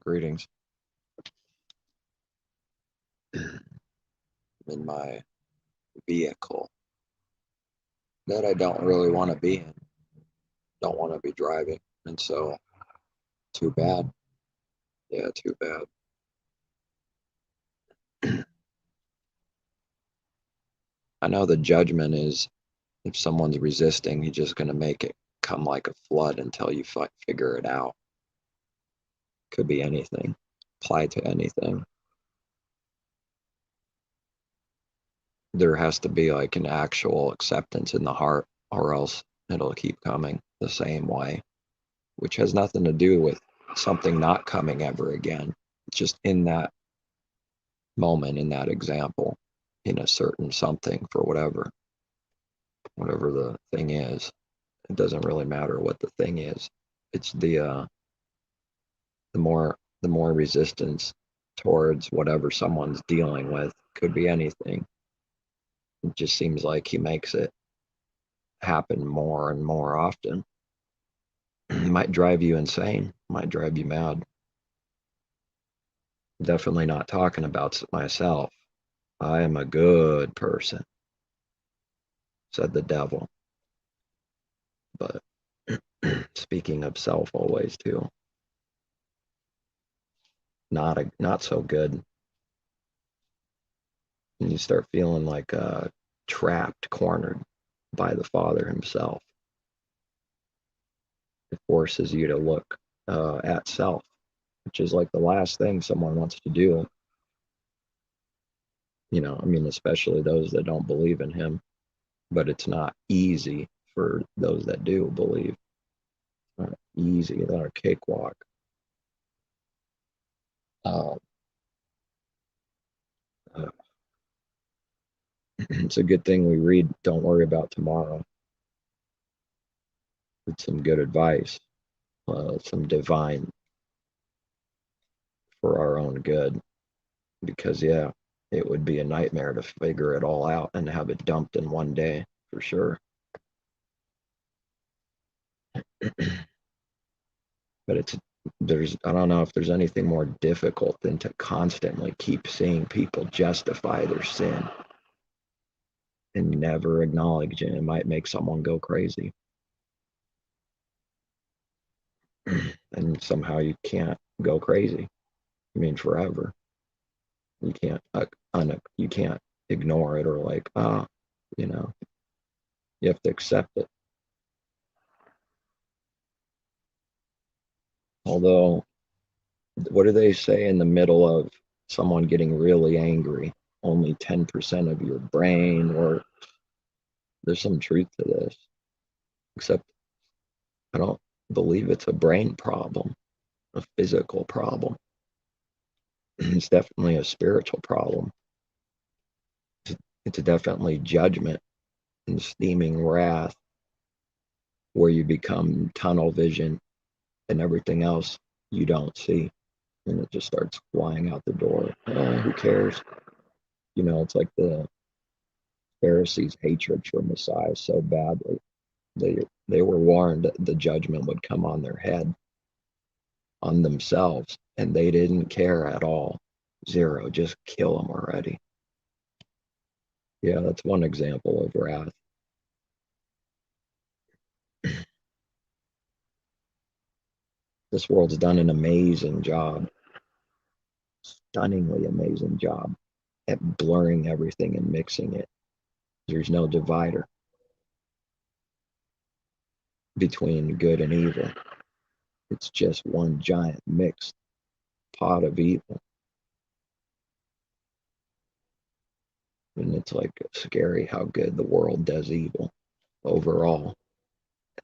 Greetings. In my vehicle that I don't really want to be in, don't want to be driving, and so too bad. Yeah, too bad. I know the judgment is if someone's resisting, you're just going to make it come like a flood until you figure it out. Could be anything, apply to anything. There has to be like an actual acceptance in the heart, or else it'll keep coming the same way, which has nothing to do with something not coming ever again. It's just in that moment, in that example, in a certain something for whatever the thing is. It doesn't really matter what the thing is. It's the more resistance towards whatever someone's dealing with. Could be anything. It just seems like he makes it happen more and more often. It might drive you insane, might drive you mad. Definitely not talking about myself. I am a good person, said the devil. But speaking of self always too, not so good. And you start feeling like trapped, cornered by the Father himself. It forces you to look at self, which is like the last thing someone wants to do. I mean, especially those that don't believe in him. But it's not easy for those that do believe. It's not easy, it's not a cakewalk. Uh, uh, it's a good thing we read Don't Worry About Tomorrow. It's some good advice, some divine for our own good. Because, yeah, it would be a nightmare to figure it all out and have it dumped in one day, for sure. But I don't know if there's anything more difficult than to constantly keep seeing people justify their sin and never acknowledge it. It might make someone go crazy. And somehow you can't go crazy. I mean, forever. You can't you can't ignore it or like, you know, you have to accept it. Although, what do they say in the middle of someone getting really angry? Only 10% of your brain, or there's some truth to this. Except I don't believe it's a brain problem, a physical problem. It's definitely a spiritual problem. It's definitely judgment and steaming wrath where you become tunnel vision and everything else you don't see. And it just starts flying out the door. Who cares? It's like the Pharisees' hatred for Messiah so badly. They were warned that the judgment would come on their head, on themselves, and they didn't care at all. Zero, just kill them already. Yeah, that's one example of wrath. This world's done an amazing job, stunningly amazing job at blurring everything and mixing it. There's no divider between good and evil. It's just one giant mixed pot of evil. And it's like scary how good the world does evil overall,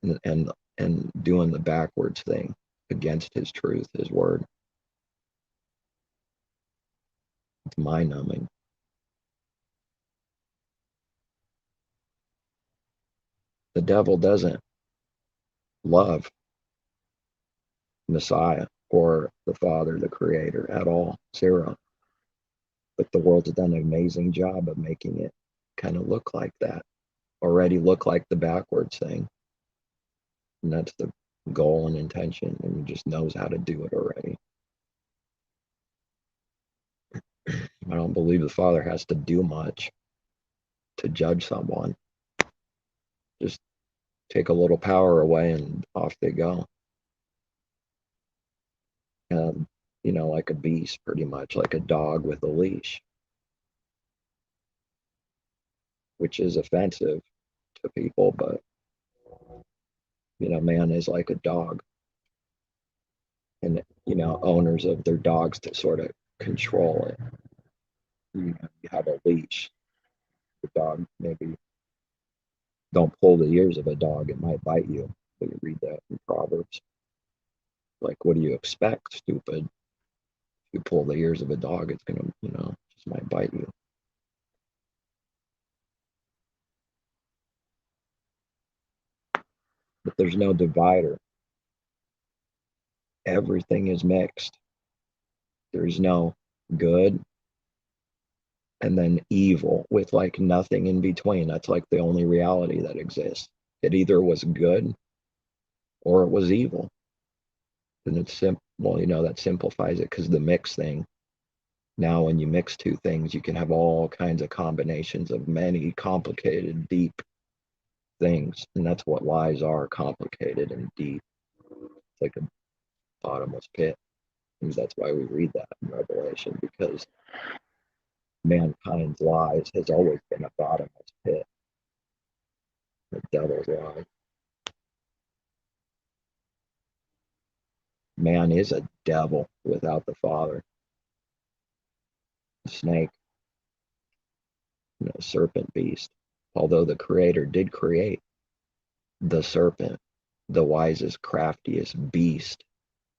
and doing the backwards thing against his truth, his word. It's mind numbing. The devil doesn't love Messiah or the Father, the Creator at all. Zero. But the world's done an amazing job of making it kind of look like that. Already look like the backwards thing. And that's the goal and intention, and he just knows how to do it already. I don't believe the Father has to do much to judge someone. Just take a little power away and off they go. And, like a beast, pretty much, like a dog with a leash, which is offensive to people, but, man is like a dog. And, owners of their dogs to sort of control it. You have a leash. The dog, maybe don't pull the ears of a dog, it might bite you. But you read that in Proverbs. Like, what do you expect, stupid? If you pull the ears of a dog, it's gonna, just might bite you. But there's no divider. Everything is mixed. There's no good and then evil with like nothing in between. That's like the only reality that exists. It either was good or it was evil. And it's simple. Well, that simplifies it, because the mix thing, now when you mix two things, you can have all kinds of combinations of many complicated, deep things. And that's what lies are, complicated and deep. It's like a bottomless pit. And that's why we read that in Revelation, because mankind's lies has always been a bottomless pit. The devil's lie. Man is a devil without the Father. The snake, serpent beast. Although the Creator did create the serpent, the wisest, craftiest beast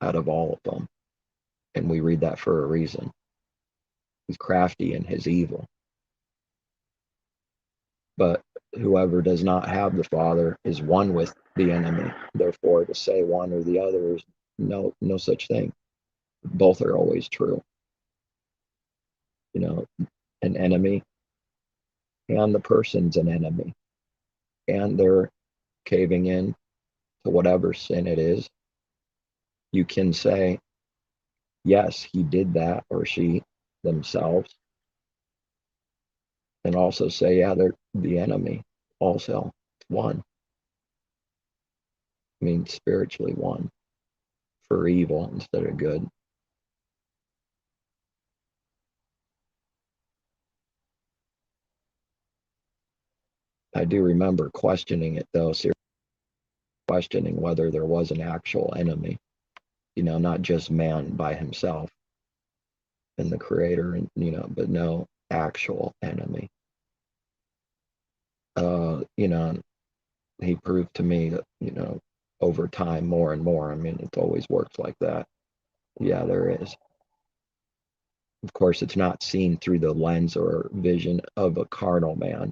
out of all of them. And we read that for a reason. He's crafty in his evil. But whoever does not have the Father is one with the enemy. Therefore, to say one or the other is no such thing. Both are always true. An enemy and the person's an enemy. And they're caving in to whatever sin it is. You can say, yes, he did that, or she themselves. And also say, yeah, they're the enemy also. One. I mean, spiritually one. For evil instead of good. I do remember questioning it, though, seriously, questioning whether there was an actual enemy, not just man by himself and the Creator, and but no actual enemy. He proved to me that, over time, more and more. I mean, it always works like that. Yeah, there is. Of course, it's not seen through the lens or vision of a carnal man,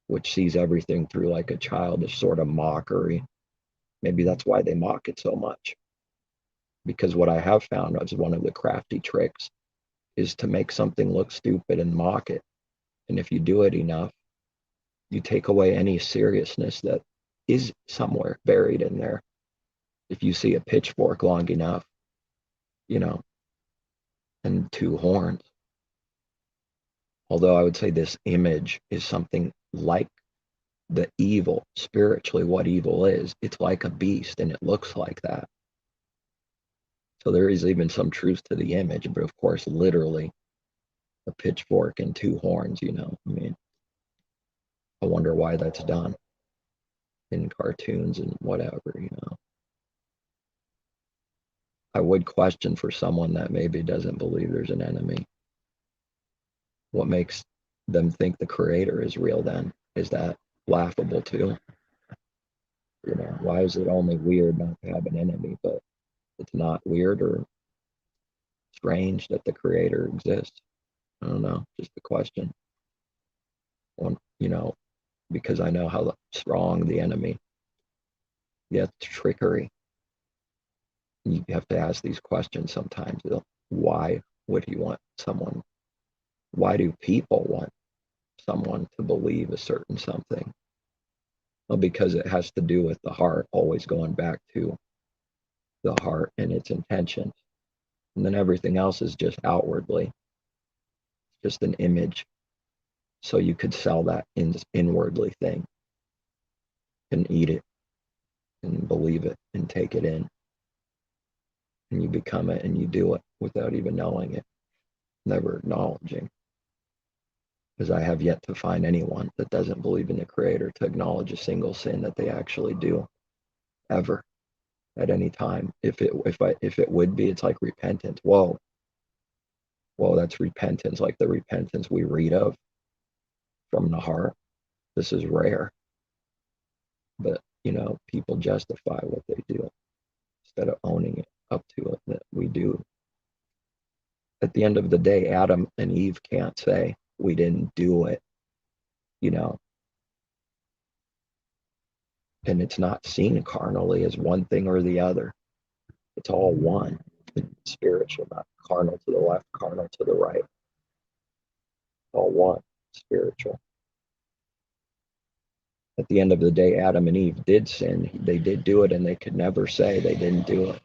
which sees everything through like a childish sort of mockery. Maybe that's why they mock it so much. Because what I have found as one of the crafty tricks is to make something look stupid and mock it. And if you do it enough, you take away any seriousness that is somewhere buried in there. If you see a pitchfork long enough, and two horns. Although I would say this image is something like the evil, spiritually, what evil is. It's like a beast and it looks like that. So there is even some truth to the image, but of course, literally a pitchfork and two horns, I mean, I wonder why that's done in cartoons and whatever. I would question for someone that maybe doesn't believe there's an enemy. What makes them think the Creator is real then? Is that laughable too? Why is it only weird not to have an enemy, but it's not weird or strange that the Creator exists? I don't know, just a question. Because I know how strong the enemy, yeah, trickery. You have to ask these questions sometimes. Why would he want someone? Why do people want someone to believe a certain something? Well, because it has to do with the heart, always going back to the heart and its intentions. And then everything else is just outwardly. It's just an image, so you could sell that inwardly thing and eat it and believe it and take it in, and you become it and you do it without even knowing it, never acknowledging. Because I have yet to find anyone that doesn't believe in the Creator to acknowledge a single sin that they actually do, ever, at any time. If it would be, it's like repentance. Whoa, that's repentance, like the repentance we read of from the heart. This is rare, but people justify what they do instead of owning it up to it that we do. At the end of the day, Adam and Eve can't say we didn't do it, and it's not seen carnally as one thing or the other. It's all one. It's spiritual, not carnal to the left, carnal to the right. All one, spiritual. At the end of the day, Adam and Eve did sin. They did do it, and they could never say they didn't do it.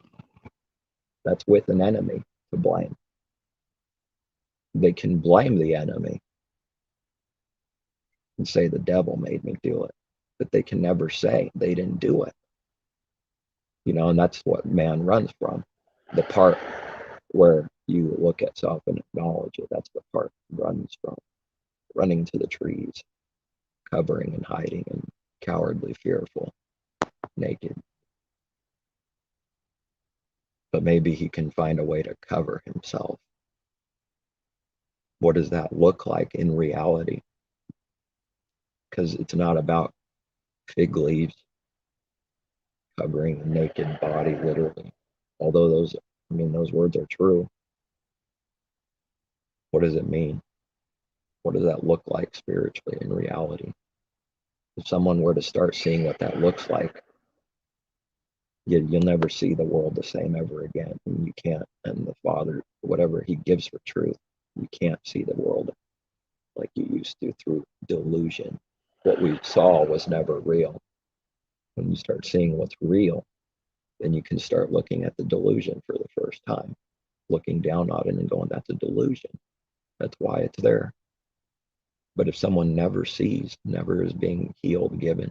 That's with an enemy to blame. They can blame the enemy and say the devil made me do it, but they can never say they didn't do it. And that's what man runs from. The part where you look at self and acknowledge it, that's the part runs from. Running to the trees, covering and hiding and cowardly, fearful, naked. But maybe he can find a way to cover himself. What does that look like in reality? Because it's not about fig leaves covering a naked body, literally. Although those words are true. What does it mean? What does that look like spiritually in reality? If someone were to start seeing what that looks like, you'll never see the world the same ever again. And you can't, and the Father, whatever he gives for truth, you can't see the world like you used to through delusion. What we saw was never real. When you start seeing what's real, then you can start looking at the delusion for the first time, looking down on it and going, that's a delusion. That's why it's there. But if someone never sees, never is being healed, given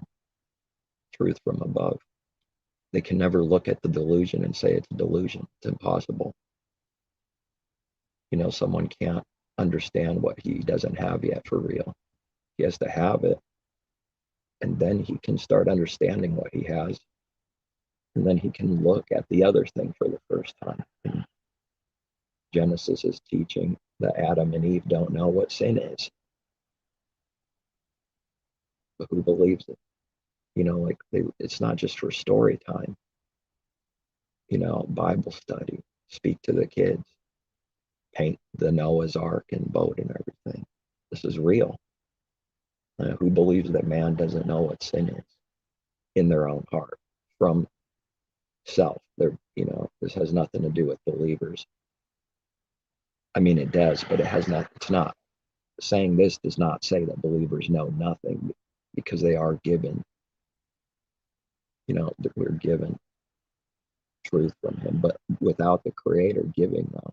truth from above, they can never look at the delusion and say it's a delusion. It's impossible. Someone can't understand what he doesn't have yet for real. He has to have it, and then he can start understanding what he has, and then he can look at the other thing for the first time. And Genesis is teaching that Adam and Eve don't know what sin is, but who believes it? It's not just for story time. Bible study, speak to the kids, paint the Noah's Ark and boat and everything. This is real. Who believes that man doesn't know what sin is in their own heart from self? This has nothing to do with believers. It does, but it's not. Saying this does not say that believers know nothing, because they are given, that we're given truth from him. But without the Creator giving them,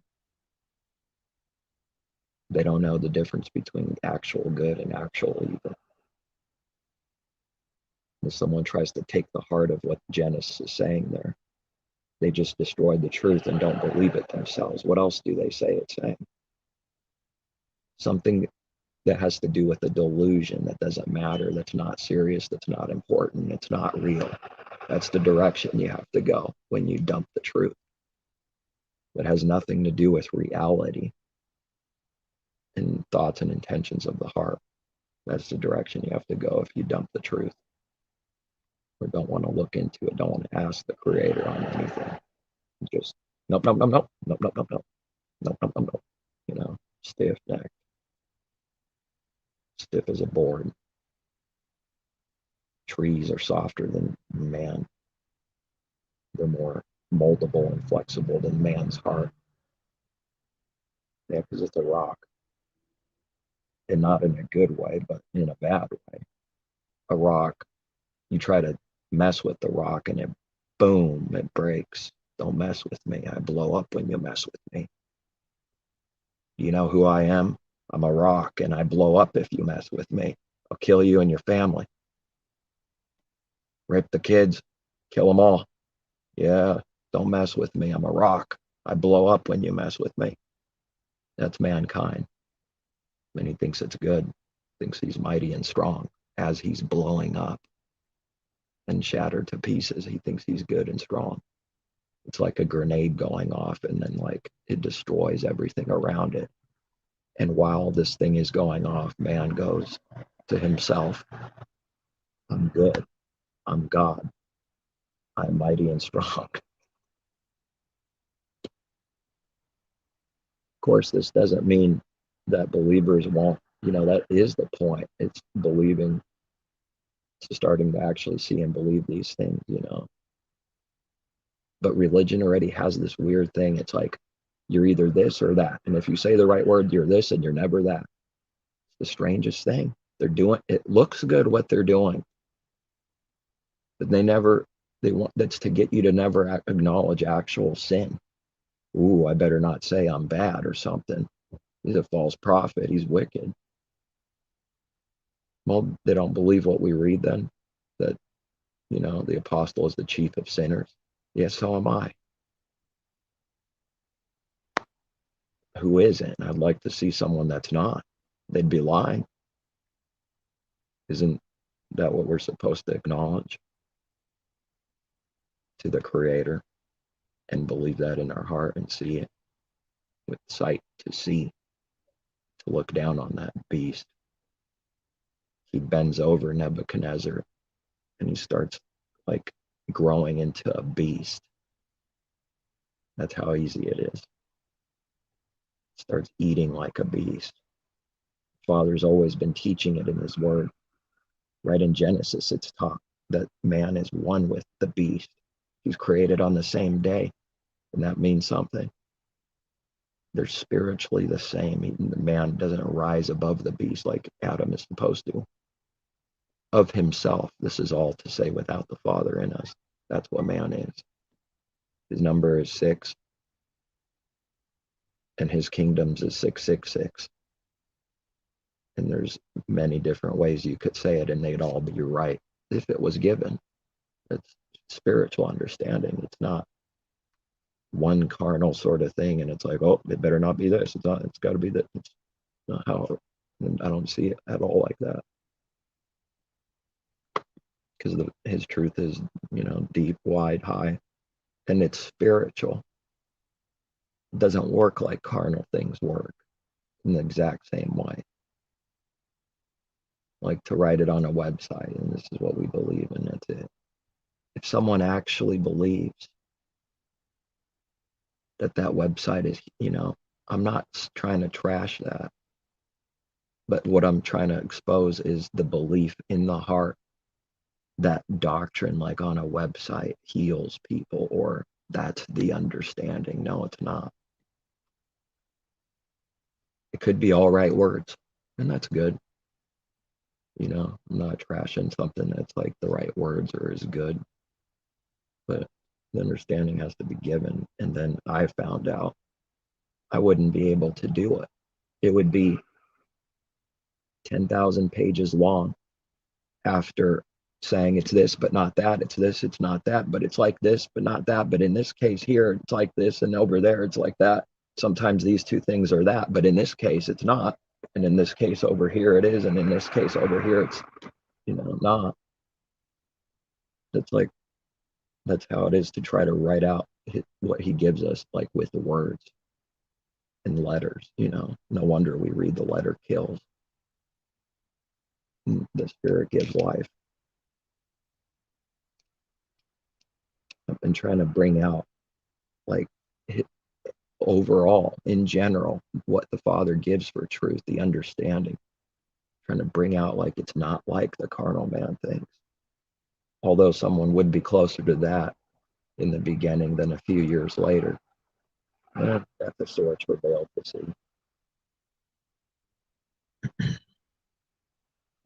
they don't know the difference between actual good and actual evil. If someone tries to take the heart of what Genesis is saying there, they just destroyed the truth and don't believe it themselves. What else do they say it's saying? Something that has to do with a delusion that doesn't matter, that's not serious, that's not important, it's not real. That's the direction you have to go when you dump the truth. That has nothing to do with reality and thoughts and intentions of the heart. That's the direction you have to go if you dump the truth, or don't want to look into it, don't want to ask the Creator on anything. Just nope, nope, nope, nope, nope, nope, nope, nope, nope, nope, nope, nope. Stiff neck, stiff as a board. Trees are softer than man. They're more moldable and flexible than man's heart. Yeah, because it's a rock. And not in a good way, but in a bad way. A rock, you try to mess with the rock and boom, it breaks. Don't mess with me. I blow up when you mess with me. You know who I am? I'm a rock and I blow up if you mess with me. I'll kill you and your family. Rape the kids, kill them all. Yeah, don't mess with me. I'm a rock. I blow up when you mess with me. That's mankind. And he thinks it's good, thinks he's mighty and strong as he's blowing up and shattered to pieces. He thinks he's good and strong. It's like a grenade going off and then like it destroys everything around it. And while this thing is going off, man goes to himself, I'm good. I'm God. I'm mighty and strong. Of course, this doesn't mean that believers won't, that is the point. It's believing, starting to actually see and believe these things. But religion already has this weird thing. It's like, you're either this or that. And if you say the right word, you're this and you're never that. It's the strangest thing. They're doing, it looks good what they're doing, but they want, that's to get you to never acknowledge actual sin. Ooh, I better not say I'm bad or something. He's a false prophet. He's wicked. Well, they don't believe what we read then, that, the apostle is the chief of sinners. Yes, so am I. Who isn't? I'd like to see someone that's not. They'd be lying. Isn't that what we're supposed to acknowledge to the Creator and believe that in our heart and see it with sight to see, to look down on that beast? He bends over Nebuchadnezzar and he starts like growing into a beast. That's how easy it is. Starts eating like a beast. Father's always been teaching it in his word. Right in Genesis, it's taught that man is one with the beast. He's created on the same day, and that means something. They're spiritually the same. The man doesn't rise above the beast like Adam is supposed to. Of himself, this is all to say without the Father in us. That's what man is. His number is 6, and his kingdoms is 666. And there's many different ways you could say it, and they'd all be right if it was given. It's spiritual understanding. It's not one carnal sort of thing, and it's like, oh, it better not be this. It's not. It's got to be that. It's not how. And I don't see it at all like that, because his truth is, deep, wide, high, and it's spiritual. It doesn't work like carnal things work in the exact same way. Like to write it on a website, and this is what we believe, and that's it. If someone actually believes that website is, I'm not trying to trash that, but what I'm trying to expose is the belief in the heart that doctrine, like on a website, heals people, or that's the understanding. No, it's not. It could be all right words, and that's good. I'm not trashing something that's like the right words or is good, but the understanding has to be given. And then I found out I wouldn't be able to do it. It would be 10,000 pages long after saying it's this, but not that. It's this, it's not that, but it's like this, but not that. But in this case here, it's like this, and over there, it's like that. Sometimes these two things are that, but in this case, it's not. And in this case over here, it is. And in this case over here, it's, not. It's like, that's how it is to try to write out what he gives us, like with the words and letters. No wonder we read the letter kills. The spirit gives life. I've been trying to bring out, like, overall, in general, what the Father gives for truth, the understanding. Trying to bring out, like, it's not like the carnal man thinks. Although someone would be closer to that in the beginning than a few years later. That the source prevailed to see.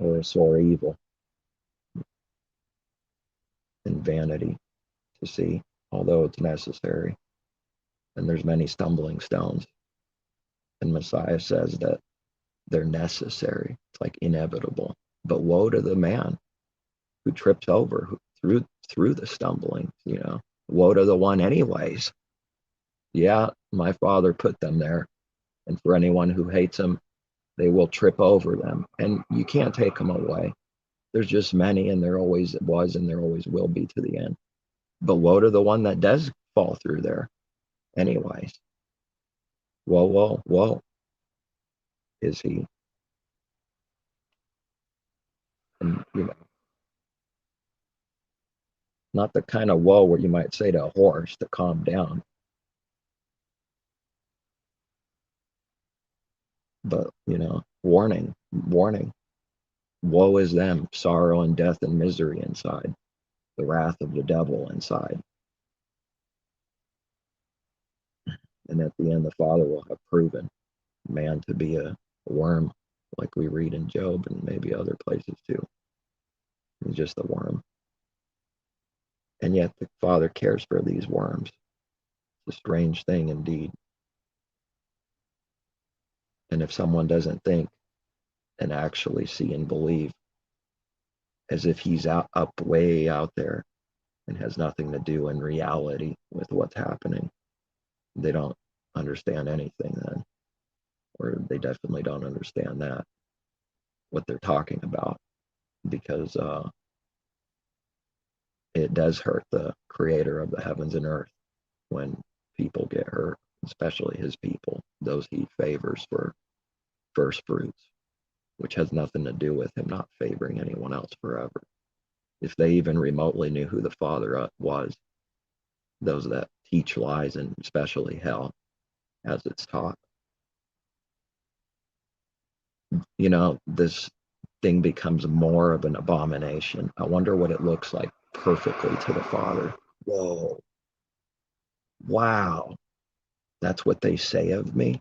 Or sore evil and vanity to see, although it's necessary. And there's many stumbling stones. And Messiah says that they're necessary. It's like inevitable. But woe to the man who trips over through the stumbling, Woe to the one anyways. Yeah, my Father put them there. And for anyone who hates them, they will trip over them. And you can't take them away. There's just many, and there always was, and there always will be to the end. But woe to the one that does fall through there anyways. Woe, woe, woe is he. And, not the kind of woe where you might say to a horse to calm down, but, warning, warning. Woe is them, sorrow and death and misery inside, the wrath of the devil inside. And at the end, the Father will have proven man to be a worm, like we read in Job and maybe other places too. He's just a worm. And yet the Father cares for these worms. It's a strange thing indeed. And if someone doesn't think and actually see and believe, as if he's up way out there and has nothing to do in reality with what's happening, they don't understand anything then, or they definitely don't understand that, what they're talking about, because it does hurt the creator of the heavens and earth when people get hurt, especially his people, those he favors for first fruits, which has nothing to do with him not favoring anyone else forever. If they even remotely knew who the Father was, those that teach lies, and especially hell, as it's taught, this thing becomes more of an abomination. I wonder what it looks like perfectly to the Father. Whoa. Wow. That's what they say of me.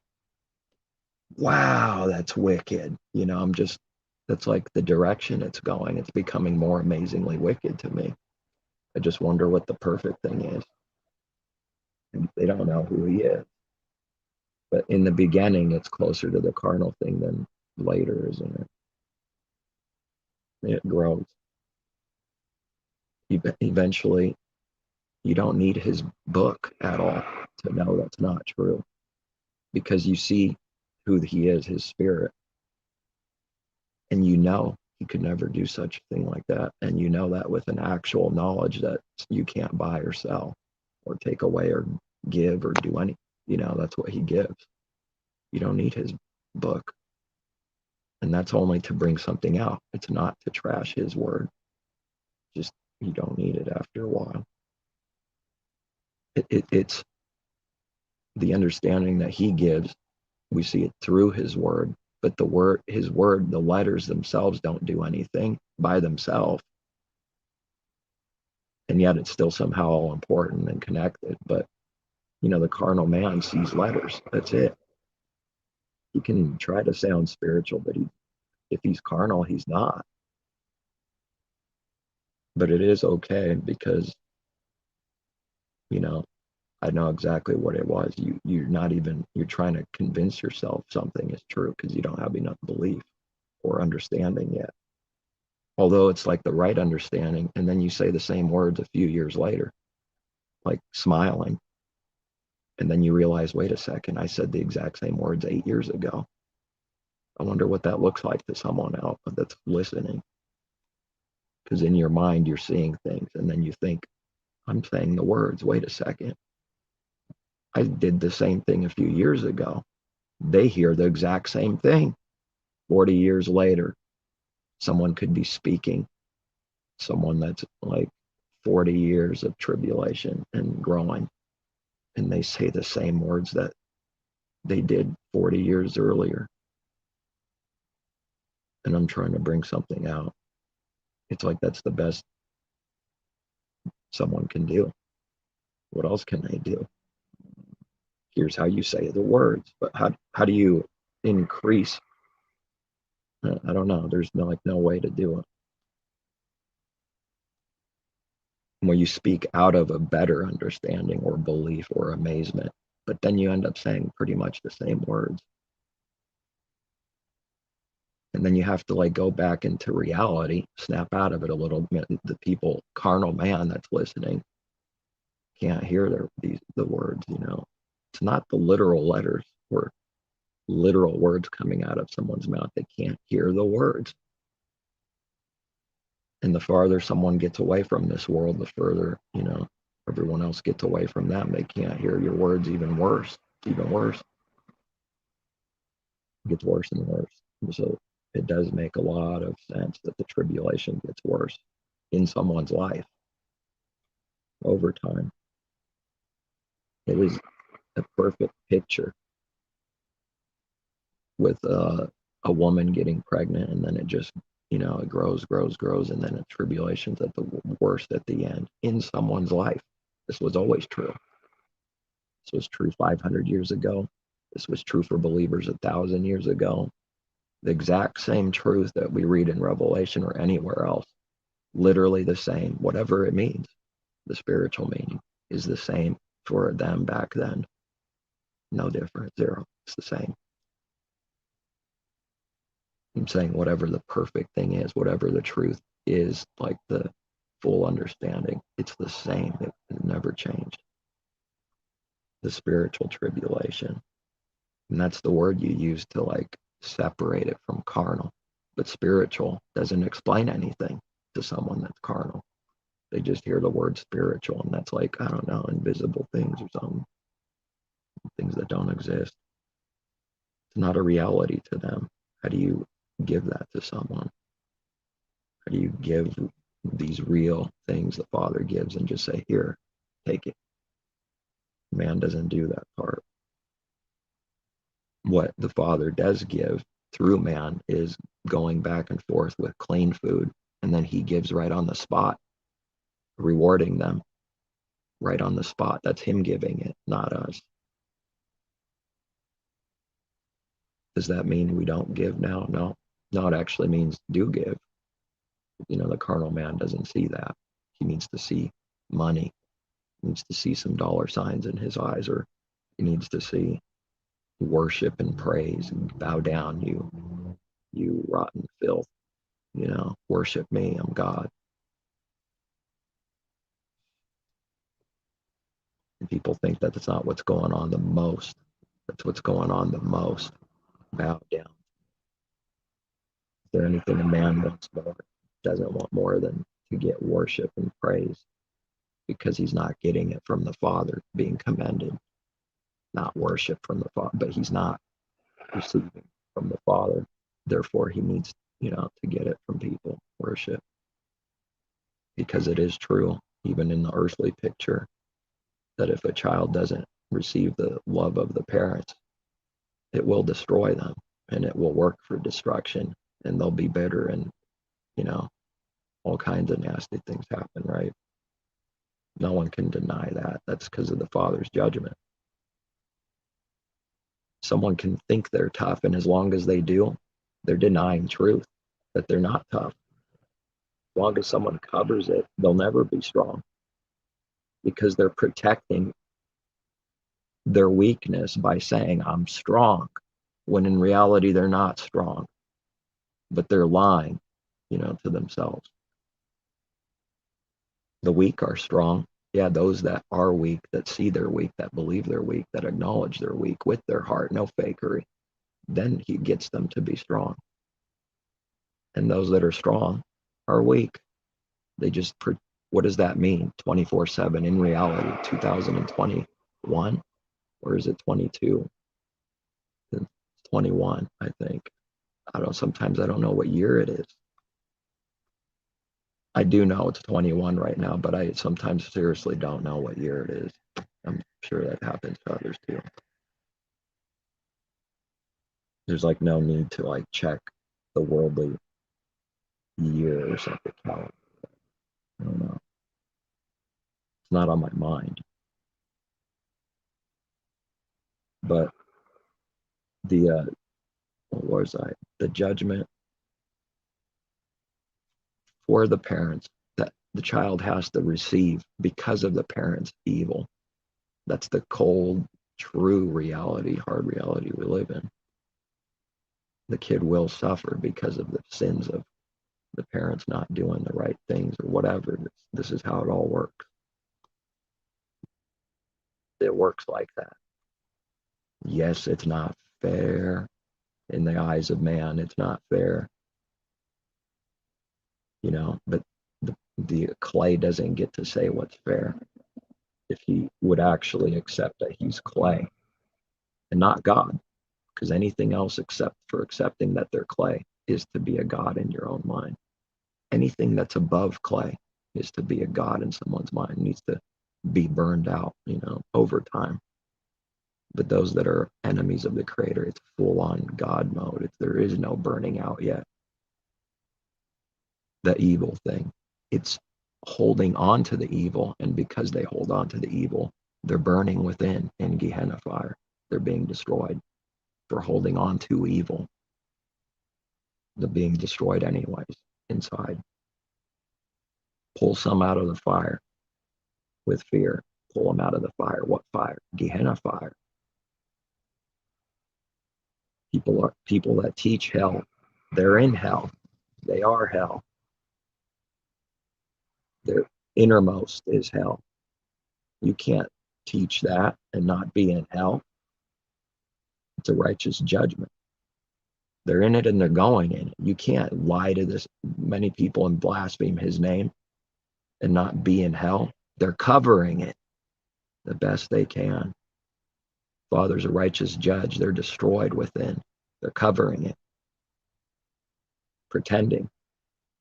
Wow, that's wicked. That's like the direction it's going. It's becoming more amazingly wicked to me. I just wonder what the perfect thing is. And they don't know who he is. But in the beginning, it's closer to the carnal thing than later, isn't it? It grows. Eventually, you don't need his book at all to know that's not true, because you see who he is, his spirit, and he could never do such a thing like that. And that with an actual knowledge that you can't buy or sell or take away or give or do any, that's what he gives. You don't need his book. And that's only to bring something out. It's not to trash his word. Just, you don't need it after a while. It's the understanding that he gives. We see it through his word, but his word, the letters themselves don't do anything by themselves. And yet it's still somehow all important and connected. But, the carnal man sees letters. That's it. He can try to sound spiritual, but if he's carnal, he's not. But it is okay, because, I know exactly what it was. You're trying to convince yourself something is true because you don't have enough belief or understanding yet. Although it's like the right understanding, and then you say the same words a few years later, like smiling. And then you realize, wait a second, I said the exact same words 8 years ago. I wonder what that looks like to someone else that's listening. Because in your mind, you're seeing things, and then you think, I'm saying the words, wait a second. I did the same thing a few years ago. They hear the exact same thing. 40 years later, someone could be speaking, someone that's like 40 years of tribulation and growing, and they say the same words that they did 40 years earlier. And I'm trying to bring something out. It's like that's the best someone can do. What else can they do? Here's how you say the words, but how do you increase? I don't know. There's no way to do it. Where you speak out of a better understanding or belief or amazement, but then you end up saying pretty much the same words. And then you have to like go back into reality, snap out of it a little bit. The people, carnal man that's listening, can't hear the words, you know. It's not the literal letters or literal words coming out of someone's mouth. They can't hear the words. And the farther someone gets away from this world, the further, you know, everyone else gets away from them. They can't hear your words. Even worse. Even worse. It gets worse and worse. So it does make a lot of sense that the tribulation gets worse in someone's life over time. It was a perfect picture with a woman getting pregnant, and then it just, you know, it grows, and then a tribulation's at the worst at the end in someone's life. This was always true. This was true 500 years ago. This was true for believers 1,000 years ago. The exact same truth that we read in Revelation or anywhere else, literally the same, whatever it means. The spiritual meaning is the same for them back then. No different, zero. It's the same. I'm saying whatever the perfect thing is, whatever the truth is, like the full understanding, it's the same. It never changed. The spiritual tribulation. And that's the word you use to like separate it from carnal. But spiritual doesn't explain anything to someone that's carnal. They just hear the word spiritual, and that's like, I don't know, invisible things or something, things that don't exist. It's not a reality to them. How do you give that to someone? How do you give these real things the Father gives and just say, here, take it? Man doesn't do that part. What the Father does give through man is going back and forth with clean food, and then he gives right on the spot, rewarding them right on the spot. That's him giving it, not us. Does that mean we don't give now? No. No, it actually means do give. You know, the carnal man doesn't see that. He needs to see money. He needs to see some dollar signs in his eyes, or he needs to see worship and praise and bow down, you rotten filth. You know, worship me, I'm God. And people think that that's not what's going on the most. That's what's going on the most. Bow down. Is there anything a man wants more? Doesn't want more than to get worship and praise, because he's not getting it from the Father, being commended, not worship from the Father, but he's not receiving from the Father. Therefore, he needs, you know, to get it from people, worship. Because it is true, even in the earthly picture, that if a child doesn't receive the love of the parents, it will destroy them, and it will work for destruction, and they'll be bitter, and, you know, all kinds of nasty things happen, right? No one can deny that. That's because of the Father's judgment. Someone can think they're tough, and as long as they do, they're denying truth, that they're not tough. As long as someone covers it, they'll never be strong, because they're protecting their weakness by saying, I'm strong, when in reality they're not strong, but they're lying, you know, to themselves. The weak are strong. Yeah, those that are weak, that see they're weak, that believe they're weak, that acknowledge they're weak with their heart, no fakery, then he gets them to be strong. And those that are strong are weak. They just, what does that mean? 24/7 in reality, 2021, or is it 22? It's 21, I think. Sometimes I don't know what year it is. I do know it's 21 right now, but I sometimes seriously don't know what year it is. I'm sure that happens to others too. There's like no need to like check the worldly year or something. Calendar. I don't know. It's not on my mind. But the what was I? The judgment for the parents that the child has to receive because of the parents' evil. That's the cold, true reality, hard reality we live in. the kid will suffer because of the sins of the parents not doing the right things or whatever. This is how it all works. It works like that. Yes, it's not fair in the eyes of man. It's not fair, but the clay doesn't get to say what's fair. If he would actually accept that he's clay and not God, because anything else except for accepting that they're clay is to be a God in your own mind. Anything that's above clay is to be a God in someone's mind, it needs to be burned out, over time. But those that are enemies of the Creator, it's full on God mode. There is no burning out yet. The evil thing, it's holding on to the evil, and because they hold on to the evil, they're burning within in Gehenna fire. They're being destroyed for holding on to evil. They're being destroyed anyways inside. Pull some out of the fire with fear. Pull them out of the fire. What fire? Gehenna fire. People that teach hell. They're in hell. They are hell. Their innermost is hell. You can't teach that and not be in hell. It's a righteous judgment. They're in it and they're going in it. You can't lie to this many people and blaspheme his name and not be in hell. They're covering it the best they can. Father's a righteous judge. They're destroyed within. They're covering it. Pretending,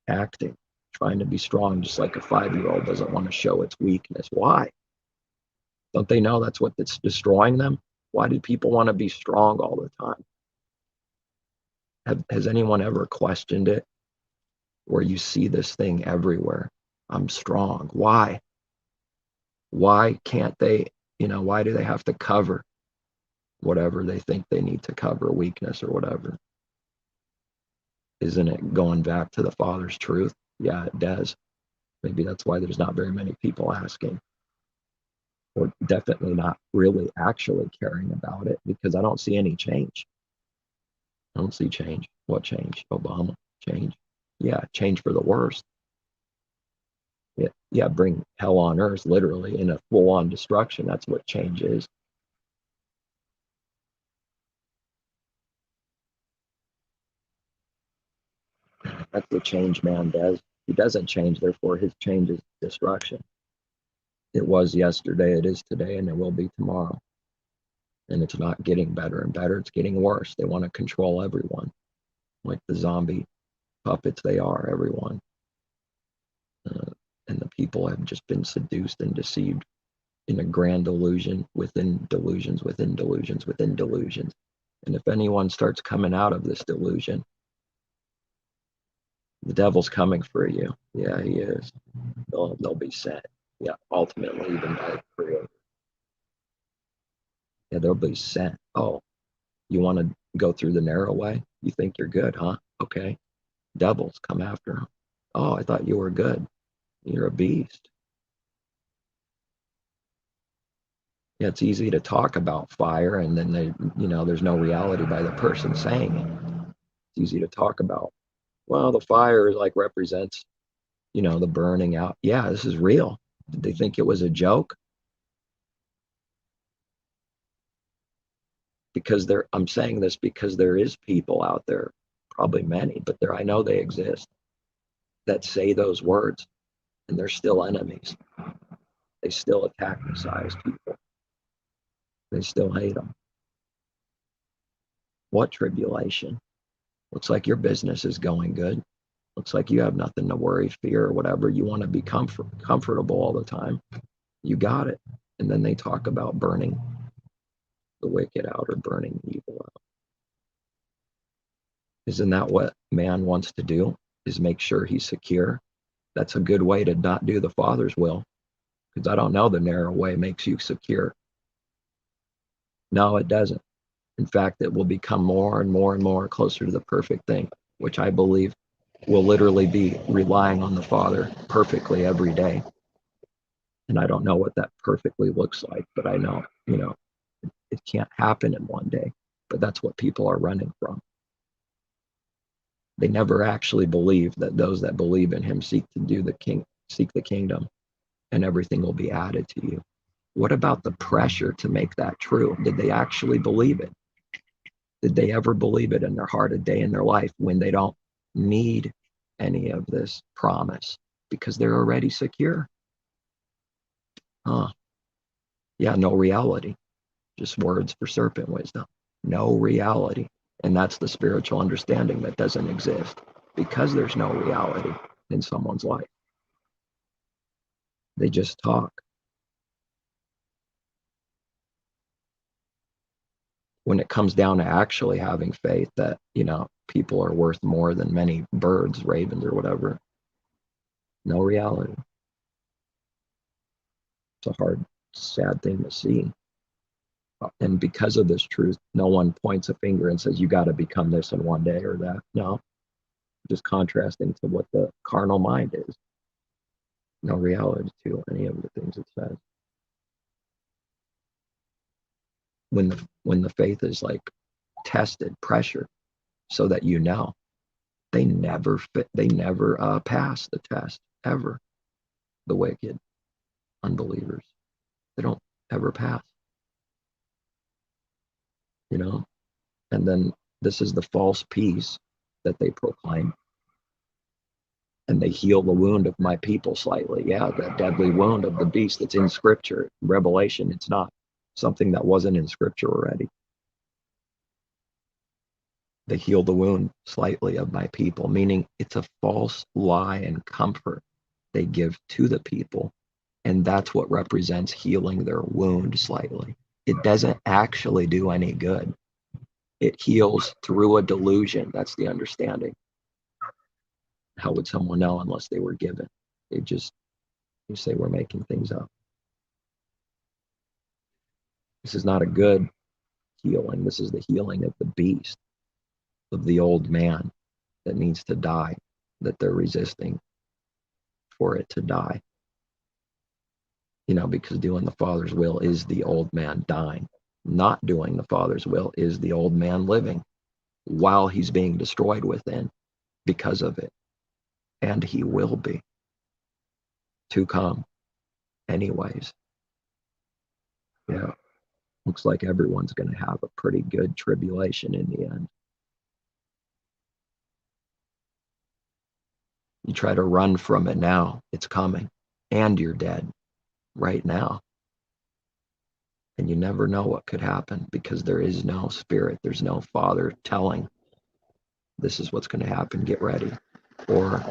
acting, trying to be strong, just like a 5-year-old doesn't want to show its weakness. Why? Don't they know that's what's destroying them? Why do people want to be strong all the time? Has anyone ever questioned it? Where you see this thing everywhere. I'm strong. Why? Why can't they, why do they have to cover whatever they think they need to cover, weakness or whatever? Isn't it going back to the Father's truth? Yeah, it does. Maybe that's why there's not very many people asking, or definitely not really actually caring about it, because I don't see any change. I don't see change. What change? Obama? Change? Yeah, change for the worst. Yeah, bring hell on earth, literally, in a full-on destruction. That's what change is. That's what change man does. He doesn't change, therefore his change is destruction. It was yesterday, it is today, and it will be tomorrow. And it's not getting better and better. It's getting worse. They want to control everyone, like the zombie puppets they are, everyone. And the people have just been seduced and deceived in a grand delusion within delusions, within delusions, within delusions. And if anyone starts coming out of this delusion, the devil's coming for you. Yeah, he is. They'll be sent. Yeah, ultimately, even by the Creator. Yeah, they'll be sent. Oh, you want to go through the narrow way? You think you're good, huh? Okay. Devils come after him. Oh, I thought you were good. You're a beast. Yeah, it's easy to talk about fire, and then there's no reality by the person saying it. It's easy to talk about. Well, the fire like represents, the burning out. Yeah, this is real. Did they think it was a joke? I'm saying this because there is people out there, probably many, but I know they exist, that say those words, and they're still enemies. They still attack Messiah's people. They still hate them. What tribulation? Looks like your business is going good. Looks like you have nothing to worry, fear, or whatever. You want to be comfortable all the time. You got it. And then they talk about burning the wicked out or burning evil out. Isn't that what man wants to do? Is make sure he's secure? That's a good way to not do the Father's will, because I don't know the narrow way makes you secure. No, it doesn't. In fact, it will become more and more and more closer to the perfect thing, which I believe will literally be relying on the Father perfectly every day. And I don't know what that perfectly looks like, but I know, it can't happen in one day. But that's what people are running from. They never actually believe that those that believe in him seek the kingdom, and everything will be added to you. What about the pressure to make that true? Did they actually believe it? Did they ever believe it in their heart a day in their life when they don't need any of this promise because they're already secure? Huh. Yeah, no reality. Just words for serpent wisdom. No reality. And that's the spiritual understanding that doesn't exist because there's no reality in someone's life. They just talk. When it comes down to actually having faith that, people are worth more than many birds, ravens, or whatever, no reality. It's a hard, sad thing to see. And because of this truth, no one points a finger and says, you got to become this in one day or that. No, just contrasting to what the carnal mind is. No reality to any of the things it says. When the faith is like tested, pressure, so that they never pass the test ever. The wicked unbelievers, they don't ever pass. And then this is the false peace that they proclaim. And they heal the wound of my people slightly. Yeah, that deadly wound of the beast that's in Scripture. Revelation, it's not something that wasn't in Scripture already. They heal the wound slightly of my people, meaning it's a false lie and comfort they give to the people. And that's what represents healing their wound slightly. It doesn't actually do any good. It heals through a delusion. That's the understanding. How would someone know unless they were given? You say we're making things up. This is not a good healing. This is the healing of the beast, of the old man that needs to die, that they're resisting for it to die. Because doing the Father's will is the old man dying. Not doing the Father's will is the old man living while he's being destroyed within because of it. And he will be to come anyways. Yeah. Looks like everyone's going to have a pretty good tribulation in the end. You try to run from it now, it's coming, and you're dead right now. And you never know what could happen because there is no spirit, there's no Father telling, this is what's going to happen, get ready. Or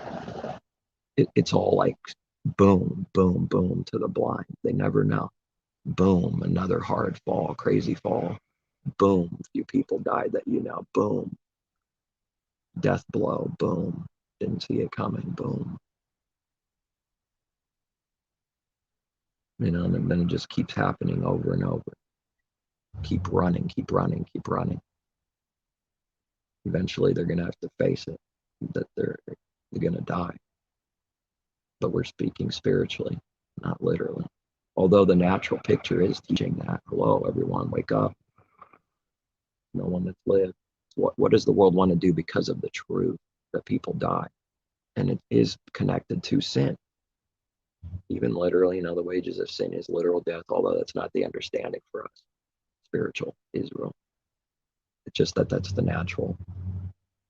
it's all like boom, boom, boom to the blind. They never know. Boom, another hard fall, crazy fall. Boom, a few people died that boom. Death blow, boom. Didn't see it coming, boom. And then it just keeps happening over and over. Keep running, keep running, keep running. Eventually they're going to have to face it, that they're going to die. But we're speaking spiritually, not literally. Although the natural picture is teaching that. Hello, everyone, wake up. No one that's lived. What does the world want to do because of the truth that people die? And it is connected to sin. Even literally, the wages of sin is literal death, although that's not the understanding for us. Spiritual Israel. It's just that's the natural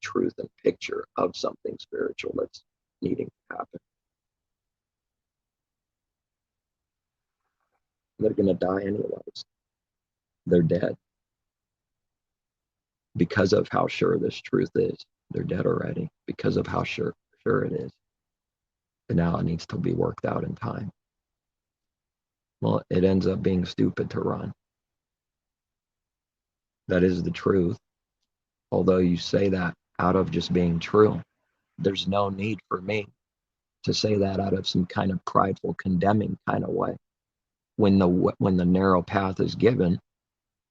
truth and picture of something spiritual that's needing to happen. They're going to die anyways. They're dead. Because of how sure this truth is. They're dead already because of how sure it is. And now it needs to be worked out in time. Well, it ends up being stupid to run. That is the truth. Although you say that out of just being true, there's no need for me to say that out of some kind of prideful, condemning kind of way. When the narrow path is given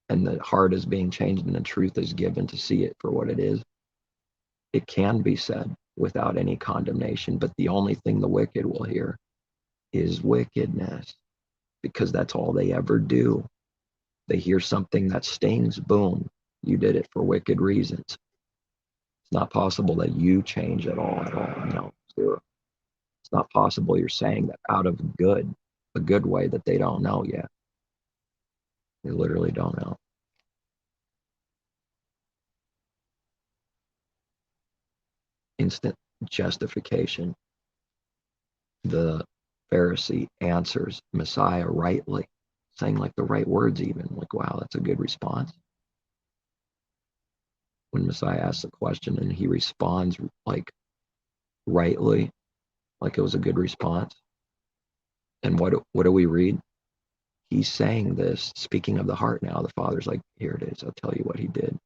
and the heart is being changed and the truth is given to see it for what it is, it can be said without any condemnation. But the only thing the wicked will hear is wickedness, because that's all they ever do. They hear something that stings, boom, you did it for wicked reasons. It's not possible that you change at all, No, zero. It's not possible you're saying that out of a good way that they don't know yet. They literally don't know. Instant justification. The Pharisee answers Messiah rightly, saying like the right words even. Like, wow, that's a good response. When Messiah asks a question and he responds like rightly, like it was a good response. And what do we read? He's saying this, speaking of the heart now. The Father's like, here it is. I'll tell you what he did.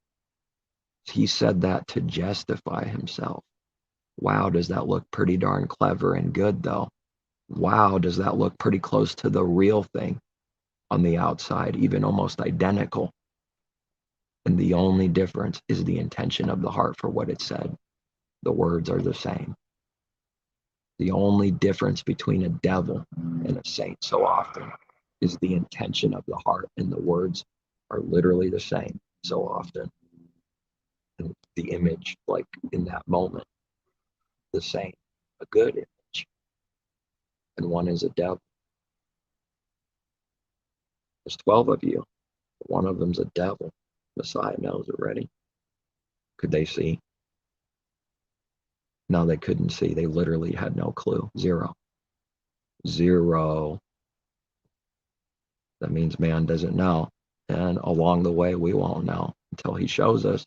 He said that to justify himself. Wow, does that look pretty darn clever and good, though? Wow, does that look pretty close to the real thing on the outside, even almost identical? And the only difference is the intention of the heart for what it said. The words are the same. The only difference between a devil and a saint so often is the intention of the heart, and the words are literally the same so often. And the image, like in that moment, the same, a good image, and one is a devil. There's 12 of you. One of them's a devil. Messiah knows already. Could they see? No, they couldn't see. They literally had no clue. Zero. Zero. That means man doesn't know. And along the way, we won't know until he shows us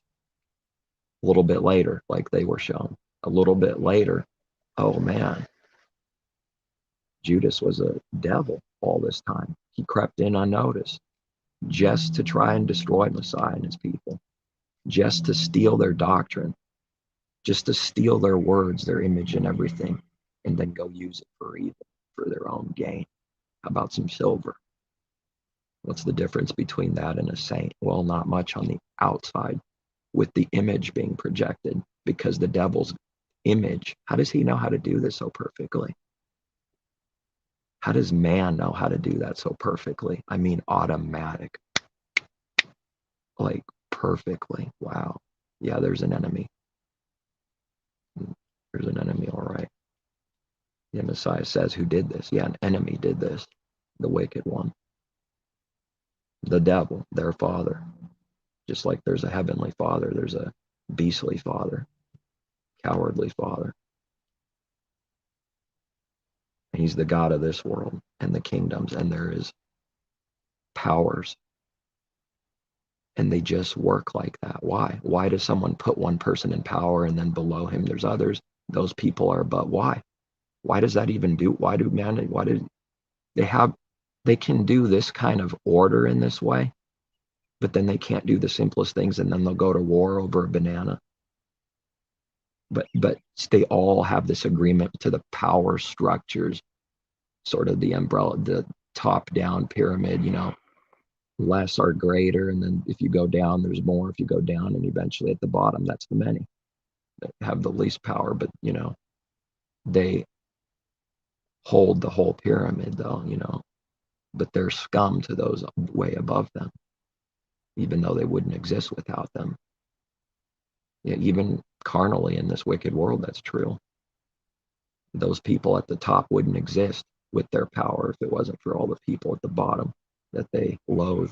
a little bit later, like they were shown. A little bit later, oh man, Judas was a devil all this time. He crept in unnoticed just to try and destroy Messiah and his people, just to steal their doctrine, just to steal their words, their image and everything, and then go use it for evil, for their own gain. How about some silver? What's the difference between that and a saint? Well, not much on the outside, with the image being projected, because the devil's image, how does he know how to do this so perfectly? How does man know how to do that so perfectly? I mean, automatic, like perfectly. Wow. Yeah, there's an enemy. There's an enemy, all right. Yeah, Messiah says, who did this? Yeah, an enemy did this, the wicked one, the devil, their father. Just like there's a heavenly father, there's a beastly father, cowardly father. He's the God of this world and the kingdoms, and there is powers, and they just work like that. Why? Why does someone put one person in power and then below him there's others? Those people are, but why? Why does that even do? Why do they have, they can do this kind of order in this way, but then they can't do the simplest things, and then they'll go to war over a banana. But they all have this agreement to the power structures, sort of the umbrella, the top down pyramid, less are greater, and then if you go down there's more, if you go down, and eventually at the bottom that's the many that have the least power. But they hold the whole pyramid though, but they're scum to those way above them, even though they wouldn't exist without them. Yeah, even carnally in this wicked world, that's true. Those people at the top wouldn't exist with their power if it wasn't for all the people at the bottom that they loathe.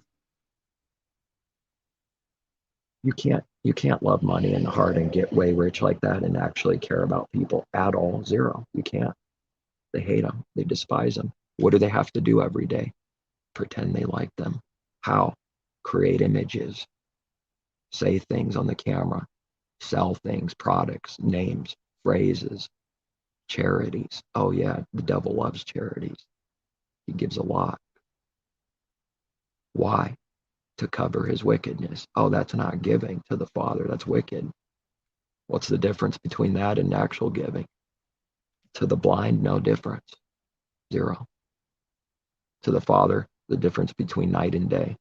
You can't love money in the heart and get way rich like that and actually care about people at all. Zero. You can't. They hate them. They despise them. What do they have to do every day? Pretend they like them. How? Create images, say things on the camera, sell things, products, names, phrases, charities. Oh yeah, the devil loves charities. He gives a lot. Why? To cover his wickedness. Oh, that's not giving to the Father. That's wicked. What's the difference between that and actual giving? To the blind, no difference. Zero. To the Father, the difference between night and day,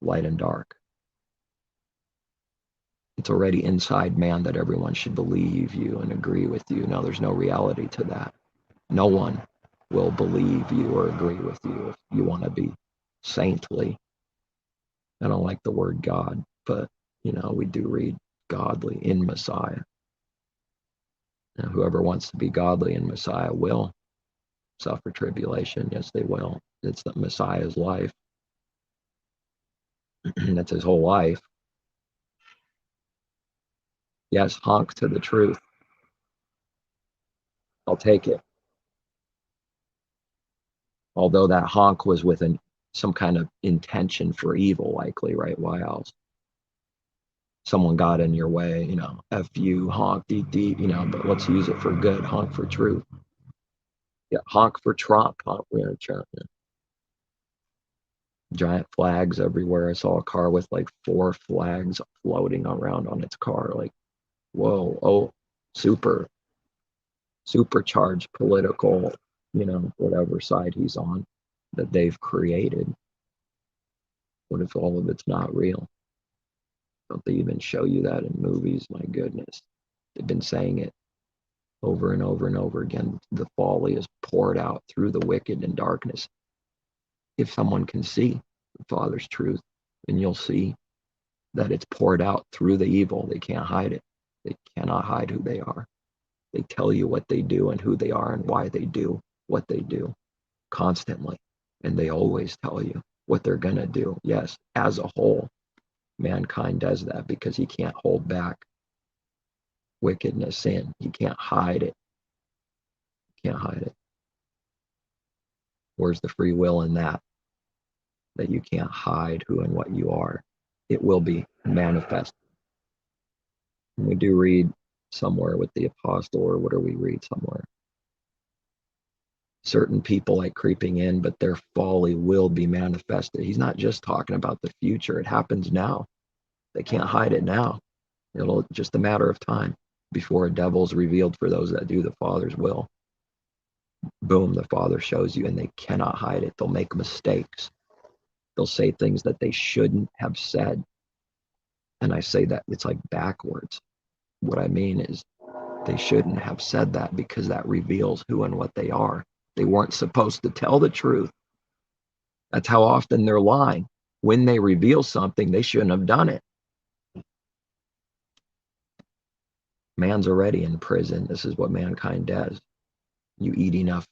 light and dark. It's already inside man that everyone should believe you and agree with you. No, there's no reality to that. No one will believe you or agree with you if you want to be saintly. I don't like the word God, but we do read godly in Messiah. And whoever wants to be godly in Messiah will suffer tribulation. Yes, they will. It's the Messiah's life. That's his whole life. Yes, honk to the truth. I'll take it. Although that honk was with some kind of intention for evil, likely, right? Why else? Someone got in your way, F you, honk, deep, deep, but let's use it for good, honk for truth. Yeah, honk for Trump, honk for Trump. Yeah. Giant flags everywhere. I saw a car with like 4 flags floating around on its car. Like, whoa, oh, supercharged political, whatever side he's on that they've created. What if all of it's not real? Don't they even show you that in movies? My goodness. They've been saying it over and over and over again. The folly is poured out through the wicked and darkness. If someone can see the Father's truth, then you'll see that it's poured out through the evil. They can't hide it. They cannot hide who they are. They tell you what they do and who they are and why they do what they do constantly. And they always tell you what they're going to do. Yes, as a whole, mankind does that because he can't hold back wickedness, sin. He can't hide it. Can't hide it. Where's the free will in that? That you can't hide who and what you are. It will be manifest. And we do read somewhere with the apostle, or what do we read somewhere? Certain people like creeping in, but their folly will be manifested. He's not just talking about the future. It happens now. They can't hide it now. It'll just a matter of time before a devil's revealed for those that do the Father's will. Boom, the Father shows you, and they cannot hide it. They'll make mistakes. They'll say things that they shouldn't have said. And I say that it's like backwards. What I mean is they shouldn't have said that because that reveals who and what they are. They weren't supposed to tell the truth. That's how often they're lying. When they reveal something, they shouldn't have done it. Man's already in prison. This is what mankind does. You eat enough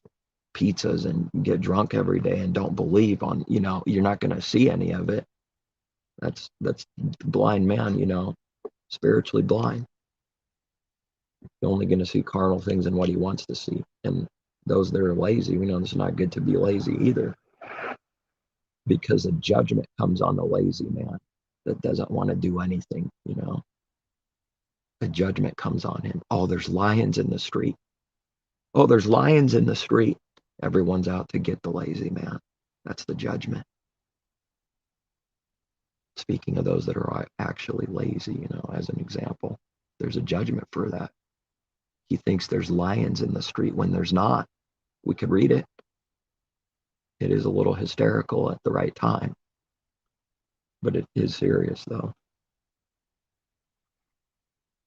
pizzas and get drunk every day and don't believe on, you're not going to see any of it. That's blind man, spiritually blind. You're only going to see carnal things and what he wants to see. And those that are lazy, we know it's not good to be lazy either, because a judgment comes on the lazy man that doesn't want to do anything. A judgment comes on him. Oh, there's lions in the street. Oh, there's lions in the street. Everyone's out to get the lazy man. That's the judgment. Speaking of those that are actually lazy, as an example, there's a judgment for that. He thinks there's lions in the street when there's not. We could read it. It is a little hysterical at the right time, but it is serious, though.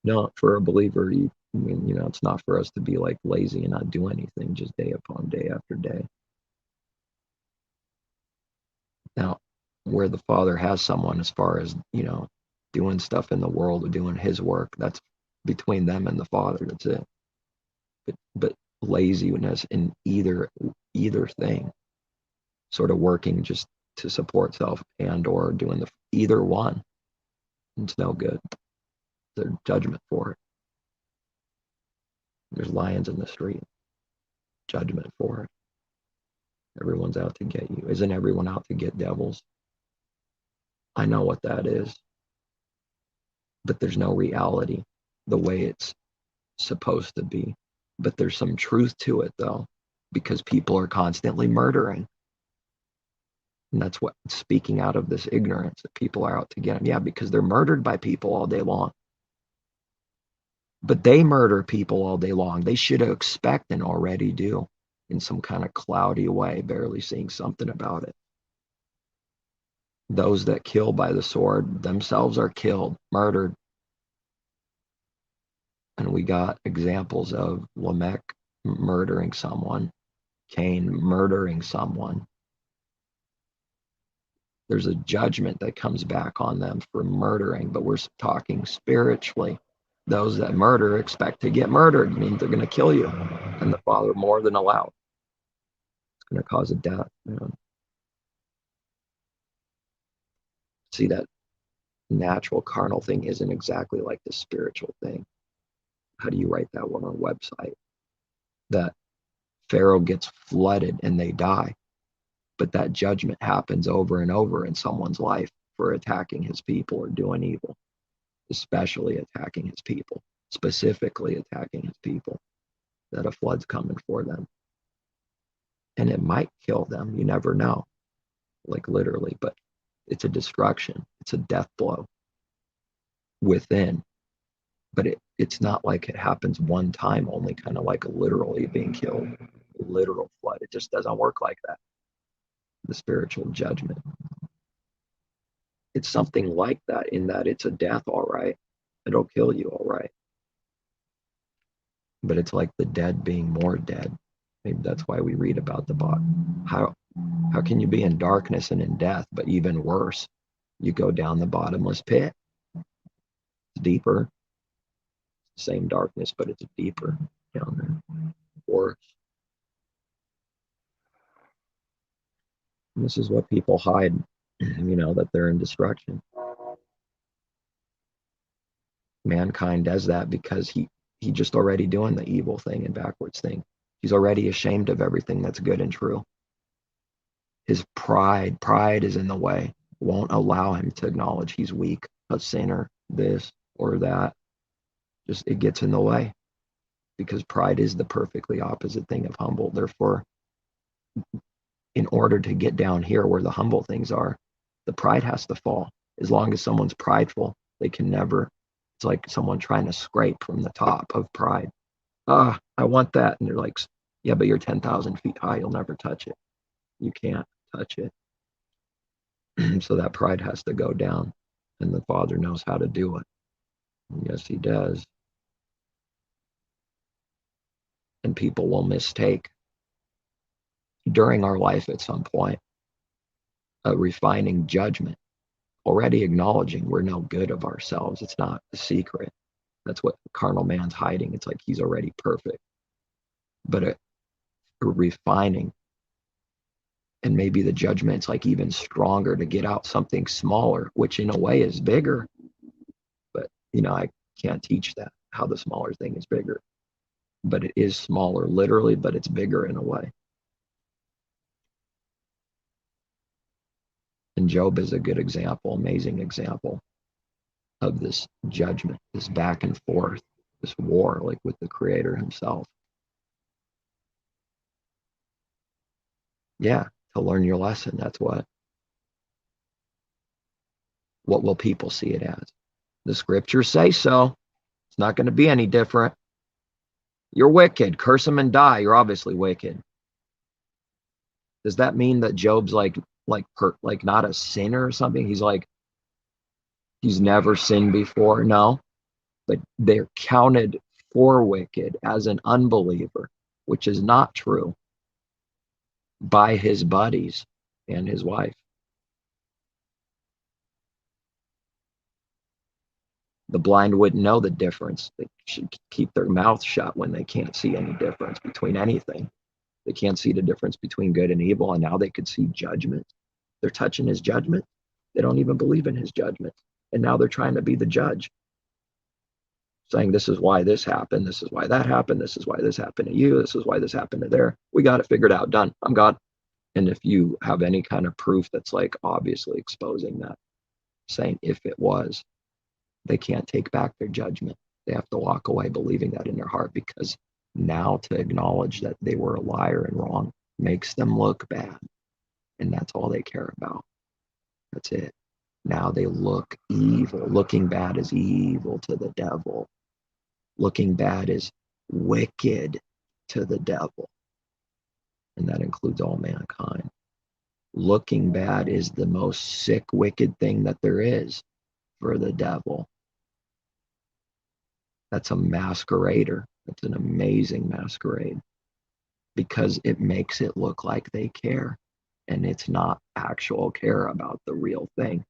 No, for a believer, it's not for us to be like lazy and not do anything, just day upon day after day. Now, where the Father has someone as far as, doing stuff in the world, doing his work, that's between them and the Father. That's it. But laziness in either thing, sort of working just to support self and or doing either one, it's no good. There's judgment for it. There's lions in the street. Judgment for it. Everyone's out to get you. Isn't everyone out to get devils? I know what that is. But there's no reality the way it's supposed to be. But there's some truth to it, though, because people are constantly murdering. And that's what, speaking out of this ignorance, that people are out to get them. Yeah, because they're murdered by people all day long. But they murder people all day long. They should expect and already do in some kind of cloudy way, barely seeing something about it. Those that kill by the sword themselves are killed, murdered. And we got examples of Lamech murdering someone, Cain murdering someone. There's a judgment that comes back on them for murdering, but we're talking spiritually. Those that murder expect to get murdered, means they're going to kill you, and the Father more than allowed. It's going to cause a death. See, that natural carnal thing isn't exactly like the spiritual thing. How do you write that one on a website? That Pharaoh gets flooded and they die, but that judgment happens over and over in someone's life for attacking his people or doing evil, especially attacking his people, specifically attacking his people, that a flood's coming for them. And it might kill them, you never know, like literally, but it's a destruction, it's a death blow within. But it's not like it happens one time only, kind of like literally being killed, literal flood. It just doesn't work like that. The spiritual judgment, it's something like that, in that it's a death, all right, it'll kill you, all right, but it's like the dead being more dead. Maybe that's why we read about the body. How can you be in darkness and in death? But even worse, you go down the bottomless pit. It's deeper, same darkness, but it's deeper down there, worse. And this is what people hide, that they're in destruction. Mankind does that because he just already doing the evil thing and backwards thing. He's already ashamed of everything that's good and true. His pride is in the way, won't allow him to acknowledge he's weak, a sinner, this or that. Just it gets in the way, because pride is the perfectly opposite thing of humble. Therefore, in order to get down here where the humble things are, the pride has to fall. As long as someone's prideful, they can never, it's like someone trying to scrape from the top of pride. I want that. And they're like, yeah, but you're 10,000 feet high. You'll never touch it. You can't touch it. So that pride has to go down, and the Father knows how to do it. Yes, he does. And people will mistake during our life at some point a refining judgment, already acknowledging we're no good of ourselves. It's not a secret. That's what carnal man's hiding. It's like he's already perfect. But a refining, and maybe the judgment's like even stronger to get out something smaller, which in a way is bigger. But, I can't teach that, how the smaller thing is bigger. But it is smaller literally, but it's bigger in a way. And Job is a good example, amazing example of this judgment, this back and forth, this war, like with the Creator himself. Yeah, to learn your lesson, that's what. What will people see it as? The scriptures say so. It's not going to be any different. You're wicked. Curse them and die. You're obviously wicked. Does that mean that Job's like not a sinner or something? He's never sinned before? No, but they're counted for wicked as an unbeliever, which is not true, by his buddies and his wife. The blind wouldn't know the difference. They should keep their mouth shut when they can't see any difference between anything. They can't see the difference between good and evil, and now they could see judgment. They're touching his judgment. They don't even believe in his judgment. And now they're trying to be the judge, saying this is why this happened, this is why that happened, this is why this happened to you, this is why this happened to there. We got it figured out, done. I'm God. And if you have any kind of proof that's like obviously exposing that, saying if it was, they can't take back their judgment. They have to walk away believing that in their heart, because now to acknowledge that they were a liar and wrong makes them look bad. And that's all they care about. That's it. Now they look evil. Looking bad is evil to the devil. Looking bad is wicked to the devil. And that includes all mankind. Looking bad is the most sick, wicked thing that there is for the devil. That's a masquerader. It's an amazing masquerade, because it makes it look like they care. and it's not actual care about the real thing.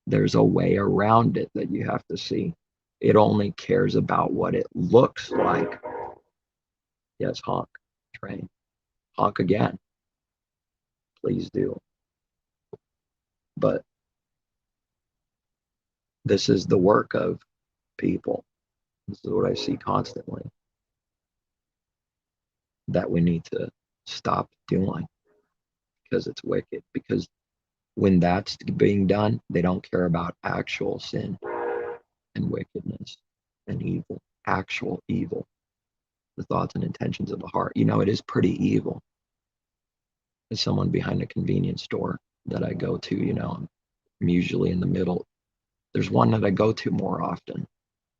There's a way around it that you have to see. It only cares about what it looks like. Yes, honk, train. Honk again. Please do. But this is the work of people. This is what I see constantly that we need to stop doing because it's wicked. Because when that's being done, they don't care about actual sin and wickedness and evil, actual evil, the thoughts and intentions of the heart. You know, it is pretty evil. As someone behind a convenience store that I go to, you know, I'm usually in the middle. There's one that I go to more often.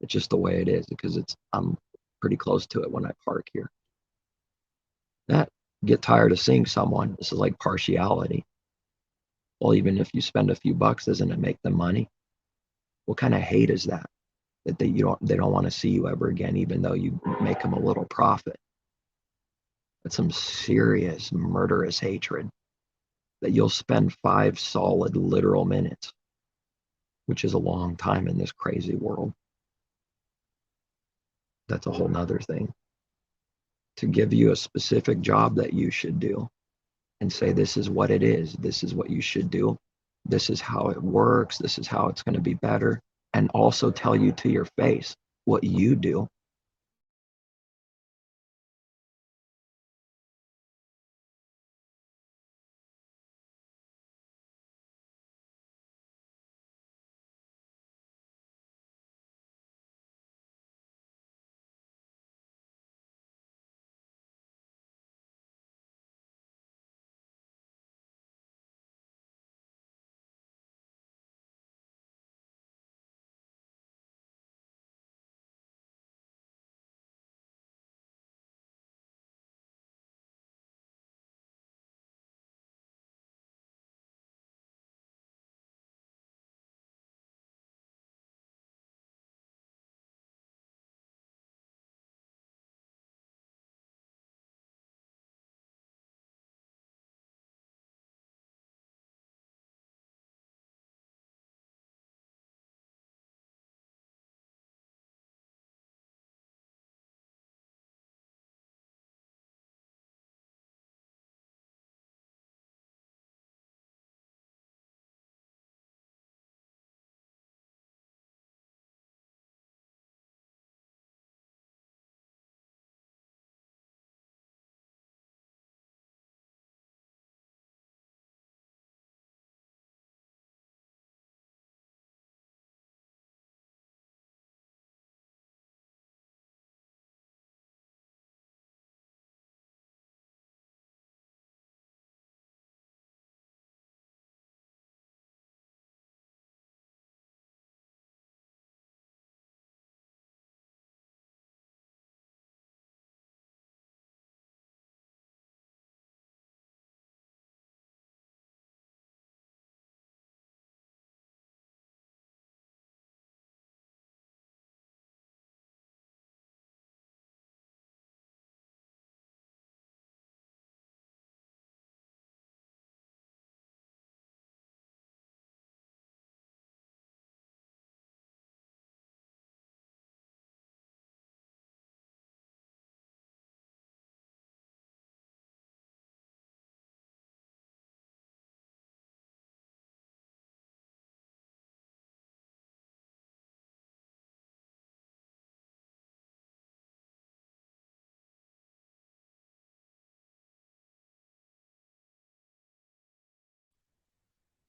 It's just the way it is because I'm pretty close to it when I park here. That get tired of seeing someone. This is like partiality. Well, even if you spend a few bucks, doesn't it make them money? What kind of hate is that? That they don't want to see you ever again, even though you make them a little profit. That's some serious murderous hatred that you'll spend 5 solid literal minutes, which is a long time in this crazy world. That's a whole nother thing. To give you a specific job that you should do and say, this is what it is. This is what you should do. This is how it works. This is how it's going to be better. And also tell you to your face what you do.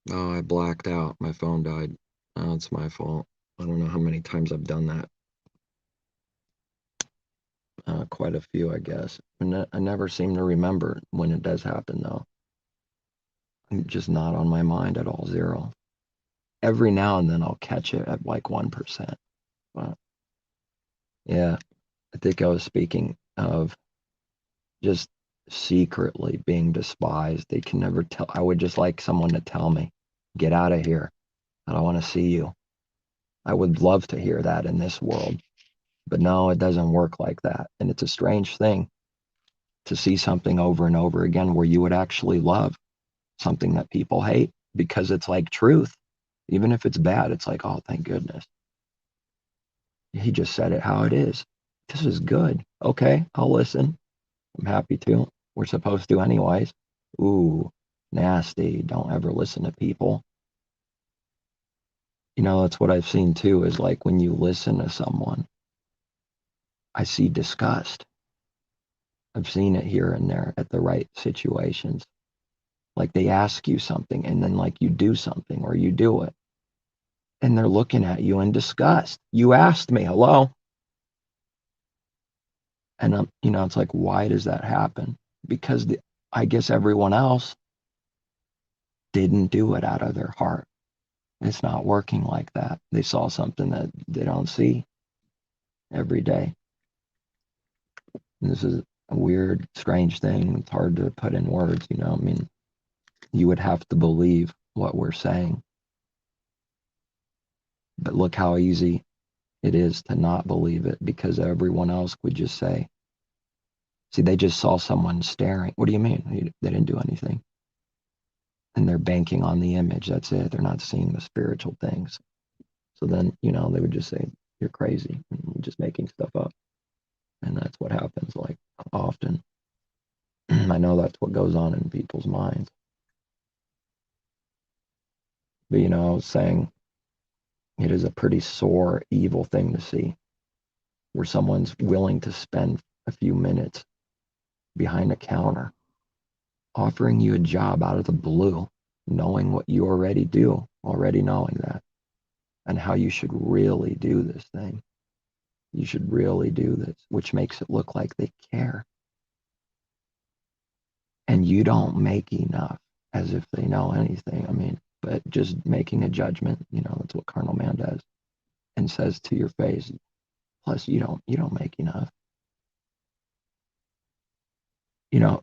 Oh, I blacked out. My phone died. Oh, it's my fault. I don't know how many times I've done that. Quite a few, I guess. And I never seem to remember when it does happen, though. I'm just not on my mind at all, zero. Every now and then I'll catch it at like 1%. But yeah, I think I was speaking of just secretly being despised. They can never tell. I would just like someone to tell me, get out of here. I don't want to see you. I would love to hear that in this world. But no, it doesn't work like that. And it's a strange thing to see something over and over again where you would actually love. something that people hate because it's like truth. Even if it's bad, it's like, oh, thank goodness. He just said it how it is. This is good. Okay, I'll listen. I'm happy to. We're supposed to anyways. Ooh, nasty. Don't ever listen to people. That's what I've seen too, is like when you listen to someone, I see disgust. I've seen it here and there at the right situations. Like they ask you something and then like you do something or you do it and they're looking at you in disgust. You asked me, hello? And it's like, why does that happen? Because I guess everyone else didn't do it out of their heart. It's not working like that. They saw something that they don't see every day. And this is a weird, strange thing. It's hard to put in words, I mean, you would have to believe what we're saying. But look how easy it is to not believe it because everyone else would just say, see, they just saw someone staring. What do you mean? They didn't do anything. And they're banking on the image. That's it. They're not seeing the spiritual things. So then, they would just say, you're crazy. You're just making stuff up. And that's what happens, like, often. I know that's what goes on in people's minds. But, I was saying it is a pretty sore, evil thing to see where someone's willing to spend a few minutes behind a counter offering you a job out of the blue, knowing what you already do, already knowing that, and how you should really do this thing. You should really do this, which makes it look like they care. And you don't make enough as if they know anything. I mean, but just making a judgment, that's what carnal man does, and says to your face, plus you don't make enough.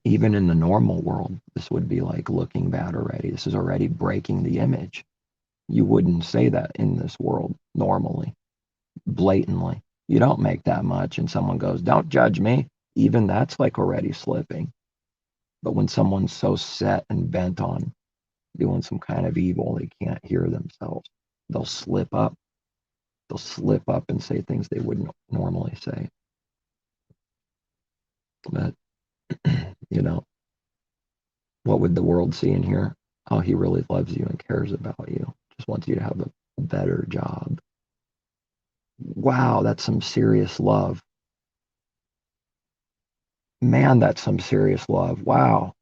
Even in the normal world, this would be like looking bad already. This is already breaking the image. You wouldn't say that in this world normally, blatantly. You don't make that much, and someone goes, don't judge me. Even that's like already slipping. But when someone's so set and bent on doing some kind of evil, they can't hear themselves. They'll slip up. They'll slip up and say things they wouldn't normally say. But, what would the world see and hear? Oh, he really loves you and cares about you. Just wants you to have a better job. Wow, that's some serious love. Man, that's some serious love. Wow.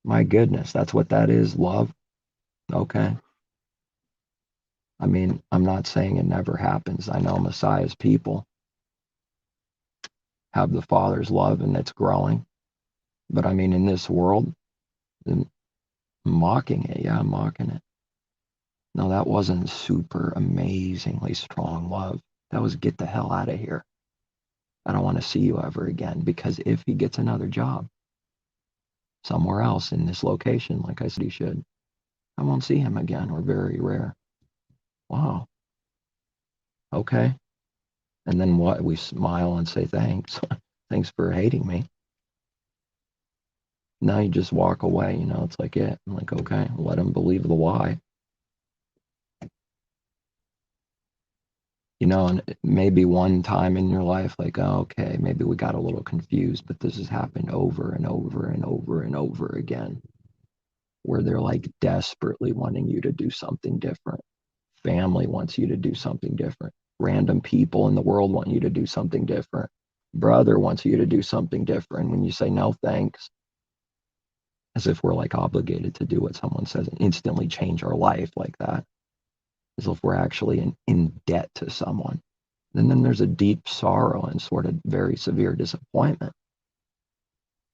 My goodness, that's what that is, love. Okay. I mean, I'm not saying it never happens. I know Messiah's people have the Father's love and it's growing. But I mean, in this world, I'm mocking it. Yeah, I'm mocking it. No, that wasn't super amazingly strong love. That was get the hell out of here. I don't want to see you ever again, because if he gets another job somewhere else in this location, like I said he should, I won't see him again, or very rare. Wow. Okay. And then what? We smile and say thanks. Thanks for hating me. Now you just walk away, it's like it. I'm like, okay, let him believe the lie. And maybe one time in your life, like, oh, okay, maybe we got a little confused, but this has happened over and over and over and over again, where they're like desperately wanting you to do something different. Family wants you to do something different. Random people in the world want you to do something different. Brother wants you to do something different. When you say no thanks, as if we're like obligated to do what someone says and instantly change our life like that, as if we're actually in debt to someone. And then there's a deep sorrow and sort of very severe disappointment.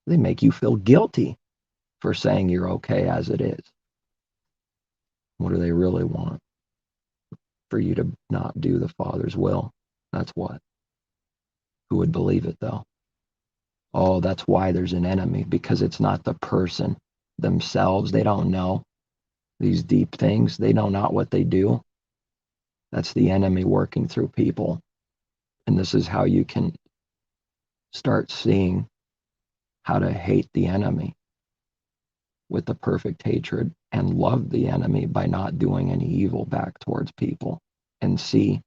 They make you feel guilty for saying you're okay as it is. What do they really want? For you to not do the Father's will. That's what. Who would believe it, though? Oh, that's why there's an enemy, because it's not the person themselves. They don't know these deep things. They know not what they do. That's the enemy working through people. And this is how you can start seeing how to hate the enemy. with the perfect hatred and love the enemy by not doing any evil back towards people, and see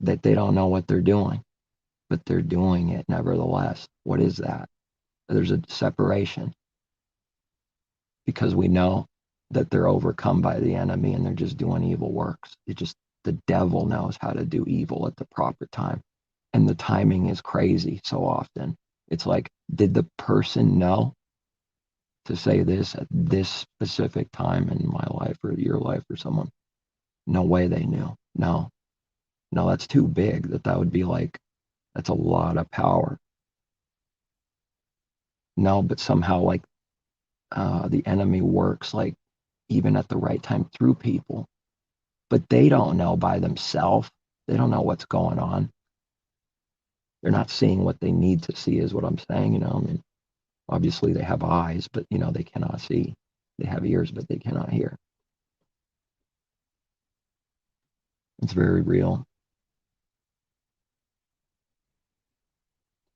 that they don't know what they're doing, but they're doing it nevertheless. What is that? There's a separation, because we know that they're overcome by the enemy and they're just doing evil works. The devil knows how to do evil at the proper time. And the timing is crazy so often. It's like, did the person know to say this at this specific time in my life or your life or someone? No way they knew. No, that's too big. That would be like, that's a lot of power. No, but somehow like the enemy works like even at the right time through people, but they don't know by themselves. They don't know what's going on. They're not seeing what they need to see, is what I'm saying. I mean, obviously they have eyes, but they cannot see. They have ears, but they cannot hear. It's very real.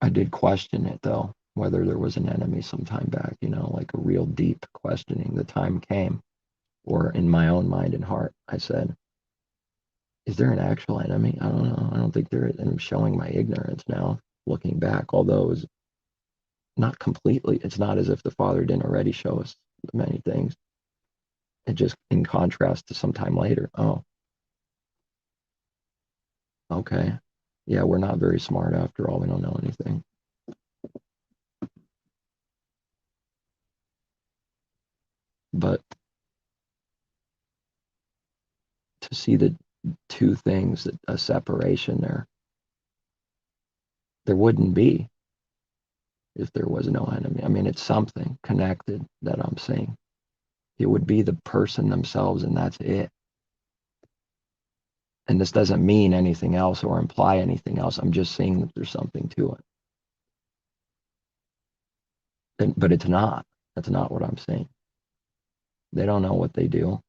I did question it though, whether there was an enemy some time back, like a real deep questioning. The time came, or in my own mind and heart, I said, is there an actual enemy? I don't know. I don't think there is. And I'm showing my ignorance now, looking back, although it was not completely. It's not as if the Father didn't already show us many things. It just in contrast to some time later. Oh, okay. Yeah, we're not very smart after all. We don't know anything. But to see the two things, a separation there wouldn't be if there was no enemy. I mean, it's something connected that I'm seeing. It would be the person themselves, and that's it. And this doesn't mean anything else or imply anything else. I'm just seeing that there's something to it. But it's not. That's not what I'm saying. They don't know what they do.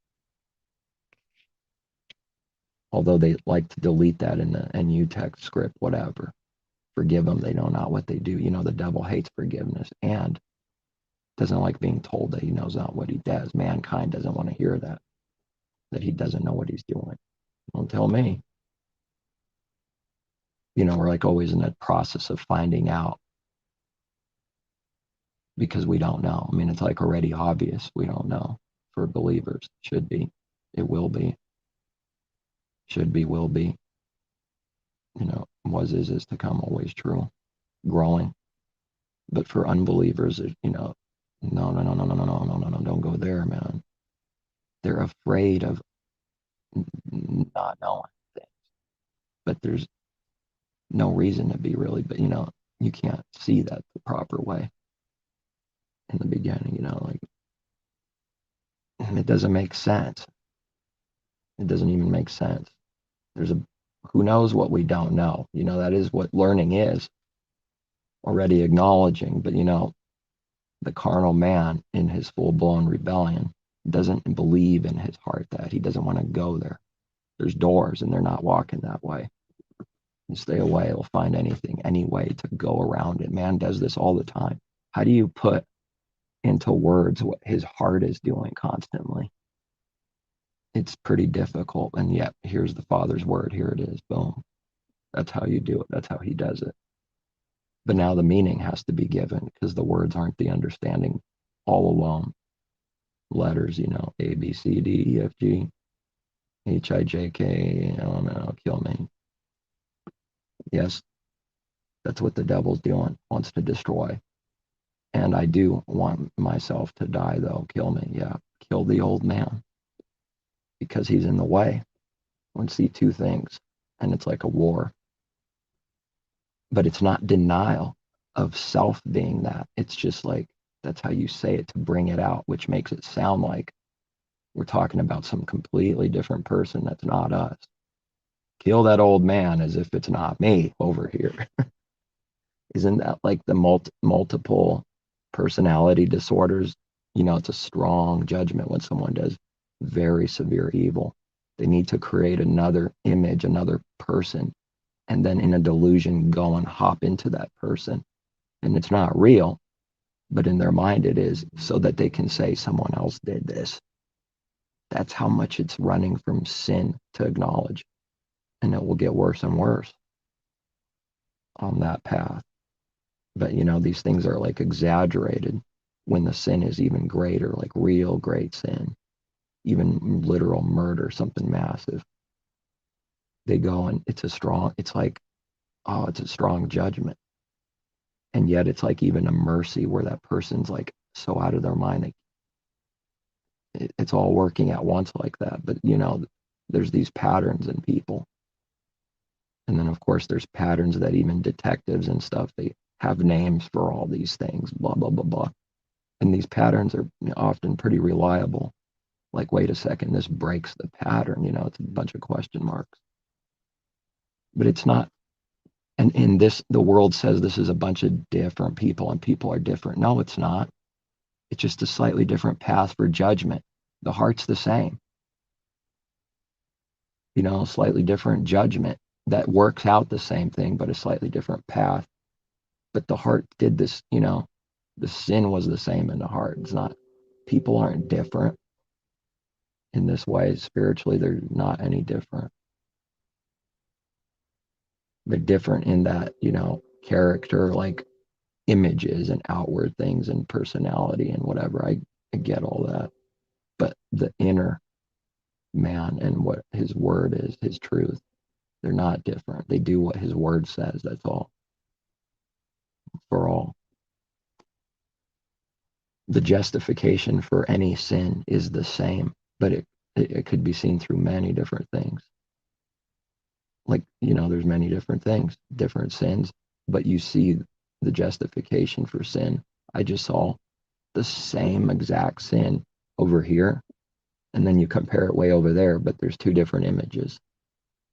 Although they like to delete that in the NU text script, whatever. Forgive them. They know not what they do. The devil hates forgiveness and doesn't like being told that he knows not what he does. Mankind doesn't want to hear that he doesn't know what he's doing. Don't tell me. We're like always in that process of finding out because we don't know. I mean, it's like already obvious. We don't know for believers. Should be. It will be. Should be, will be. Was, is to come, always true. Growing. But for unbelievers, no, don't go there, man. They're afraid of not knowing things. But there's no reason to be really, but you can't see that the proper way in the beginning, like it doesn't make sense. It doesn't even make sense. Who knows what we don't know? That is what learning is, already acknowledging, but the carnal man in his full-blown rebellion doesn't believe in his heart that he doesn't want to go there. There's doors and they're not walking that way. You stay away, he'll find any way to go around it. Man does this all the time. How do you put into words what his heart is doing constantly? It's pretty difficult, and yet here's the Father's word. Here it is. Boom. That's how you do it. That's how he does it. But now the meaning has to be given because the words aren't the understanding all alone. Letters, A, B, C, D, E, F, G, H, I, J, K, no, kill me. Yes, that's what the devil's doing, wants to destroy. And I do want myself to die, though. Kill me, yeah. Kill the old man because he's in the way. I want to see two things, and it's like a war. But it's not denial of self being that. It's just like, that's how you say it to bring it out, which makes it sound like we're talking about some completely different person that's not us. Kill that old man as if it's not me over here. Isn't that like the multiple personality disorders? It's a strong judgment when someone does very severe evil. They need to create another image, another person, and then in a delusion go and hop into that person. And it's not real, but in their mind it is so that they can say someone else did this. That's how much it's running from sin to acknowledge. And it will get worse and worse on that path. But these things are like exaggerated when the sin is even greater, like real great sin, even literal murder, something massive. They go and it's like, oh, it's a strong judgment. And yet it's like even a mercy where that person's like so out of their mind. It's all working at once like that. But, there's these patterns in people. And then, of course, there's patterns that even detectives and stuff, they have names for all these things, blah, blah, blah, blah. And these patterns are often pretty reliable. Like, wait a second, this breaks the pattern. It's a bunch of question marks. But it's not. And in this, the world says this is a bunch of different people and people are different. No, it's not. It's just a slightly different path for judgment. The heart's the same. Slightly different judgment that works out the same thing, but a slightly different path. But the heart did this, the sin was the same in the heart. It's not, people aren't different in this way. Spiritually, they're not any different. They're different in that, character, like images and outward things and personality and whatever. I get all that. But the inner man and what his word is, his truth, they're not different. They do what his word says. That's all. For all. The justification for any sin is the same, but it could be seen through many different things. Like, there's many different things, different sins, but you see the justification for sin. I just saw the same exact sin over here, and then you compare it way over there, but there's two different images.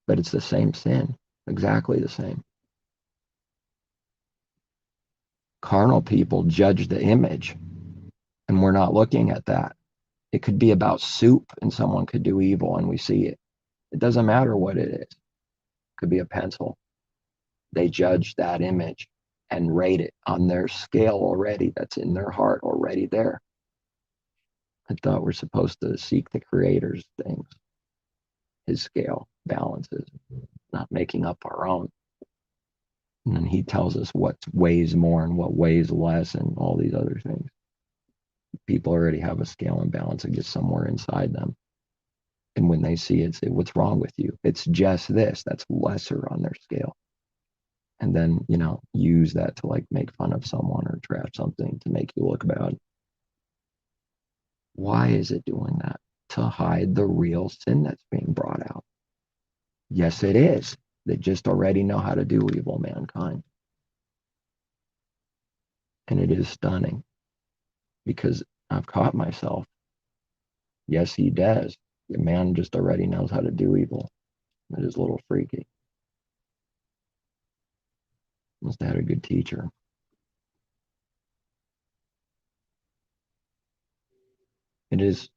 But it's the same sin, exactly the same. Carnal people judge the image, and we're not looking at that. It could be about soup, and someone could do evil, and we see it. It doesn't matter what it is. It could be a pencil. They judge that image and rate it on their scale already. That's in their heart already there. I thought we're supposed to seek the Creator's things, his scale, balances, not making up our own. And then he tells us what weighs more and what weighs less and all these other things. People already have a scale and balance that gets somewhere inside them. And when they see it, say, what's wrong with you? It's just this. That's lesser on their scale. And then, use that to like make fun of someone or trash something to make you look bad. Why is it doing that? To hide the real sin that's being brought out. Yes, it is. They just already know how to do evil, mankind. And it is stunning because I've caught myself. Yes, he does. The man just already knows how to do evil. It is a little freaky. Must have had a good teacher. It is,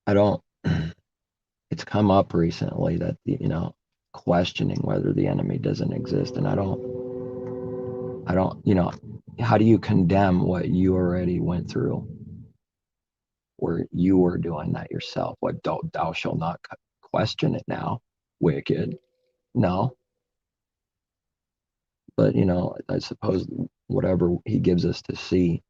I don't, it's come up recently that, questioning whether the enemy doesn't exist. And I don't, how do you condemn what you already went through? Where you were doing that yourself? What, thou shalt not question it now, wicked. No. But, I suppose whatever he gives us to see,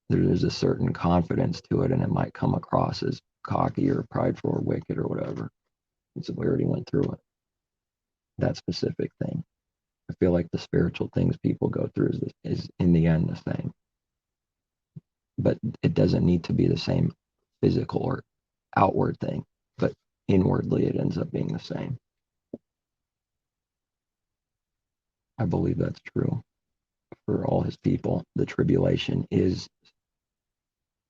there's a certain confidence to it, and it might come across as cocky or prideful or wicked or whatever. So we already went through it. That specific thing. I feel like the spiritual things people go through is in the end the same. But it doesn't need to be the same physical or outward thing, but inwardly it ends up being the same. I believe that's true for all his people. The tribulation is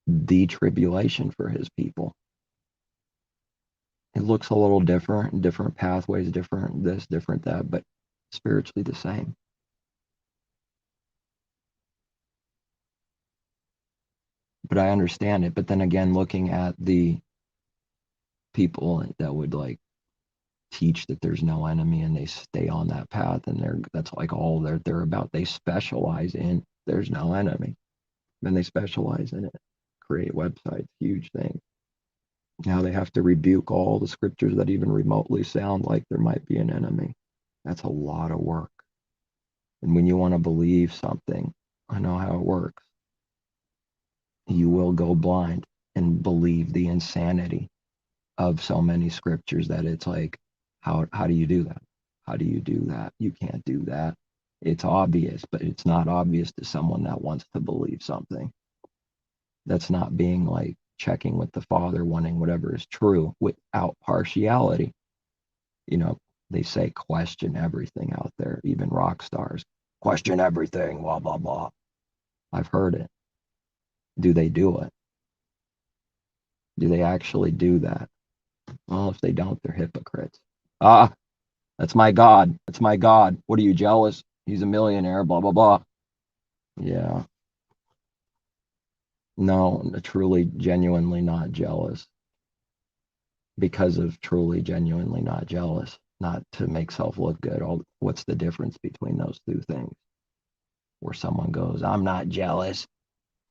the tribulation for his people. It looks a little different, different pathways, different this, different that, but spiritually the same. But I understand it. But then again, looking at the people that would like teach that there's no enemy and they stay on that path, and that's like all they're about. They specialize in there's no enemy. And they specialize in it, create websites, huge things. Now they have to rebuke all the scriptures that even remotely sound like there might be an enemy. That's a lot of work. And when you want to believe something, I know how it works. You will go blind and believe the insanity of so many scriptures that it's like, how do you do that? How do you do that? You can't do that. It's obvious, but it's not obvious to someone that wants to believe something. That's not being like checking with the Father, wanting whatever is true without partiality. You know, they say question everything out there, even rock stars. Question everything, blah, blah, blah. I've heard it. Do they do it? Do they actually do that? Well, if they don't, they're hypocrites. Ah, that's my God. That's my God. What are you, jealous? He's a millionaire, blah, blah, blah. Yeah. No, truly, genuinely not jealous. Because of truly, genuinely not jealous. Not to make self look good. What's the difference between those two things? Where someone goes, I'm not jealous.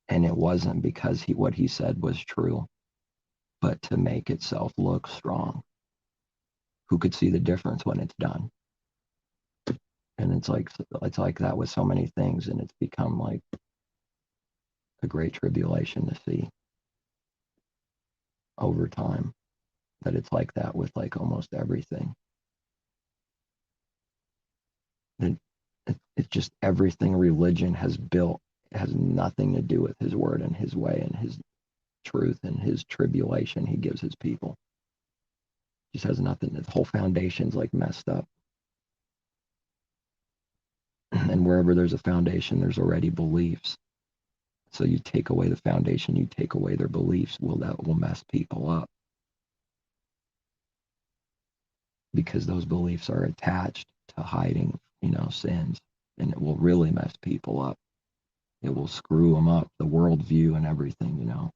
And it wasn't because what he said was true, but to make itself look strong. Who could see the difference when it's done? And it's like that with so many things, and it's become like a great tribulation to see over time that it's like that with like almost everything. And it's just everything religion has built has nothing to do with his word and his way and his truth and his tribulation he gives his people. Just has nothing. The whole foundation's like messed up. And wherever there's a foundation, there's already beliefs. So you take away the foundation, you take away their beliefs. Well, that will mess people up. Because those beliefs are attached to hiding, sins. And it will really mess people up. It will screw them up, the worldview and everything,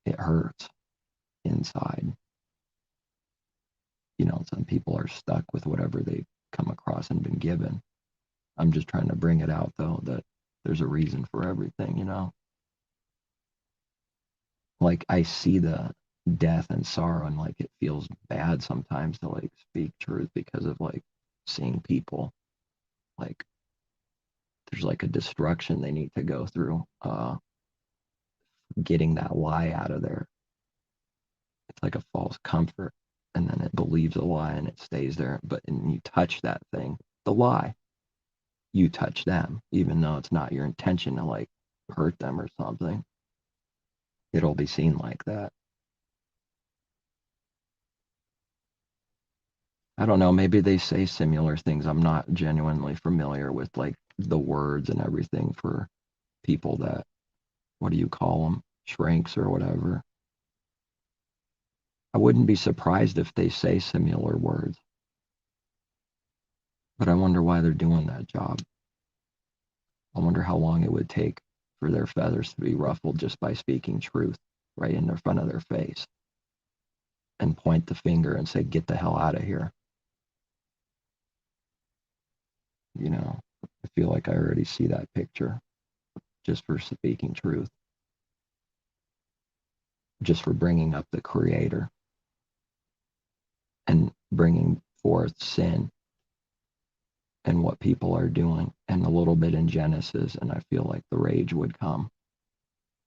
It hurts inside. Some people are stuck with whatever they've come across and been given. I'm just trying to bring it out, though, that there's a reason for everything, Like, I see the death and sorrow, and, like, it feels bad sometimes to, like, speak truth because of, like, seeing people, like, there's, like, a destruction they need to go through, getting that lie out of there. It's like a false comfort, and then it believes a lie, and it stays there, but and you touch that thing, the lie. You touch them, even though it's not your intention to like hurt them or something. It'll be seen like that. I don't know, maybe they say similar things. I'm not genuinely familiar with like the words and everything for people that, what do you call them? Shrinks or whatever. I wouldn't be surprised if they say similar words. But I wonder why they're doing that job. I wonder how long it would take for their feathers to be ruffled just by speaking truth right in their front of their face and point the finger and say, get the hell out of here. I feel like I already see that picture just for speaking truth, just for bringing up the Creator and bringing forth sin and what people are doing, and a little bit in Genesis, and I feel like the rage would come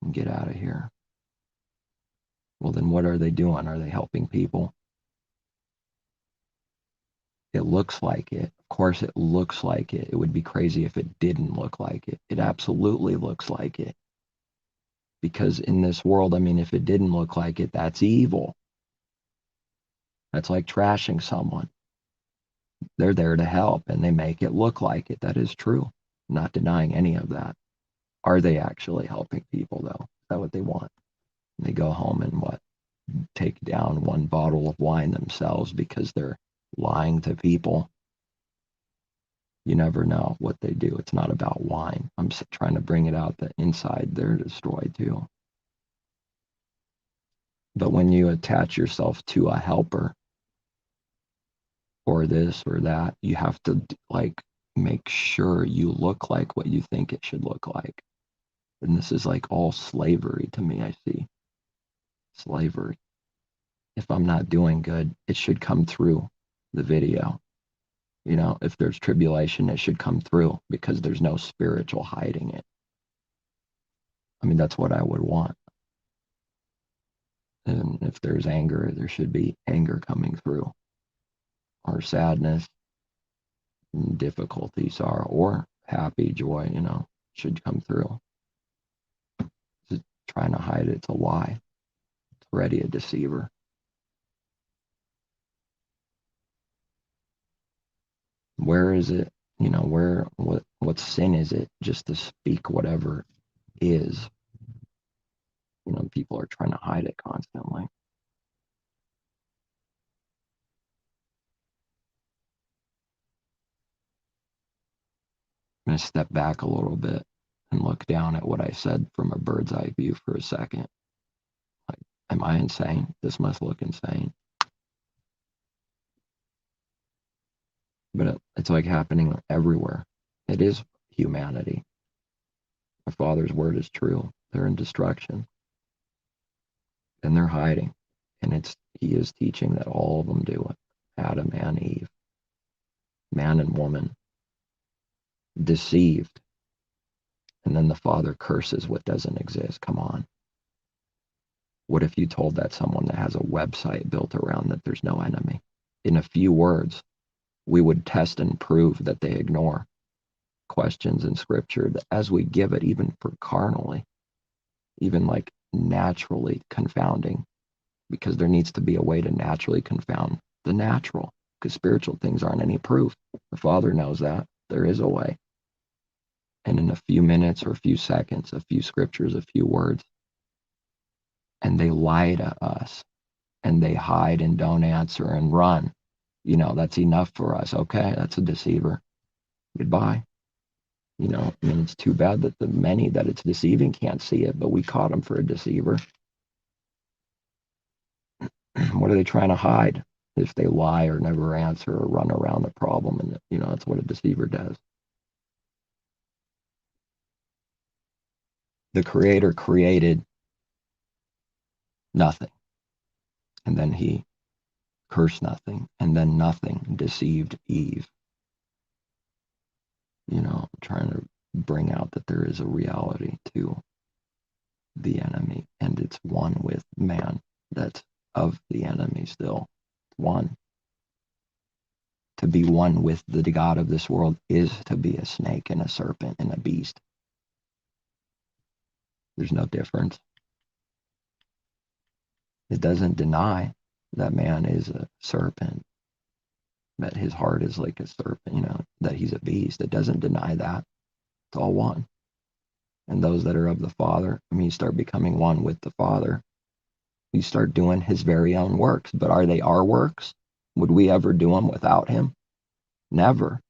and get out of here. Well, then what are they doing? Are they helping people? It looks like it. Of course, it looks like it. It would be crazy if it didn't look like it. It absolutely looks like it. Because in this world, I mean, if it didn't look like it, that's evil. That's like trashing someone. They're there to help, and they make it look like it. That is true. I'm not denying any of that. Are they actually helping people, though? Is that what they want? And they go home and take down one bottle of wine themselves because they're lying to people. You never know what they do. It's not about wine. I'm trying to bring it out that inside they're destroyed too. But when you attach yourself to a helper or this or that, you have to like make sure you look like what you think it should look like. And this is like all slavery to me, I see. Slavery. If I'm not doing good, it should come through the video. You know, if there's tribulation, it should come through because there's no spiritual hiding it. I mean, that's what I would want. And if there's anger, there should be anger coming through, or sadness, difficulty, sorrow, or happy, joy, you know, should come through. Just trying to hide it's a lie. It's already a deceiver. Where is it? You know, what sin is it just to speak whatever is? You know, people are trying to hide it constantly. I'm going to step back a little bit and look down at what I said from a bird's eye view for a second. Like, am I insane? This must look insane. But it's like happening everywhere. It is humanity. My Father's word is true. They're in destruction. And they're hiding. And he is teaching that all of them do it. Adam and Eve. Man and woman. Deceived. And then the Father curses what doesn't exist. Come on. What if you told that someone that has a website built around that there's no enemy? In a few words, we would test and prove that they ignore questions in scripture that as we give it, even for carnally, even like naturally confounding, because there needs to be a way to naturally confound the natural, because spiritual things aren't any proof. The Father knows that. There is a way. And in a few minutes or a few seconds, a few scriptures, a few words, and they lie to us, and they hide and don't answer and run. You know, that's enough for us. Okay, that's a deceiver. Goodbye. You know, I mean, it's too bad that the many that it's deceiving can't see it, but we caught them for a deceiver. What are they trying to hide if they lie or never answer or run around the problem? And, you know, that's what a deceiver does. The Creator created nothing, and then he cursed nothing, and then nothing deceived Eve. You know, trying to bring out that there is a reality to the enemy, and it's one with man that's of the enemy still. One. To be one with the God of this world is to be a snake and a serpent and a beast. There's no difference. It doesn't deny that man is a serpent, that his heart is like a serpent, you know, that he's a beast. It doesn't deny that. It's all one. And those that are of the Father, I mean, you start becoming one with the Father. You start doing his very own works. But are they our works? Would we ever do them without him? Never.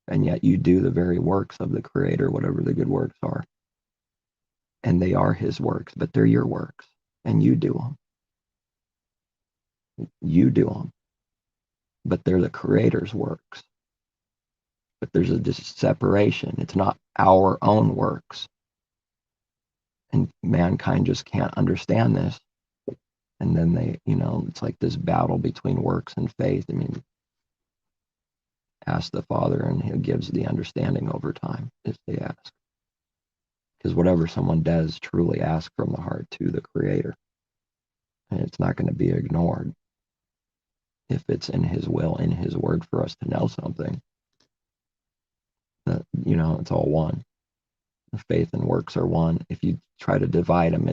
And yet you do the very works of the Creator, whatever the good works are. And they are his works, but they're your works. And you do them. You do them. But they're the Creator's works. But there's a separation. It's not our own works. And mankind just can't understand this. And then they, you know, it's like this battle between works and faith. I mean, ask the Father and he gives the understanding over time if they ask. Because whatever someone does, truly ask from the heart to the Creator. And it's not going to be ignored if it's in his will, in his word for us to know something. That, you know, it's all one. The faith and works are one. If you try to divide them,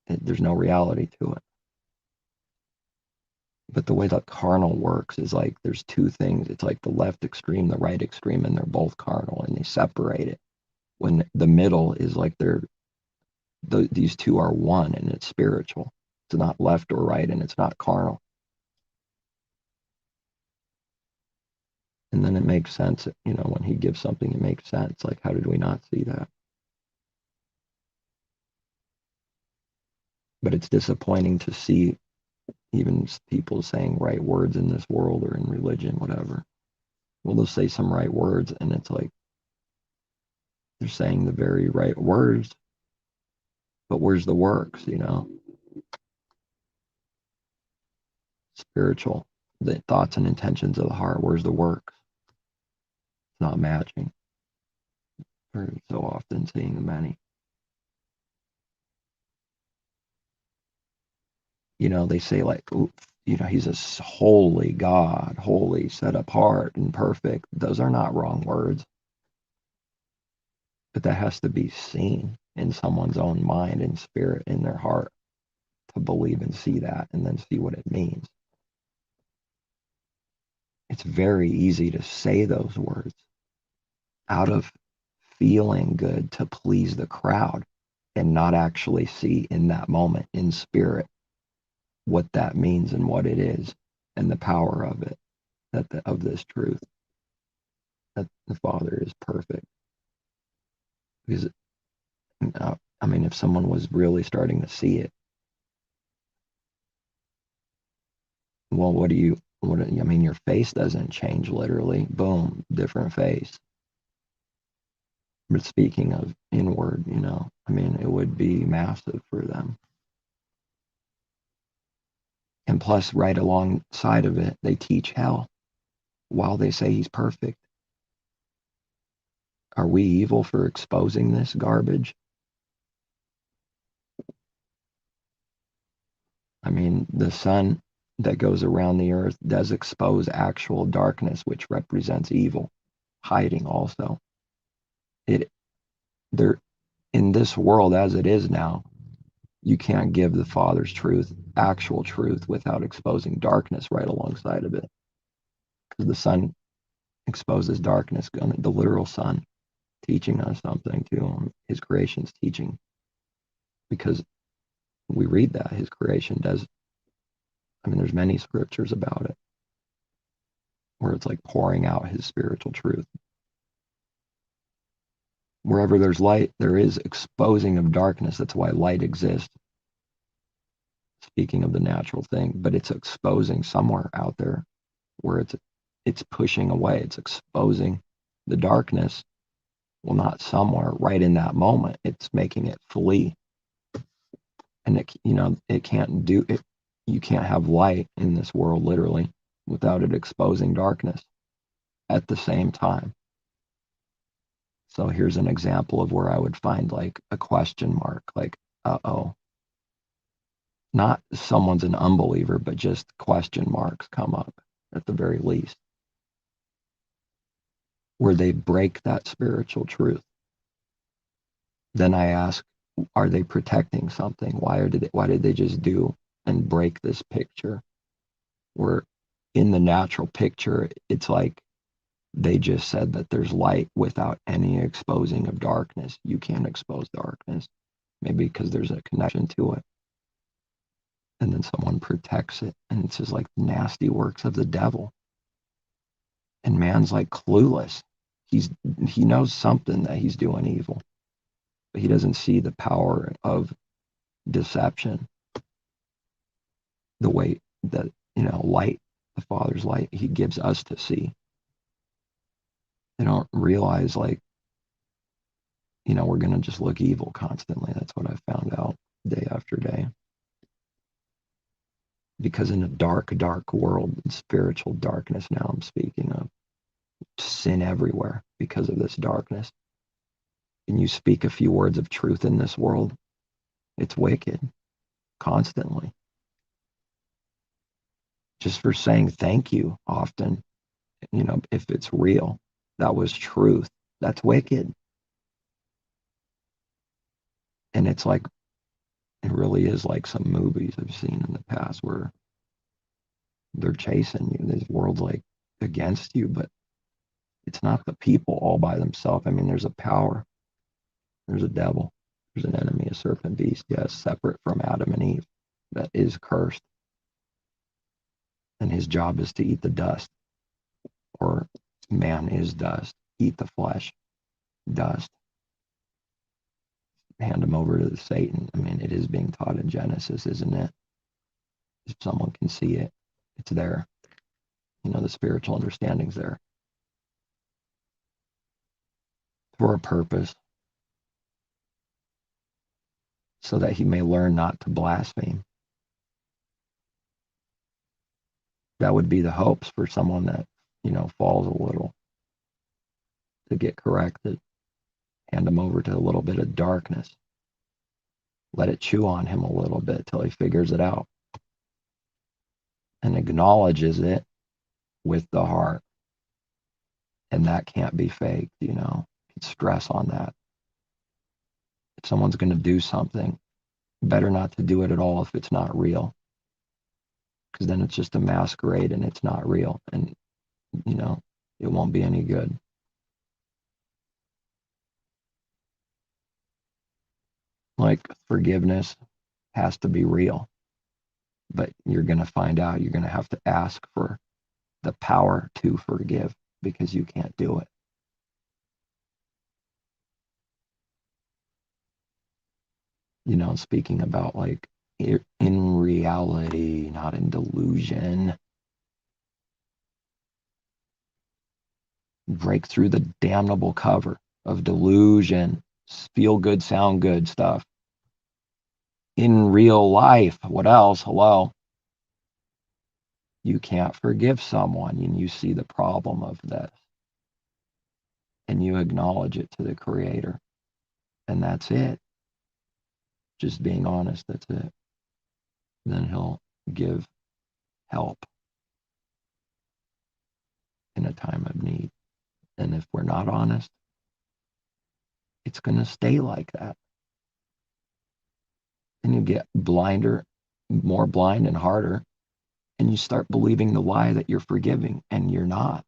there's no reality to it. But the way that carnal works is like there's two things. It's like the left extreme, the right extreme, and they're both carnal, and they separate it. When the middle is like these two are one, and it's spiritual. It's not left or right, and it's not carnal. And then it makes sense, you know, when he gives something, it makes sense. Like, how did we not see that? But it's disappointing to see even people saying right words in this world or in religion, whatever. Well, they'll say some right words, and it's like they're saying the very right words, but where's the works, Spiritual, the thoughts and intentions of the heart, where's the works? It's not matching. We're so often seeing the many. They say like, he's a holy God, holy, set apart, and perfect. Those are not wrong words, but that has to be seen in someone's own mind and spirit, in their heart, to believe and see that, and then see what it means. It's very easy to say those words out of feeling good to please the crowd, and not actually see in that moment, in spirit, what that means and what it is, and the power of it, of this truth, that the Father is perfect. Because, if someone was really starting to see it, well, your face doesn't change literally. Boom, different face. But speaking of inward, it would be massive for them. And plus, right alongside of it, they teach hell while they say he's perfect. Are we evil for exposing this garbage? The sun that goes around the earth does expose actual darkness, which represents evil, hiding also. There, in this world as it is now, you can't give the Father's truth, actual truth, without exposing darkness right alongside of it. Because the sun exposes darkness, the literal sun, teaching us something too. His creation's teaching. Because we read that his creation does. There's many scriptures about it where it's like pouring out his spiritual truth. Wherever there's light, there is exposing of darkness. That's why light exists. Speaking of the natural thing, but it's exposing somewhere out there where it's pushing away. It's exposing the darkness. Well, not somewhere, right in that moment. It's making it flee. And it can't do it. You can't have light in this world, literally, without it exposing darkness at the same time. So here's an example of where I would find like a question mark, like, uh-oh. Not someone's an unbeliever, but just question marks come up at the very least, where they break that spiritual truth. Then I ask, are they protecting something? Why did they just do and break this picture? Where in the natural picture, it's like they just said that there's light without any exposing of darkness. You can't expose darkness, maybe because there's a connection to it. And then someone protects it, and it's just like nasty works of the devil. And man's like clueless. He knows something that he's doing evil, but he doesn't see the power of deception. The way that, light, the Father's light, he gives us to see. They don't realize, like, we're going to just look evil constantly. That's what I found out day after day. Because in a dark, dark world, spiritual darkness now I'm speaking of, sin everywhere because of this darkness. And you speak a few words of truth in this world, it's wicked constantly. Just for saying thank you often, if it's real, that was truth, that's wicked. And it's like, it really is like some movies I've seen in the past where they're chasing you. This world's like against you, but it's not the people all by themselves. There's a power. There's a devil. There's an enemy, a serpent beast, yes, separate from Adam and Eve, that is cursed. And his job is to eat the dust, or man is dust. Eat the flesh, dust. Hand him over to Satan. It is being taught in Genesis, isn't it? If someone can see it, it's there. The spiritual understanding's there. for a purpose, so that he may learn not to blaspheme. That would be the hopes for someone that, falls a little, to get corrected. Hand him over to a little bit of darkness. Let it chew on him a little bit till he figures it out and acknowledges it with the heart. And that can't be faked, stress on that. If someone's going to do something, better not to do it at all if it's not real. Because then it's just a masquerade and it's not real. And, it won't be any good. Like forgiveness has to be real. But you're going to find out you're going to have to ask for the power to forgive because you can't do it. Speaking about like in reality, not in delusion. Break through the damnable cover of delusion, feel good, sound good stuff. In real life, what else? Hello? You can't forgive someone and you see the problem of this. And you acknowledge it to the Creator. And that's it. Just being honest, that's it. Then He'll give help in a time of need. And if we're not honest, it's going to stay like that. And you get blinder, more blind and harder, and you start believing the lie that you're forgiving, and you're not.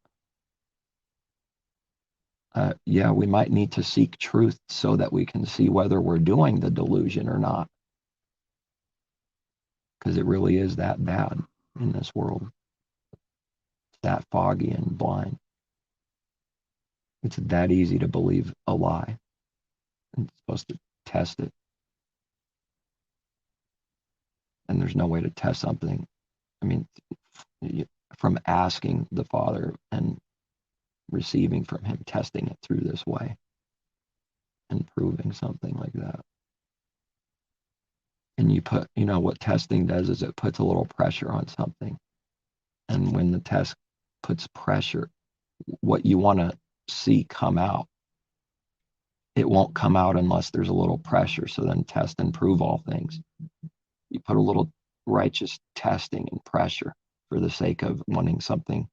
Yeah, we might need to seek truth so that we can see whether we're doing the delusion or not. Because it really is that bad in this world. It's that foggy and blind. It's that easy to believe a lie. And it's supposed to test it. And there's no way to test something. I mean, from asking the Father and receiving from Him, testing it through this way and proving something like that. And you put, what testing does is it puts a little pressure on something. And when the test puts pressure, what you want to see come out, it won't come out unless there's a little pressure. So then test and prove all things. You put a little righteous testing and pressure for the sake of wanting something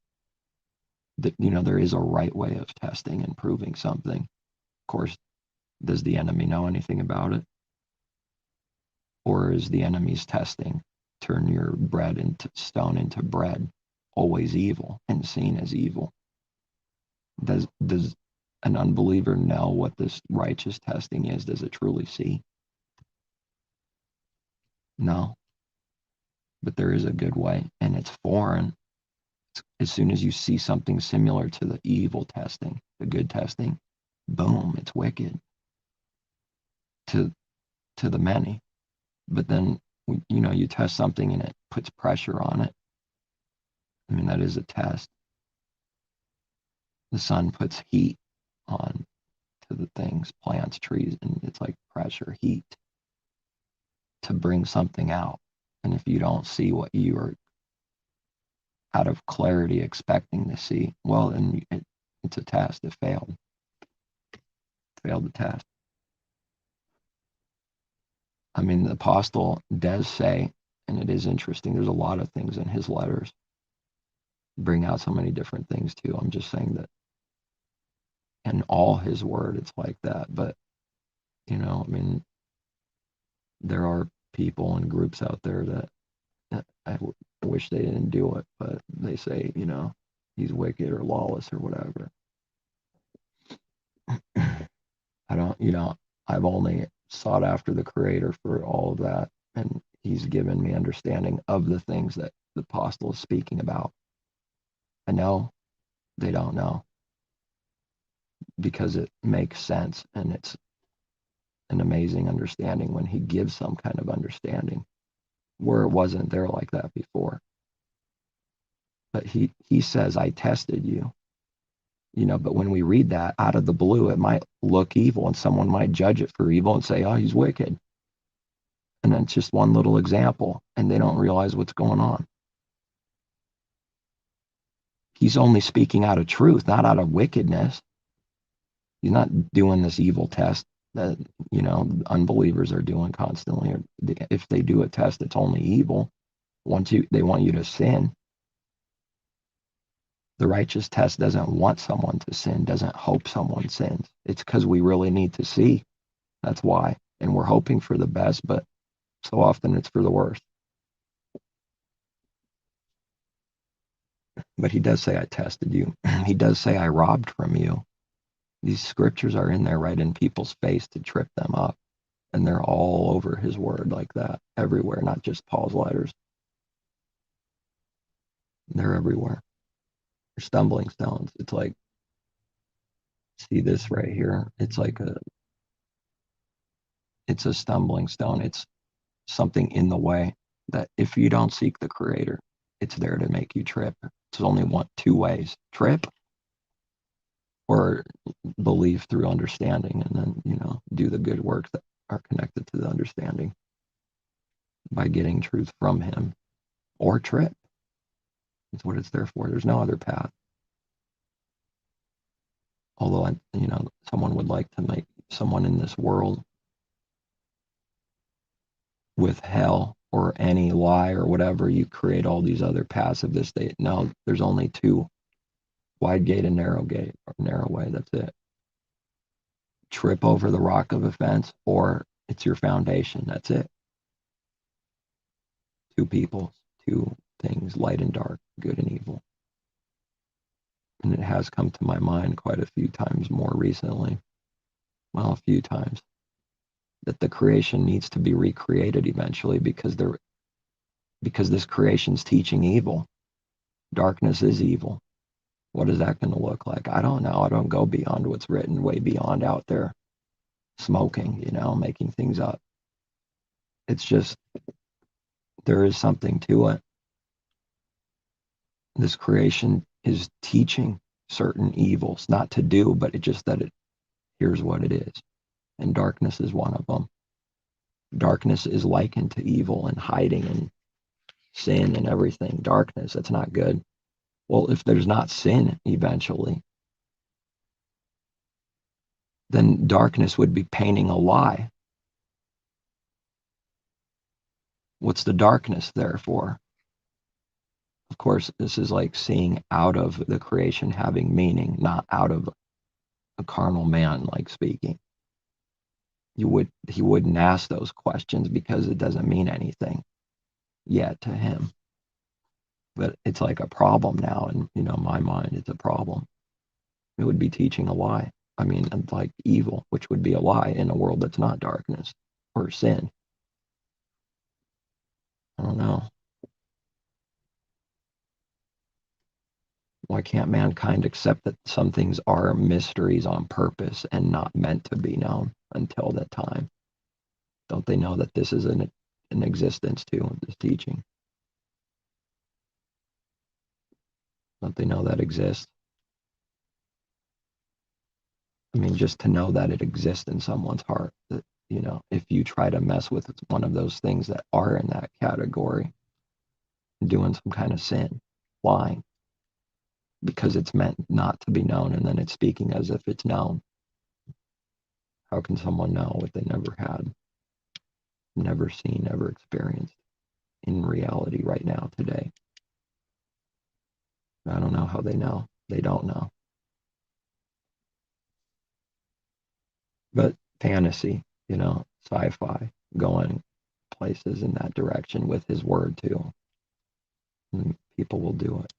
that, there is a right way of testing and proving something. Of course, does the enemy know anything about it? Or is the enemy's testing turn your bread into stone into bread always evil and seen as evil? Does an unbeliever know what this righteous testing is? Does it truly see? No. But there is a good way, and it's foreign. As soon as you see something similar to the evil testing, the good testing, boom, it's wicked to the many. But then, you test something and it puts pressure on it. I mean, that is a test. The sun puts heat on to the things, plants, trees, and it's like pressure, heat to bring something out. And if you don't see what you are out of clarity expecting to see, well, then it's a test. It failed. Failed the test. I mean, the apostle does say, and it is interesting, there's a lot of things in his letters bring out so many different things too. I'm just saying that in all his word, it's like that. But, I mean, there are people and groups out there that I wish they didn't do it, but they say, he's wicked or lawless or whatever. I don't, I've only sought after the Creator for all of that, and He's given me understanding of the things that the apostle is speaking about. I know they don't know because it makes sense, and it's an amazing understanding when He gives some kind of understanding where it wasn't there like that before. But he says, I tested you. But when we read that out of the blue, it might look evil and someone might judge it for evil and say, oh, he's wicked. And then it's just one little example and they don't realize what's going on. He's only speaking out of truth, not out of wickedness. He's not doing this evil test that, unbelievers are doing constantly. If they do a test, it's only evil. They want you to sin. The righteous test doesn't want someone to sin, doesn't hope someone sins. It's because we really need to see. That's why. And we're hoping for the best, but so often it's for the worst. But he does say, I tested you. He does say, I robbed from you. These scriptures are in there right in people's face to trip them up. And they're all over his word like that, everywhere, not just Paul's letters. They're everywhere. They're stumbling stones. It's like, see this right here? It's like it's a stumbling stone. It's something in the way that if you don't seek the Creator, it's there to make you trip. It's only two ways: trip or believe through understanding, and then do the good works that are connected to the understanding by getting truth from Him, or trip. That's what it's there for. There's no other path. Although someone would like to make someone in this world with hell or any lie or whatever, you create all these other paths of this state. No, there's only two: wide gate and narrow gate, or narrow way. That's it. Trip over the rock of offense, or it's your foundation. That's it. Two people, two things: light and dark, good and evil. And it has come to my mind quite a few times more recently. Well, a few times. That the creation needs to be recreated eventually because this creation's teaching evil. Darkness is evil. What is that going to look like? I don't know. I don't go beyond what's written, way beyond out there smoking, making things up. It's just, there is something to it. This creation is teaching certain evils, not to do, but here's what it is. And darkness is one of them. Darkness is likened to evil and hiding and sin and everything. Darkness, that's not good. Well, if there's not sin eventually, then darkness would be painting a lie. What's the darkness there for? Of course, this is like seeing out of the creation having meaning, not out of a carnal man like speaking. He wouldn't ask those questions because it doesn't mean anything yet to him. But it's like a problem now, and my mind, it's a problem. It would be teaching a lie. I mean, like evil, which would be a lie in a world that's not darkness or sin. I don't know. Why can't mankind accept that some things are mysteries on purpose and not meant to be known until that time? Don't they know that this is an existence too, this teaching? Don't they know that exists? I mean, just to know that it exists in someone's heart, that, if you try to mess with one of those things that are in that category, doing some kind of sin, lying, because it's meant not to be known, and then it's speaking as if it's known. How can someone know what they never had, never seen, never experienced in reality right now, today? I don't know how they know. They don't know. But fantasy, sci-fi, going places in that direction with his word too. And people will do it.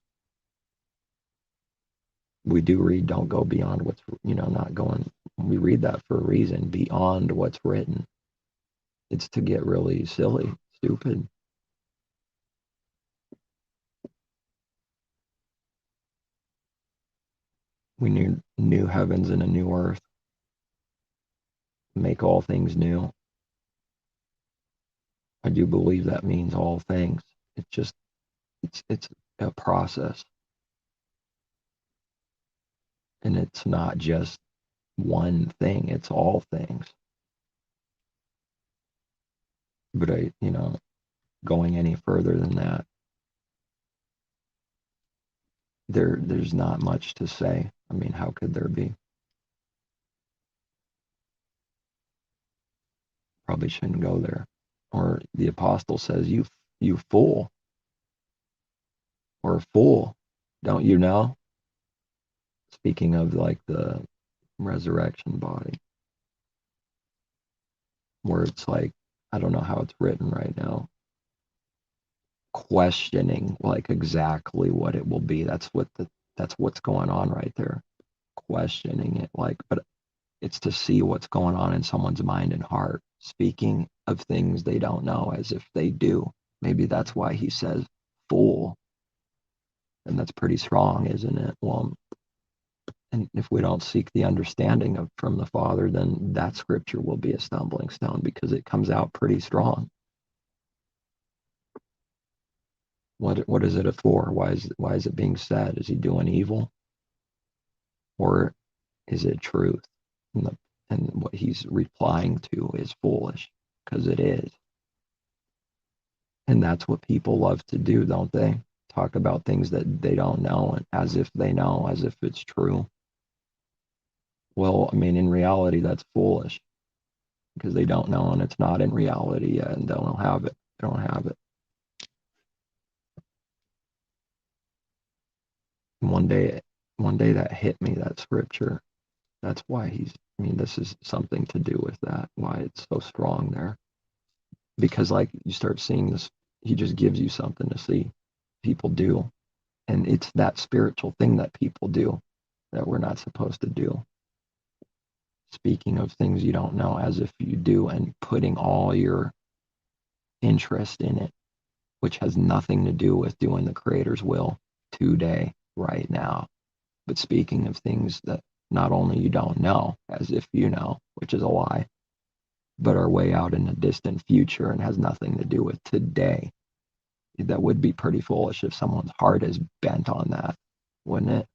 We do read, don't go beyond what's, not going. We read that for a reason, beyond what's written. It's to get really silly, stupid. We need new heavens and a new earth. Make all things new. I do believe that means all things. It's a process. And it's not just one thing, it's all things. But going any further than that, there's not much to say. I mean, how could there be? Probably shouldn't go there. Or the apostle says, you fool, or fool, don't you know? Speaking of like the resurrection body, where it's like, I don't know how it's written right now, questioning like exactly what it will be. That's what's going on right there. Questioning it, like, but it's to see what's going on in someone's mind and heart, speaking of things they don't know as if they do. Maybe that's why he says fool. And that's pretty strong, isn't it? Well, and if we don't seek the understanding of from the Father, then that scripture will be a stumbling stone because it comes out pretty strong. What is it for? Why is it being said? Is he doing evil, or is it truth? And what he's replying to is foolish, because it is. And that's what people love to do, don't they? Talk about things that they don't know, and as if they know, as if it's true. Well, I mean, in reality, that's foolish, because they don't know, and it's not in reality yet, and they don't have it. They don't have it. And one day that hit me, that scripture. That's why I mean, this is something to do with that, why it's so strong there. Because like you start seeing this, he just gives you something to see. People do. And it's that spiritual thing that people do that we're not supposed to do. Speaking of things you don't know as if you do, and putting all your interest in it, which has nothing to do with doing the Creator's will today, right now. But speaking of things that not only you don't know, as if you know, which is a lie, but are way out in the distant future and has nothing to do with today. That would be pretty foolish if someone's heart is bent on that, wouldn't it?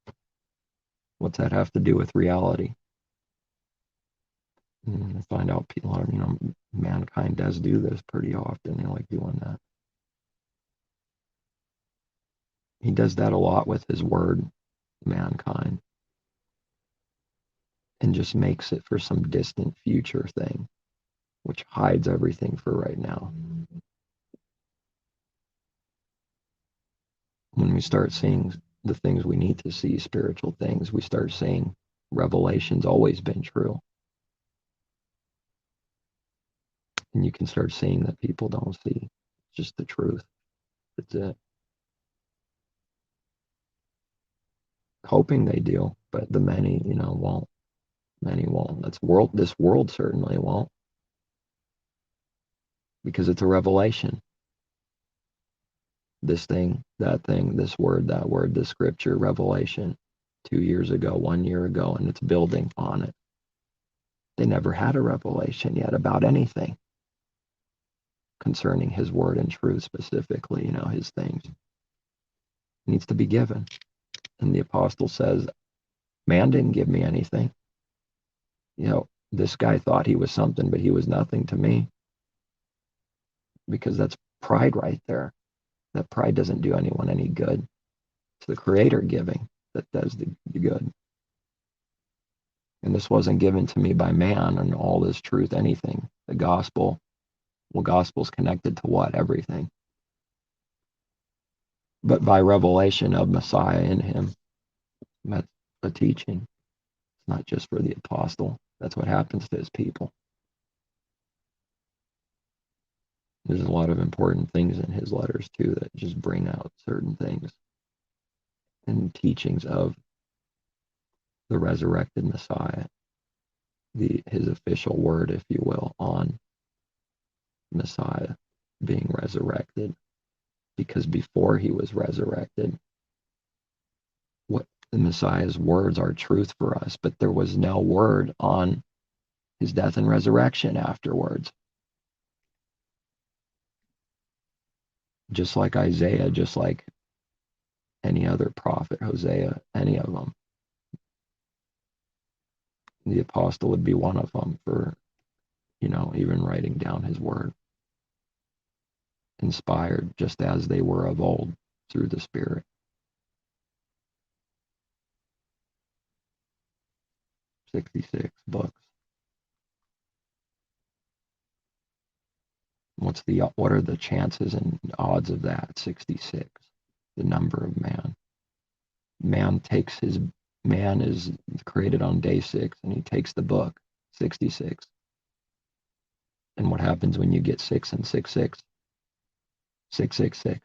What's that have to do with reality? And find out people are, mankind does do this pretty often. They like doing that. He does that a lot with his word, mankind, and just makes it for some distant future thing, which hides everything for right now. When we start seeing the things we need to see, spiritual things, we start seeing revelation's always been true. And you can start seeing that people don't see just the truth. That's it. Hoping they do, but the many, won't. Many won't. This world certainly won't, because it's a revelation. This thing, that thing, this word, that word, this scripture, revelation, 2 years ago, 1 year ago, and it's building on it. They never had a revelation yet about anything concerning his word and truth specifically, his things. It needs to be given. And the apostle says, man didn't give me anything. This guy thought he was something, but he was nothing to me. Because that's pride right there. That pride doesn't do anyone any good. It's the Creator giving that does the good. And this wasn't given to me by man and all this truth, anything. The gospel, well, gospel's connected to what? Everything. But by revelation of Messiah in him. That's a teaching. It's not just for the apostle. That's what happens to his people. There's a lot of important things in his letters too that just bring out certain things and teachings of the resurrected Messiah, his official word, if you will, on Messiah being resurrected. Because before he was resurrected, what the Messiah's words are truth for us, but there was no word on his death and resurrection afterwards. Just like Isaiah, just like any other prophet, Hosea, any of them. The apostle would be one of them for, even writing down his word, inspired just as they were of old through the Spirit. 66 books. What are the chances and odds of that? 66, the number of man. Man is created on day 6, and he takes the book, 66. And what happens when you get 6 and 6? 666.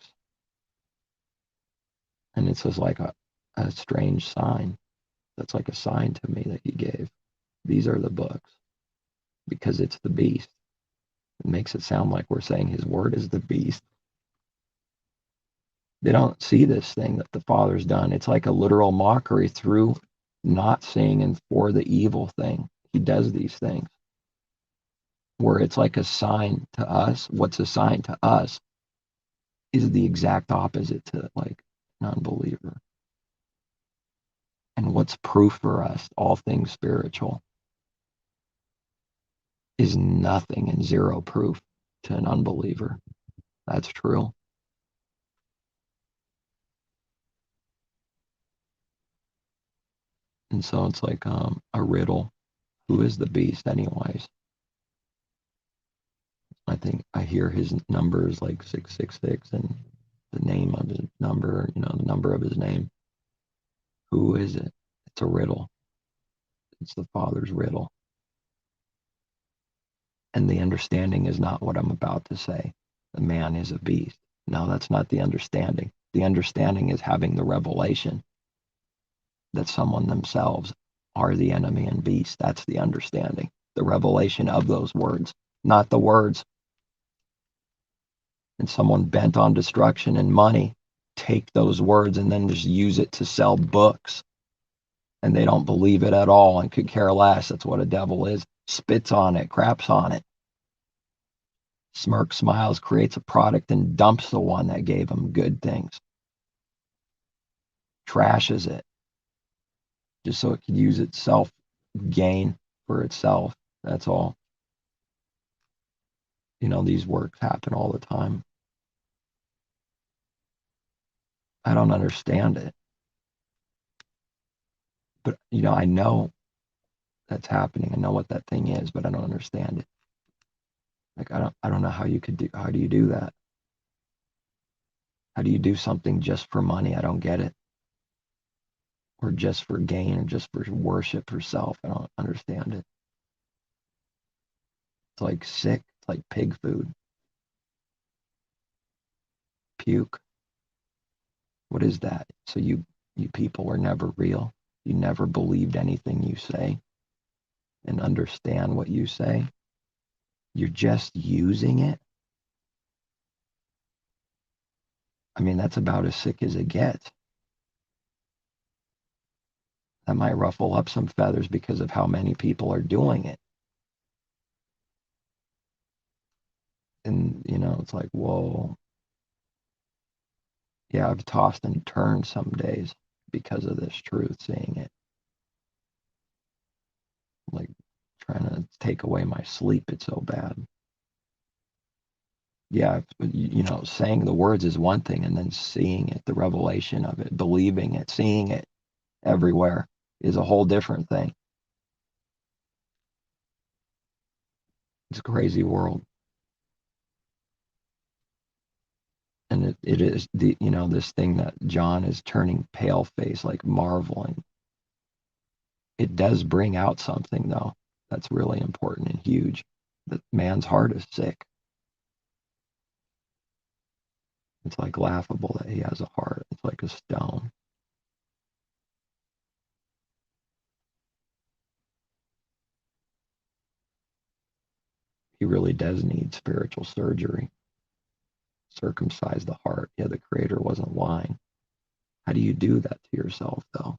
And it's just like a strange sign. That's like a sign to me that he gave. These are the books, because it's the beast. It makes it sound like we're saying his word is the beast. They don't see this thing that the Father's done. It's like a literal mockery through not seeing and for the evil thing. He does these things where it's like a sign to us. What's a sign to us is the exact opposite to like an unbeliever. And what's proof for us, all things spiritual, is nothing and zero proof to an unbeliever. That's true. And so it's like a riddle. Who is the beast anyways? I think I hear his numbers like 666 and the name of his number, the number of his name. Who is it? It's a riddle. It's the Father's riddle. And the understanding is not what I'm about to say. The man is a beast. No, that's not the understanding. The understanding is having the revelation that someone themselves are the enemy and beast. That's the understanding. The revelation of those words, not the words. And someone bent on destruction and money take those words and then just use it to sell books. And they don't believe it at all and could care less. That's what a devil is. Spits on it, craps on it. Smirks, smiles, creates a product and dumps the one that gave him good things. Trashes it just so it could use itself, gain for itself. That's all. These works happen all the time. I don't understand it. But, I know that's happening. I know what that thing is, but I don't understand it. Like, I don't know how do you do that? How do you do something just for money? I don't get it. Or just for gain, or just for worship for self. I don't understand it. It's like sick. It's like pig food. Puke. What is that? So you people were never real. You never believed anything you say and understand what you say. You're just using it. I mean, that's about as sick as it gets. That might ruffle up some feathers because of how many people are doing it. And, it's like, whoa. Yeah, I've tossed and turned some days because of this truth, seeing it. Like trying to take away my sleep. It's so bad. Yeah, saying the words is one thing, and then seeing it, the revelation of it, believing it, seeing it everywhere is a whole different thing. It's a crazy world. And it is this thing that John is turning pale face, like marveling. It does bring out something, though, that's really important and huge. That man's heart is sick. It's like laughable that he has a heart. It's like a stone. He really does need spiritual surgery. Circumcise the heart. Yeah, the Creator wasn't lying. How do you do that to yourself, though?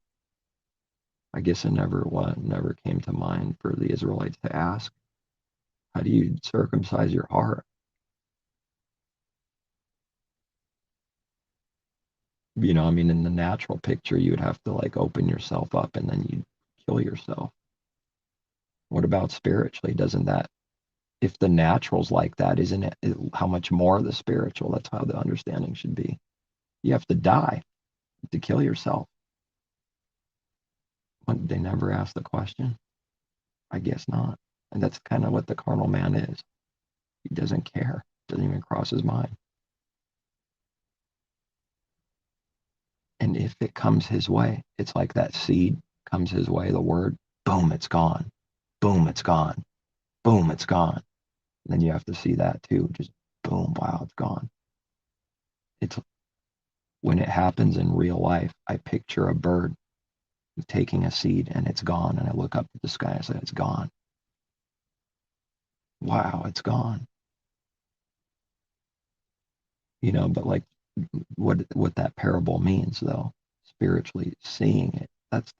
I guess it never came to mind for the Israelites to ask. How do you circumcise your heart? I mean, in the natural picture, you would have to like open yourself up and then you'd kill yourself. What about spiritually? Doesn't that, if the natural's like that, isn't it, how much more the spiritual? That's how the understanding should be. You have to die to kill yourself. But they never ask the question. I guess not. And that's kind of what the carnal man is. He doesn't care. Doesn't even cross his mind. And if it comes his way, it's like that seed comes his way, the word, boom, it's gone. Boom, it's gone. Boom, it's gone. And then you have to see that too. Just boom, wow, it's gone. It's when it happens in real life, I picture a bird taking a seed and it's gone. And I look up at the sky and say, it's gone. Wow, it's gone. But like what that parable means though, spiritually seeing it, that's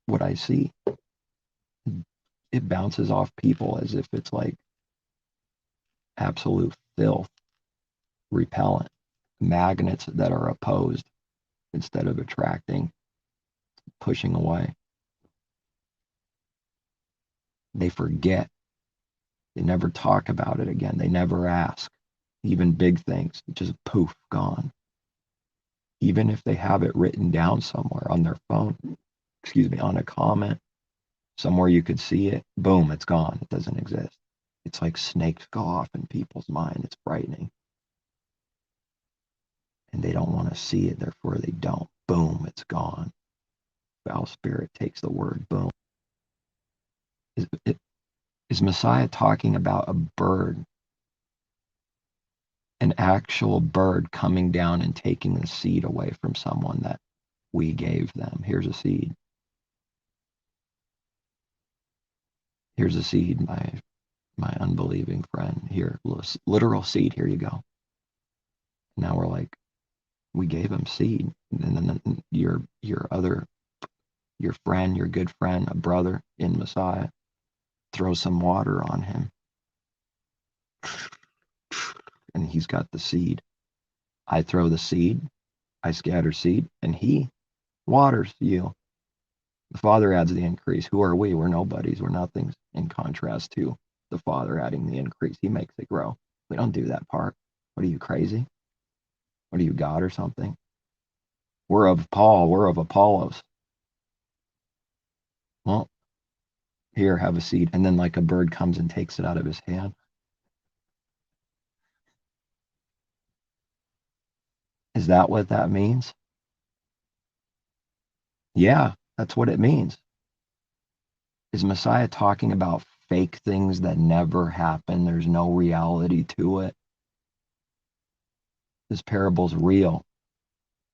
what I see. It bounces off people as if it's like absolute filth, repellent, magnets that are opposed instead of attracting, pushing away. They forget. They never talk about it again. They never ask. Even big things, just poof, gone. Even if they have it written down somewhere on their phone, on a comment, somewhere you could see it, boom, it's gone. It doesn't exist. It's like snakes go off in people's mind. It's frightening. And they don't want to see it, therefore they don't. Boom, it's gone. Foul spirit takes the word, boom. Is Messiah talking about a bird, an actual bird coming down and taking the seed away from someone that we gave them? Here's a seed. Here's a seed, my unbelieving friend. Here, literal seed. Here you go. Now we're like, we gave him seed, and then your friend, your good friend, a brother in Messiah, throw some water on him, and he's got the seed. I throw the seed, I scatter seed, and he waters you. The Father adds the increase. Who are we? We're nobodies. We're nothings in contrast to the Father adding the increase. He makes it grow. We don't do that part. What are you, crazy? What are you, God or something? We're of Paul. We're of Apollos. Well, here, have a seed. And then like a bird comes and takes it out of his hand. Is that what that means? Yeah, that's what it means. Is Messiah talking about fake things that never happen? There's no reality to it. This parable's real.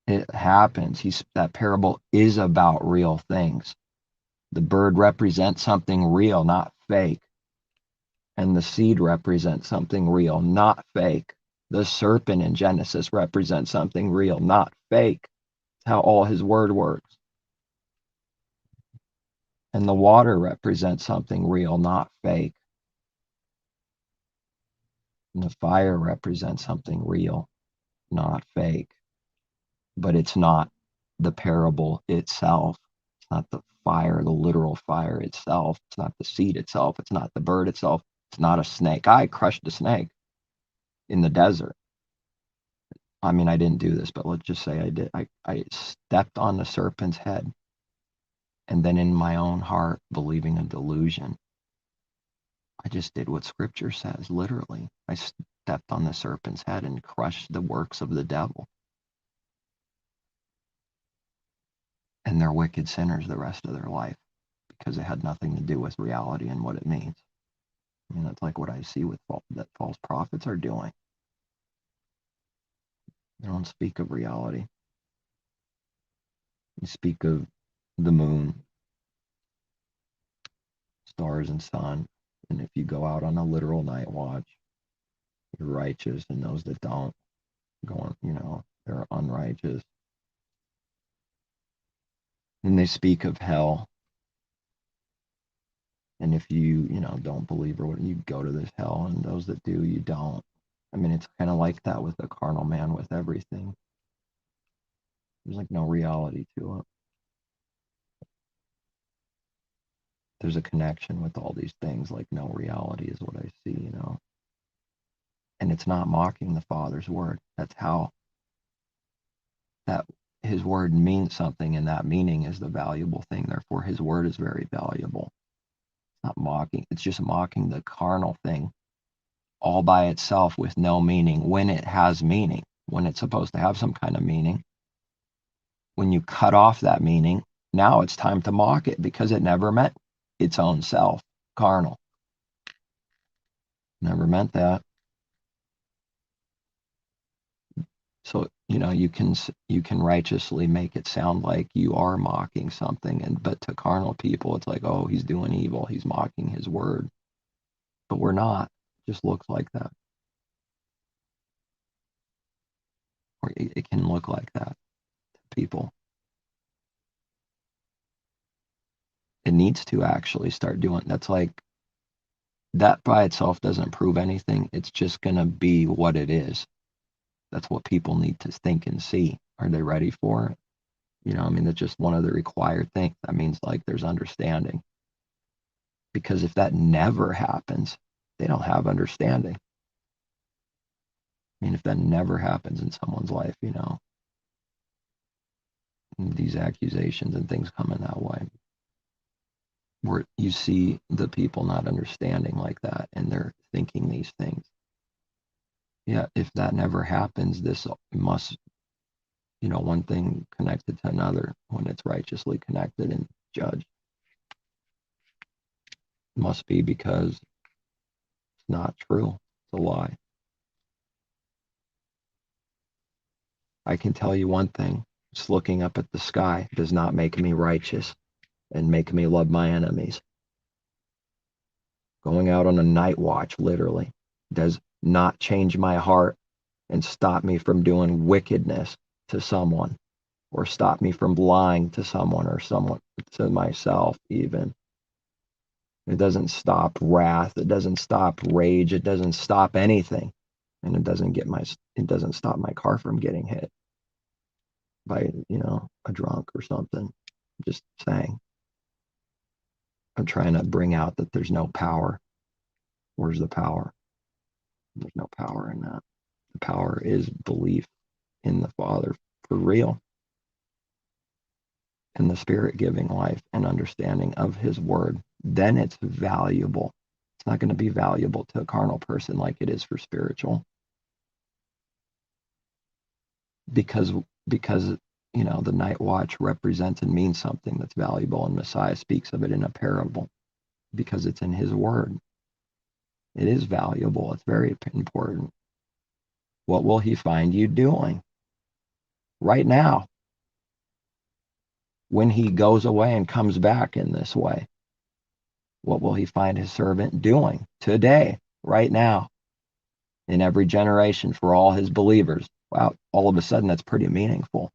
It happens. That parable is about real things. The bird represents something real, not fake. And the seed represents something real, not fake. The serpent in Genesis represents something real, not fake. It's how all his word works. And the water represents something real, not fake. And the fire represents something real, not fake. But it's not the parable itself. It's not the fire, the literal fire itself. It's not the seed itself. It's not the bird itself. It's not a snake. I crushed a snake in the desert. I mean, I didn't do this, but let's just say I did. I stepped on the serpent's head, and then in my own heart, believing a delusion, I just did what scripture says, literally. I stepped on the serpent's head and crushed the works of the devil. And they're wicked sinners the rest of their life because it had nothing to do with reality and what it means. I mean, that's like what I see with that false prophets are doing. They don't speak of reality. You speak of the moon, stars and sun. And if you go out on a literal night watch, you're righteous, and those that don't go on, they're unrighteous. And they speak of hell. And if you don't believe or what, you go to this hell, and those that do, you don't. I mean, it's kind of like that with the carnal man with everything. There's like no reality to it. there's a connection with all these things, like no reality is what I see, you know. And it's not mocking the Father's word. That's how that his word means something, and that meaning is the valuable thing. Therefore, his word is very valuable. It's not mocking. It's just mocking the carnal thing all by itself with no meaning when it has meaning, when it's supposed to have some kind of meaning. When you cut off that meaning, now it's time to mock it because it never meant its own self, carnal. Never meant that. So, you know, you can righteously make it sound like you are mocking something, but to carnal people, it's like, oh, he's doing evil, he's mocking his word. But we're not. It just looks like that. Or it can look like that to people. It needs to actually start doing. That's like, that by itself doesn't prove anything. It's just going to be what it is. That's what people need to think and see. Are they ready for it? You know, I mean, that's just one of the required things. That means like there's understanding. Because if that never happens, they don't have understanding. I mean, if that never happens in someone's life, you know, these accusations and things coming that way, where you see the people not understanding like that, and they're thinking these things. Yeah, if that never happens, this must, you know, one thing connected to another when it's righteously connected and judged. Must be because it's not true. It's a lie. I can tell you one thing. Just looking up at the sky does not make me righteous and make me love my enemies. Going out on a night watch, literally, does not change my heart and stop me from doing wickedness to someone, or stop me from lying to someone, or someone to myself even. It doesn't stop wrath. It doesn't stop rage. It doesn't stop anything. And it doesn't stop my car from getting hit by, you know, a drunk or something. Just saying. I'm trying to bring out that there's no power. Where's the power? There's no power in that. The power is belief in the Father for real, and the Spirit giving life and understanding of his word. Then it's valuable. It's not going to be valuable to a carnal person like it is for spiritual. Because you know, the night watch represents and means something that's valuable, and Messiah speaks of it in a parable because it's in his word. It is valuable. It's very important. What will he find you doing right now when he goes away and comes back in this way? What will he find his servant doing today, right now, in every generation for all his believers? Wow, all of a sudden that's pretty meaningful.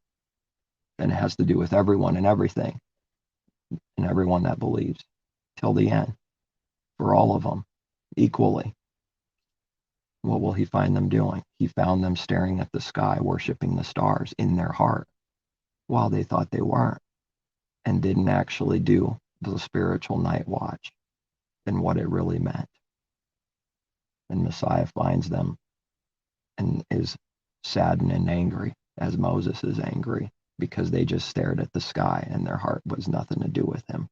And it has to do with everyone and everything, and everyone that believes till the end, for all of them equally. What will he find them doing? He found them staring at the sky, worshiping the stars in their heart while they thought they weren't, and didn't actually do the spiritual night watch and what it really meant. And Messiah finds them and is saddened and angry, as Moses is angry, because they just stared at the sky and their heart was nothing to do with him.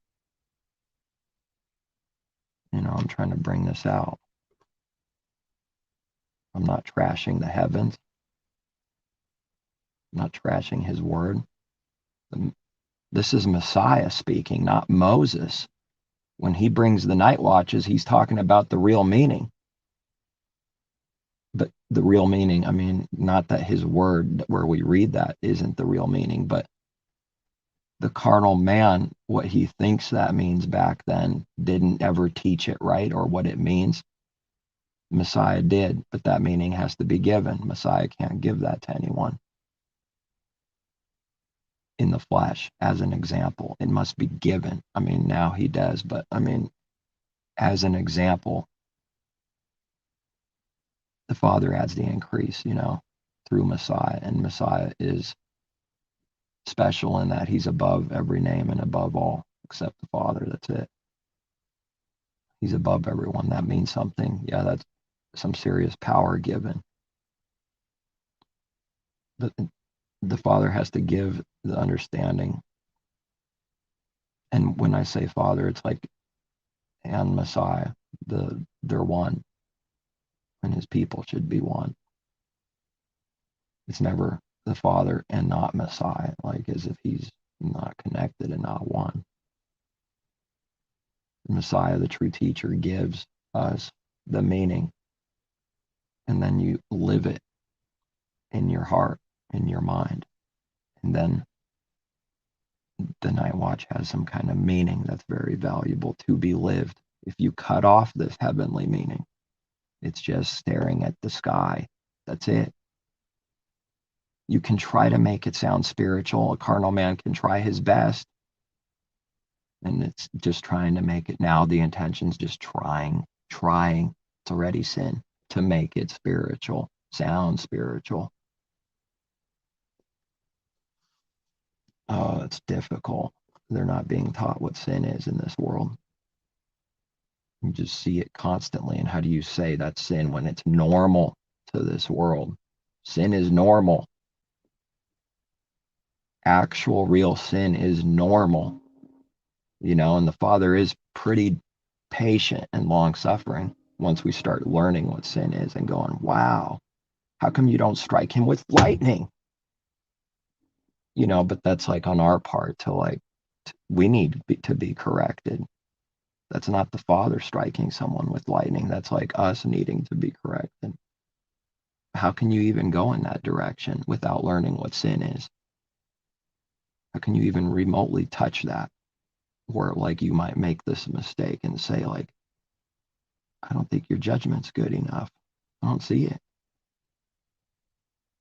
You know, I'm trying to bring this out. I'm not trashing the heavens. I'm not trashing his word. This is Messiah speaking, not Moses. When he brings the night watches, he's talking about the real meaning. But the real meaning, I mean, not that his word, where we read that, isn't the real meaning, but the carnal man, what he thinks that means back then, didn't ever teach it right, or what it means. Messiah did, but that meaning has to be given. Messiah can't give that to anyone in the flesh as an example. It must be given. I mean, now he does, but I mean, as an example, the Father adds the increase, you know, through Messiah. And Messiah is special in that he's above every name and above all except the Father. That's it. He's above everyone. That means something. Yeah, that's some serious power given. The Father has to give the understanding. And when I say Father, it's like, and Messiah, they're one, and his people should be one. It's never the Father and not Messiah, like as if he's not connected and not one. The Messiah, the true teacher, gives us the meaning, and then you live it in your heart, in your mind. And then the night watch has some kind of meaning that's very valuable to be lived. If you cut off this heavenly meaning, it's just staring at the sky. That's it. You can try to make it sound spiritual. A carnal man can try his best. And it's just trying to make it, now the intention's just trying. It's already sin to make it spiritual, sound spiritual. Oh, it's difficult. They're not being taught what sin is in this world. You just see it constantly. And how do you say that's sin when it's normal to this world? Sin is normal. Actual real sin is normal. And the Father is pretty patient and long suffering once we start learning what sin is and going, wow, how come you don't strike him with lightning? But that's like on our part to we need to be corrected. That's not the Father striking someone with lightning. That's like us needing to be corrected. How can you even go in that direction without learning what sin is? How can you even remotely touch that? Where you might make this mistake and say I don't think your judgment's good enough. I don't see it.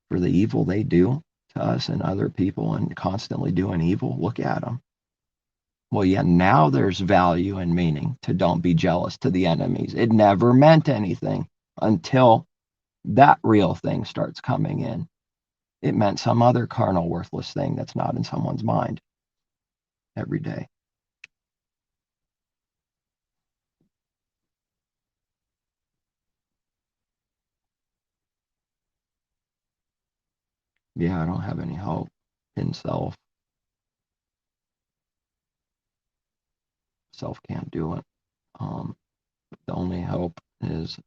For the evil they do to us and other people and constantly doing evil, look at them. Well, yeah, now there's value and meaning to don't be jealous to the enemies. It never meant anything until that real thing starts coming in. It meant some other carnal, worthless thing that's not in someone's mind every day. Yeah, I don't have any hope in self. Self can't do it. The only hope is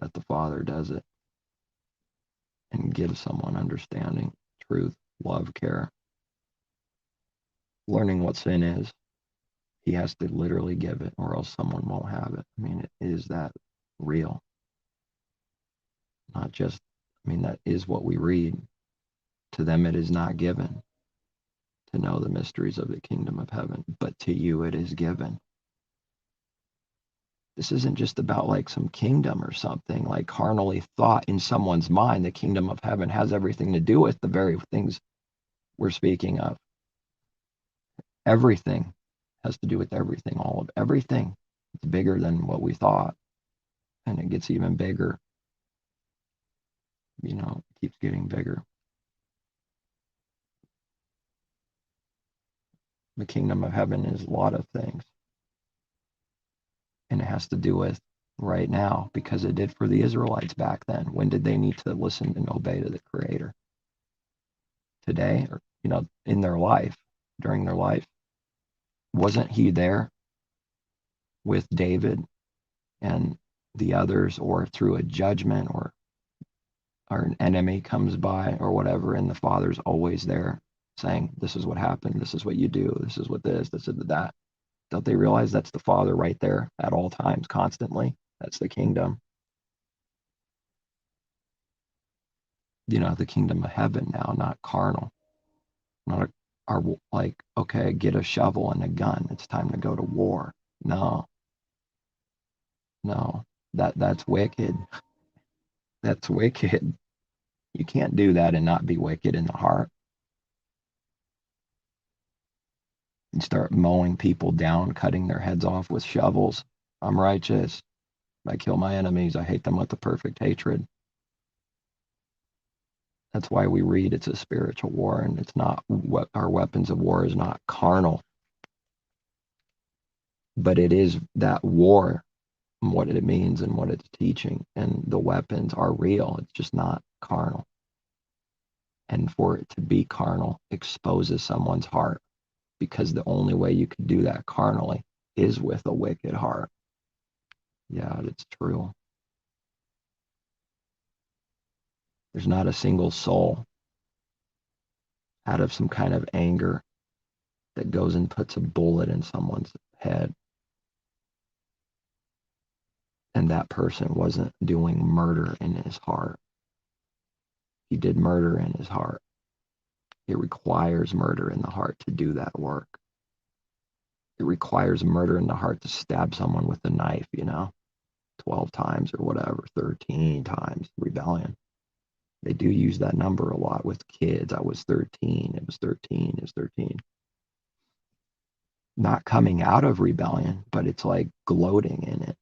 that the Father does it and gives someone understanding, truth, love, care. Learning what sin is, he has to literally give it or else someone won't have it. I mean, it is that real. Not just, that is what we read. To them it is not given to know the mysteries of the kingdom of heaven, but to you it is given. This isn't just about some kingdom or something carnally thought in someone's mind. The kingdom of heaven has everything to do with the very things we're speaking of. Everything has to do with everything, all of everything. It's bigger than what we thought, and it gets even bigger. It keeps getting bigger. The kingdom of heaven is a lot of things, and it has to do with right now, because it did for the Israelites back then. When did they need to listen and obey to the Creator? Today, or in their life, during their life. Wasn't he there with David and the others, or through a judgment, or an enemy comes by or whatever, and the Father's always there saying, this is what happened, this is what you do, this is what this is that. Don't they realize that's the Father right there at all times, constantly? That's the kingdom. The kingdom of heaven now, not carnal. Not okay, get a shovel and a gun. It's time to go to war. No, that's wicked. That's wicked. You can't do that and not be wicked in the heart. You start mowing people down, cutting their heads off with shovels. I'm righteous. I kill my enemies. I hate them with a perfect hatred. That's why we read it's a spiritual war, and it's not what our weapons of war is not carnal. But it is that war, and what it means and what it's teaching, and the weapons are real. It's just not carnal. And for it to be carnal exposes someone's heart, because the only way you could do that carnally is with a wicked heart. Yeah, it's true. There's not a single soul out of some kind of anger that goes and puts a bullet in someone's head, and that person wasn't doing murder in his heart. He did murder in his heart. It requires murder in the heart to do that work. It requires murder in the heart to stab someone with a knife, 12 times or whatever, 13 times rebellion. They do use that number a lot with kids. I was 13. It was 13. It was 13. Not coming out of rebellion, but it's like gloating in it.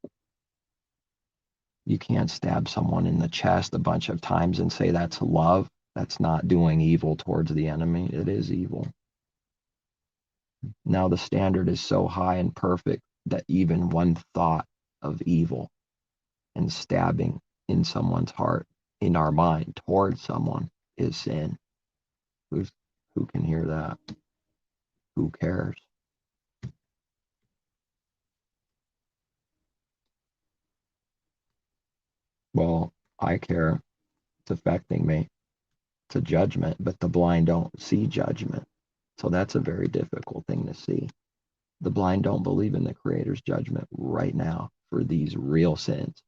You can't stab someone in the chest a bunch of times and say that's love. That's not doing evil towards the enemy. It is evil. Now the standard is so high and perfect that even one thought of evil and stabbing in someone's heart, in our mind, towards someone is sin. Who can hear that? Who cares? Well, I care. It's affecting me. It's a judgment, but the blind don't see judgment. So that's a very difficult thing to see. The blind don't believe in the Creator's judgment right now for these real sins.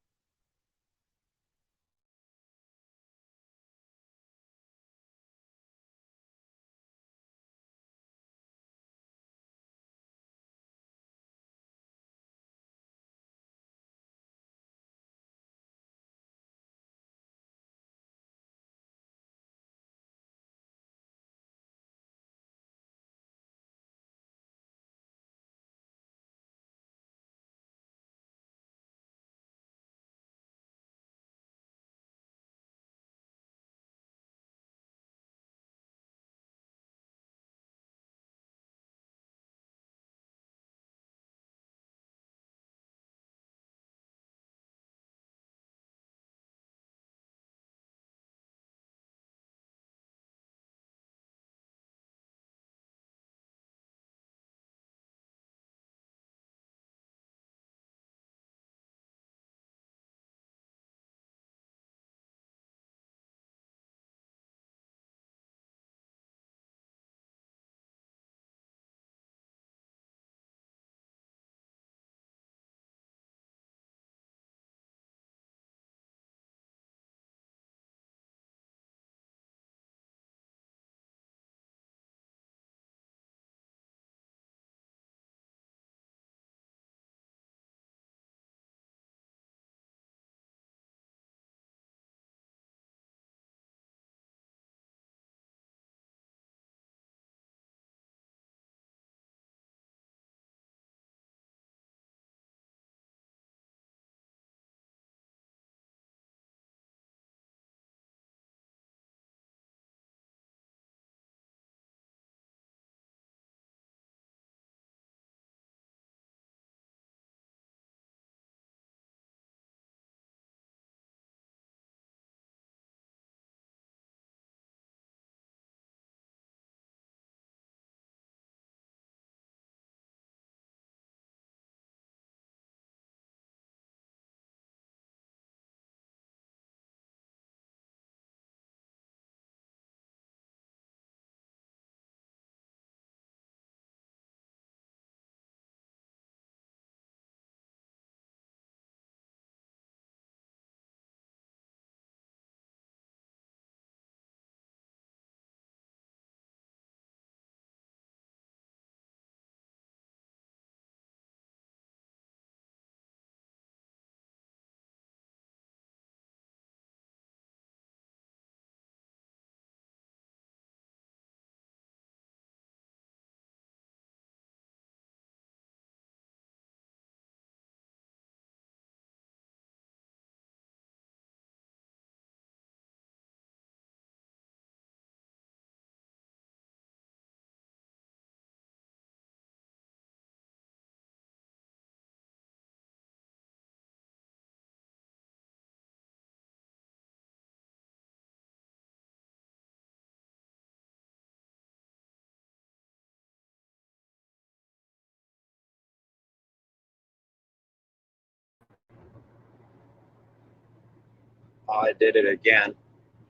I did it again.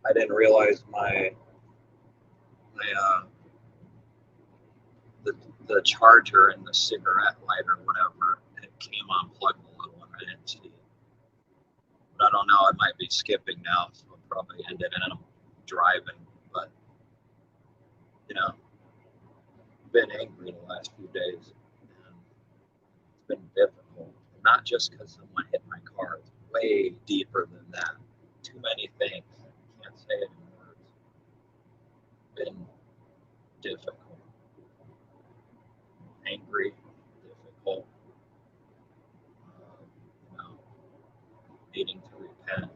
I didn't realize my the charger and the cigarette lighter or whatever, it came unplugged a little and I didn't see it. But I don't know, I might be skipping now, so I'll probably end it and I'm driving. But you know, I've been angry the last few days and it's been difficult. Not just because someone hit my car, it's way deeper than that. Too many things. I can't say it in words. It's been difficult. Angry, difficult, you know, needing to repent,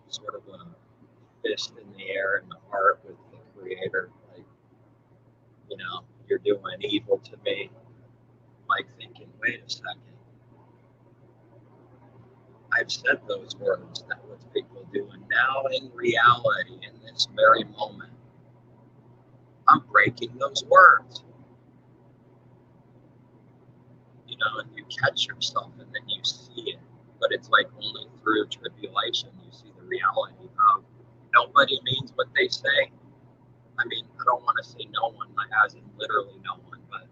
sort of a fist in the air in the heart with the Creator, like, you know, you're doing evil to me. Like thinking, wait a second, I've said those words, that was people do, and now in reality, in this very moment, I'm breaking those words. You know, and you catch yourself and then you see it. But it's like only through tribulation you see the reality of nobody means what they say. I mean, I don't want to say no one, as in literally no one, but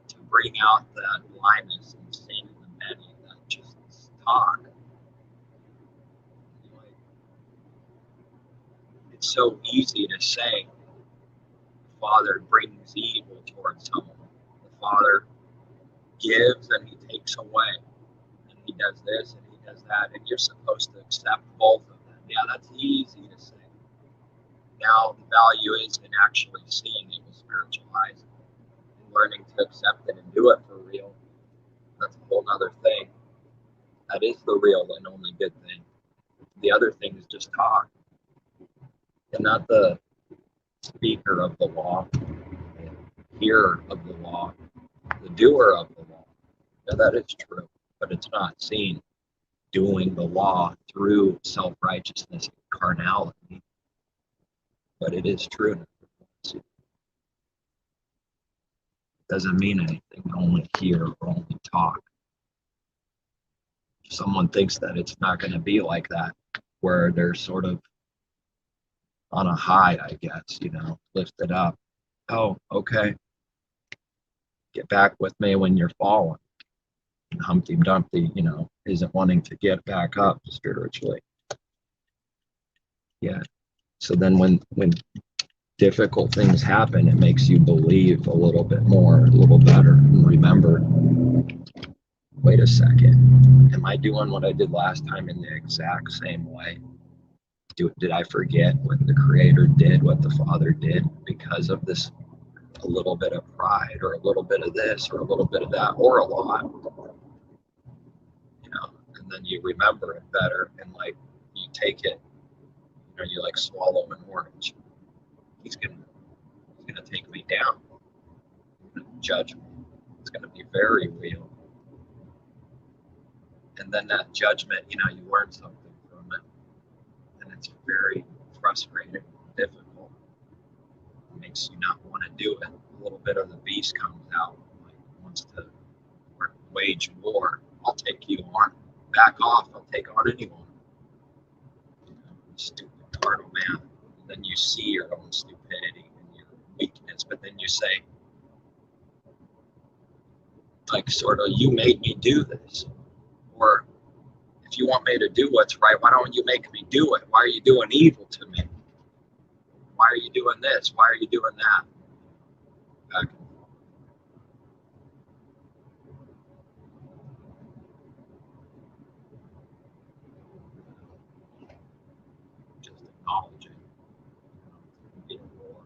to bring out that blindness and sin in the many that just talk. Like, it's so easy to say the Father brings evil towards someone. The Father gives and he takes away. And he does this and he does that. And you're supposed to accept both of them. Yeah, that's easy to say. Now the value is in actually seeing it with spiritual eyes and learning to accept it and do it for real. That's a whole other thing. That is the real and only good thing. The other thing is just talk. And not the speaker of the law, the hearer of the law, the doer of the law. Now that is true, but it's not seen doing the law through self-righteousness and carnality. But it is true. It doesn't mean anything, only hear or only talk. If someone thinks that it's not going to be like that, where they're sort of on a high, I guess, you know, lifted up. Oh, okay. Get back with me when you're falling. And Humpty Dumpty, you know, isn't wanting to get back up spiritually. Yeah. So then when difficult things happen, it makes you believe a little bit more, a little better, and remember, wait a second, am I doing what I did last time in the exact same way? Did I forget what the Creator did, what the Father did because of this, a little bit of pride or a little bit of this or a little bit of that or a lot, you know? And then you remember it better and like you take it, you know, you like swallow an orange. He's gonna take me down. He's gonna judge me. It's gonna be very real. And then that judgment, you know, you learn something from it, and it's very frustrating, difficult. It makes you not want to do it. A little bit of the beast comes out, like wants to wage war. I'll take you on. Back off. I'll take on anyone. You know, stupid carnal man. And then you see your own stupidity and your weakness, but then you say, like, sort of, you made me do this, or if you want me to do what's right, why don't you make me do it? Why are you doing evil to me? Why are you doing this? Why are you doing that? Back and forth. Just acknowledging, it's going to be a war.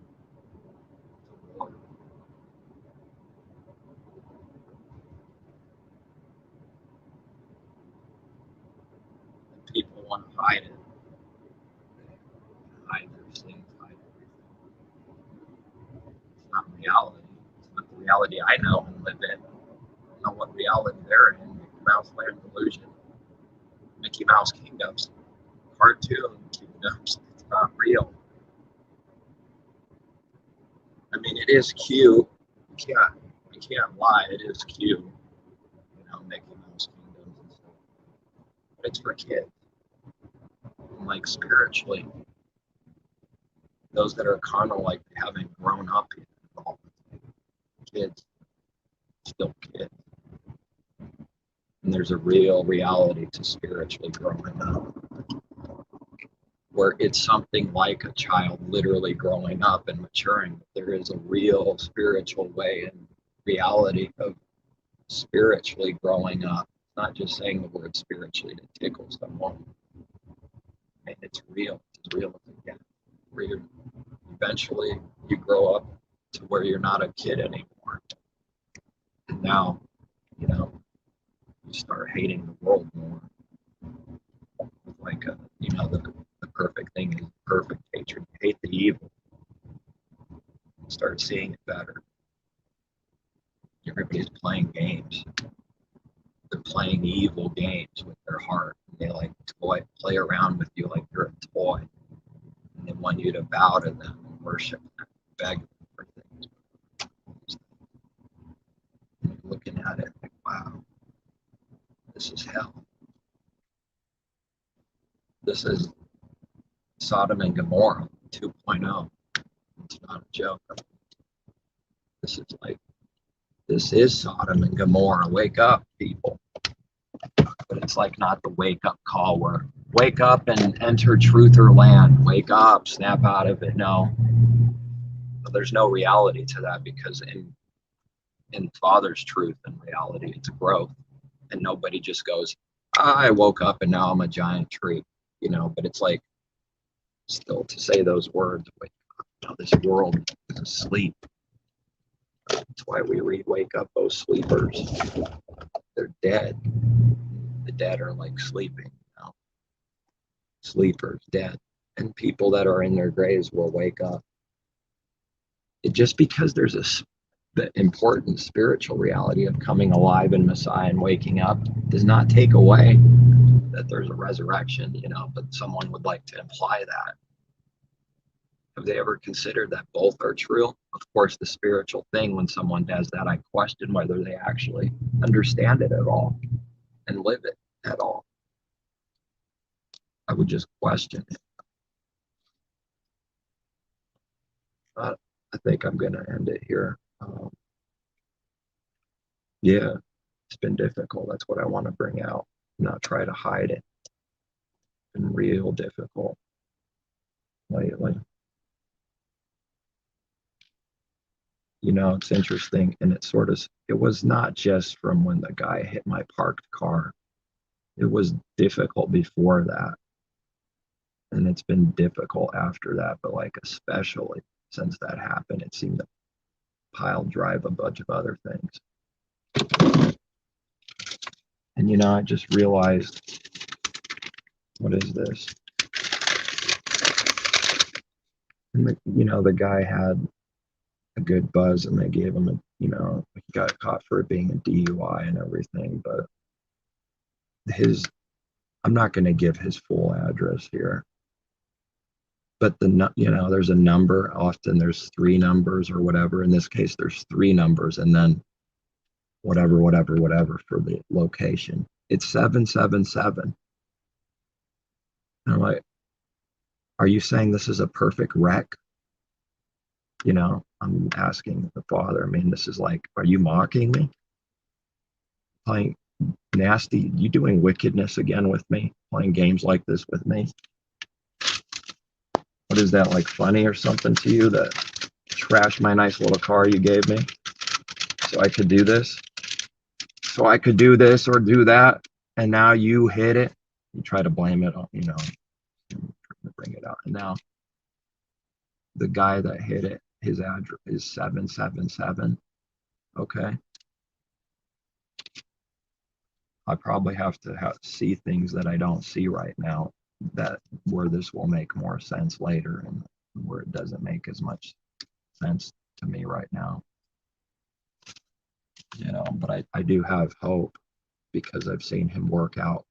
It's a war. And people want to hide it. Hide their sins, hide everything. It's not reality. It's not the reality I know and live in. I don't know what reality they're in. Mickey Mouse Land Delusion. Mickey Mouse Kingdoms. Cartoon kingdoms. It's not real. I mean, it is cute. You can't lie. It is cute. You know, Mickey Mouse Kingdoms and stuff. but it's for kids. Like spiritually, those that are carnal, like they haven't grown up yet. Kids, still kids. And there's a real reality to spiritually growing up, where it's something like a child literally growing up and maturing. There is a real spiritual way and reality of spiritually growing up. Not just saying the word spiritually to tickle someone. And it's real. It's as real as it gets. Where you're, eventually you grow up to where you're not a kid anymore. And now, you know, you start hating the world more. Like, you know, the perfect thing is perfect hatred. You hate the evil. You start seeing it better. Everybody's playing games. They're playing evil games with their heart. They like play around with you like you're a toy. And they want you to bow to them and worship them, beg them for things. And you're looking at it like, wow, this is hell. This is Sodom and Gomorrah 2.0. It's not a joke. This is like, this is Sodom and Gomorrah. Wake up, people. But it's like not the wake up call where wake up and enter truth or land. Wake up, snap out of it. No. There's no reality to that, because in Father's truth and reality, it's growth. And nobody just goes, I woke up and now I'm a giant tree, you know, but it's like still to say those words, wake up, you know, this world is asleep. That's why we read wake up, oh sleepers. They're dead. The dead are like sleeping, you know? Sleepers, dead. And people that are in their graves will wake up. Just because there's the important spiritual reality of coming alive in Messiah and waking up does not take away that there's a resurrection, you know, but someone would like to imply that. Have they ever considered that both are true? Of course, the spiritual thing, when someone does that, I question whether they actually understand it at all and live it at all. I would just question it. But I think I'm going to end it here. Yeah, it's been difficult. That's what I want to bring out, not try to hide it. It's been real difficult lately. You know, it's interesting, and it was not just from when the guy hit my parked car. It was difficult before that, and it's been difficult after that, but like especially since that happened, it seemed to pile drive a bunch of other things. And you know, I just realized, what is this? And you know, the guy had a good buzz, and they gave him he got caught for it being a DUI and everything, but I'm not going to give his full address here, but there's a number. Often there's 3 numbers or whatever. In this case, there's 3 numbers and then whatever for the location. It's 777. And I'm like, are you saying this is a perfect wreck? You know, I'm asking the Father. I mean, this is like, are you mocking me? Playing nasty, you doing wickedness again with me? Playing games like this with me? What is that, like funny or something to you, that trash my nice little car you gave me so I could do this? So I could do this or do that, and now you hit it. You try to blame it on, you know, trying to bring it out. And now the guy that hit it, his address is 777. Okay. I probably have to see things that I don't see right now, that where this will make more sense later, and where it doesn't make as much sense to me right now. You know, but I do have hope, because I've seen him work out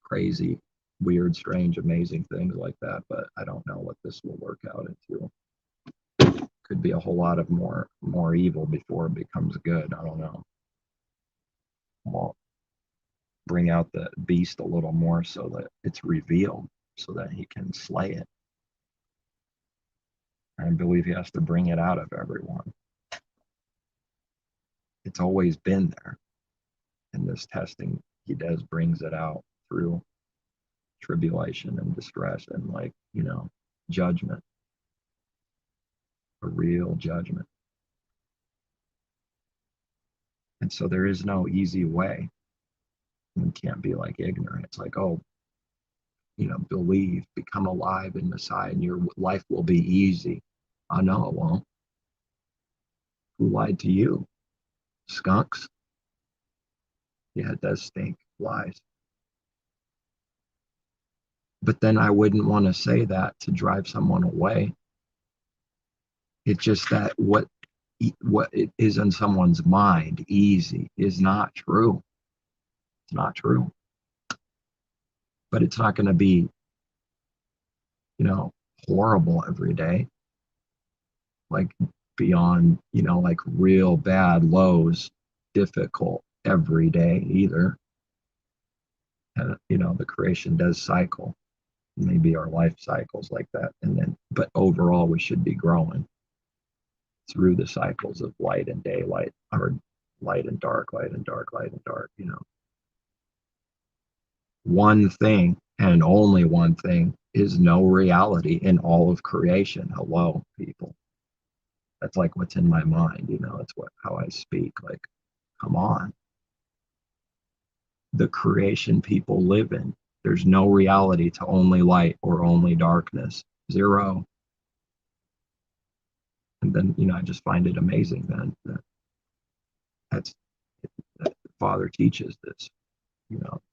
crazy, weird, strange, amazing things like that, but I don't know what this will work out into. Could be a whole lot of more evil before it becomes good. I don't know. Well, bring out the beast a little more so that it's revealed, so that he can slay it. I believe he has to bring it out of everyone. It's always been there. In this testing, he brings it out through tribulation and distress and, like, judgment, a real judgment. And so there is no easy way. You can't be like ignorant. It's like, oh, believe, become alive in Messiah, and your life will be easy. I know it won't. Who lied to you? Skunks? Yeah, it does stink. Lies. But then I wouldn't want to say that to drive someone away. It's just that what it is in someone's mind, easy, is not true. It's not true. But it's not going to be, horrible every day. Like beyond, like real bad lows, difficult every day either. And, the creation does cycle. Maybe our life cycles like that. But overall, we should be growing through the cycles of light and daylight, or light and dark, light and dark, light and dark. One thing, and only one thing, is no reality in all of creation. Hello, people. That's like what's in my mind, it's how I speak. Like, come on. The creation people live in, there's no reality to only light or only darkness. Zero. And then, I just find it amazing then that the Father teaches this.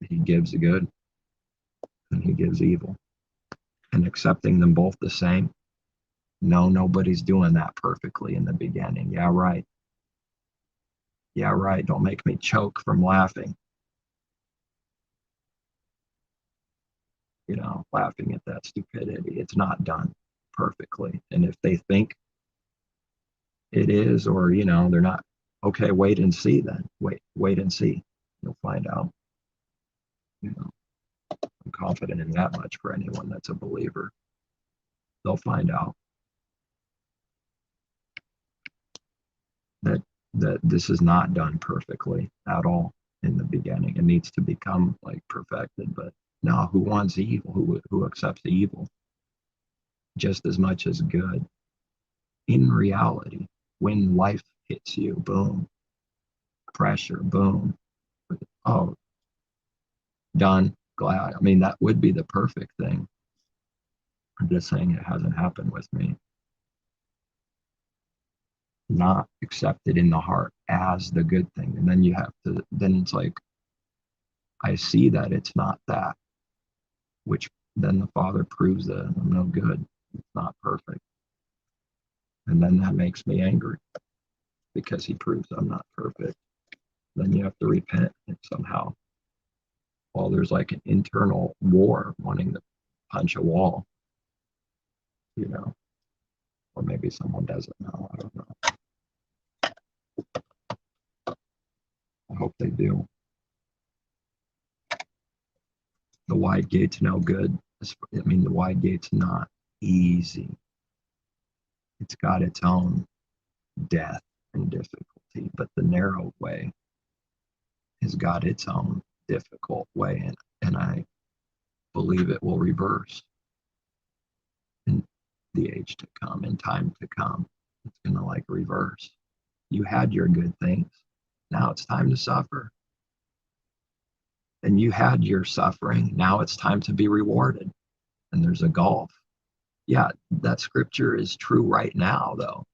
He gives good and he gives evil. And accepting them both the same. No, nobody's doing that perfectly in the beginning. Yeah, right. Yeah, right. Don't make me choke from laughing. Laughing at that stupidity. It's not done perfectly. And if they think it is, or, they're not, okay, wait and see then. Wait and see. You'll find out. I'm confident in that much for anyone that's a believer. They'll find out that this is not done perfectly at all in the beginning. It needs to become like perfected. But no, who wants evil? Who accepts evil just as much as good? In reality, when life hits you, boom, pressure, boom, oh, done, glad. I mean, that would be the perfect thing. I'm just saying it hasn't happened with me. Not accepted in the heart as the good thing. And then then it's like, I see that it's not that, which then the Father proves that I'm no good. It's not perfect. And then that makes me angry because he proves I'm not perfect. Then you have to repent and somehow. Well, there's like an internal war wanting to punch a wall, or maybe someone doesn't know. I don't know. I hope they do. The wide gate's no good. The wide gate's not easy. It's got its own death and difficulty, but the narrow way has got its own difficult way, and I believe it will reverse in the age to come, in time to come. It's going to like reverse. You had your good things. Now it's time to suffer. And you had your suffering. Now it's time to be rewarded. And there's a gulf. Yeah, that scripture is true right now, though.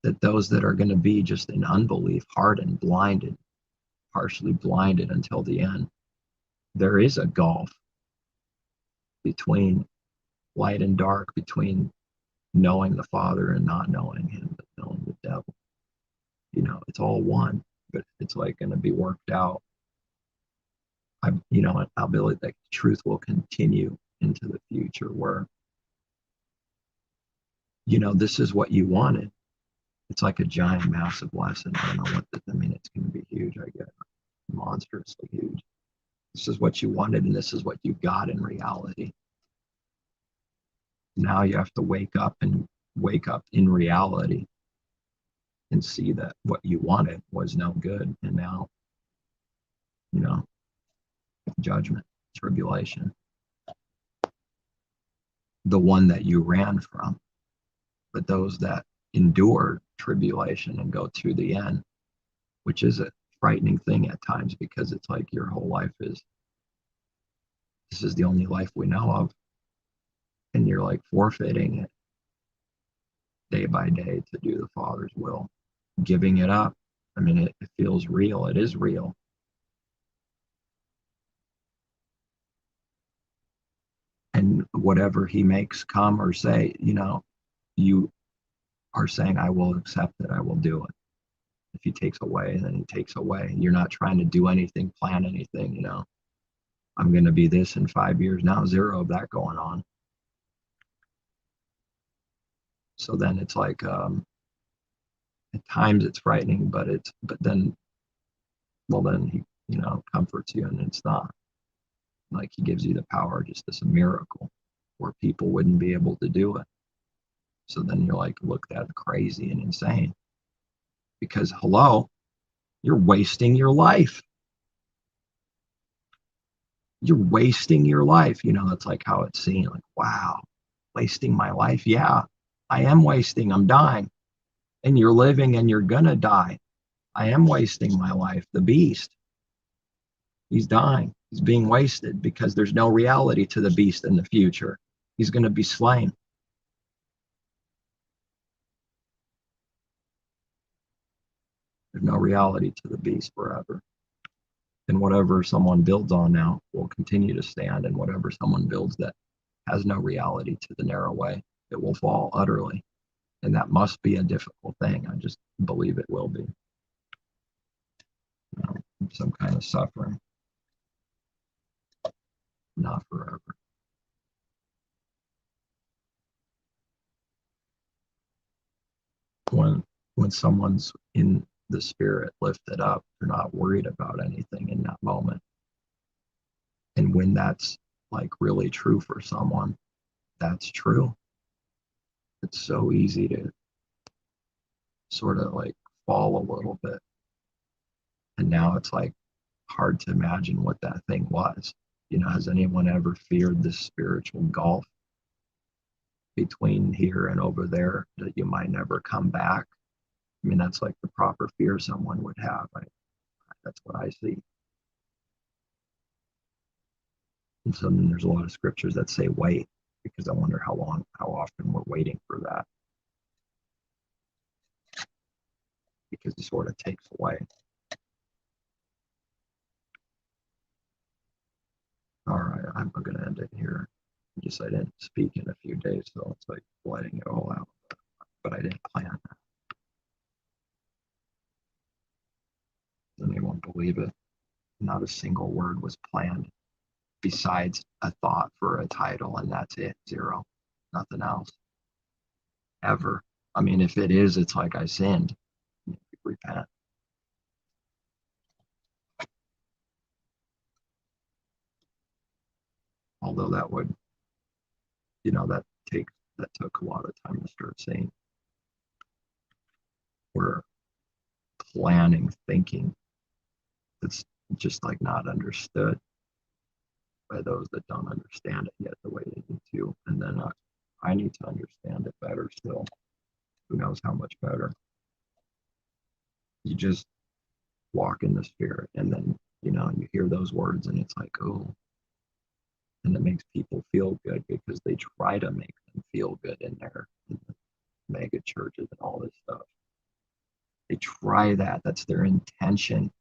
That those that are going to be just in unbelief, hardened, blinded, partially blinded until the end, there is a gulf between light and dark, between knowing the Father and not knowing him, but knowing the devil. It's all one, but it's like going to be worked out. I believe that truth will continue into the future where, this is what you wanted. It's like a giant, massive lesson. I don't know it's going to be huge, I guess. Monstrously huge. This is what you wanted, and this is what you got in reality. Now you have to wake up in reality and see that what you wanted was no good. And now, you know, judgment, tribulation, the one that you ran from. But those that endure tribulation and go to the end, which is a frightening thing at times, because it's like your whole life is, this is the only life we know of. And you're like forfeiting it day by day to do the Father's will, giving it up. I mean, it feels real. It is real. And whatever he makes come or say, you are saying, I will accept it. I will do it. If he takes away, then he takes away. You're not trying to do anything, plan anything, I'm going to be this in 5 years. Now, zero of that going on. So then it's like, at times it's frightening, but then he, comforts you, and it's not like he gives you the power, just as a miracle where people wouldn't be able to do it. So then you're like looked at crazy and insane, because hello, you're wasting your life. You're wasting your life. That's like how it's seen. Like, wow, wasting my life. Yeah, I am wasting. I'm dying. And you're living and you're gonna die. I am wasting my life. The beast, he's dying. He's being wasted because there's no reality to the beast in the future. He's going to be slain. There's no reality to the beast forever. And whatever someone builds on now will continue to stand, and whatever someone builds that has no reality to the narrow way, it will fall utterly. And that must be a difficult thing. I just believe it will be. Some kind of suffering. Not forever. When someone's in the spirit lifted up, they're not worried about anything in that moment. And when that's like really true for someone, that's true. It's so easy to sort of like fall a little bit. And now it's like hard to imagine what that thing was. Has anyone ever feared this spiritual gulf between here and over there, that you might never come back? I mean, that's like the proper fear someone would have. That's what I see. And so then there's a lot of scriptures that say wait, because I wonder how often we're waiting for that, because it sort of takes away. All right, I'm going to end it here. I didn't speak in a few days, so it's like letting it all out. But I didn't plan that. Does anyone believe it? Not a single word was planned besides a thought for a title, and that's it. Zero. Nothing else. Ever. I mean, if it is, it's like I sinned. Repent. Although that would, that took a lot of time to start saying. We're planning, thinking. It's just like not understood by those that don't understand it yet the way they need to. And then I need to understand it better still. Who knows how much better? You just walk in the spirit, and then you hear those words, and it's like, oh, and it makes people feel good, because they try to make them feel good in the mega churches and all this stuff. They try that. That's their intention.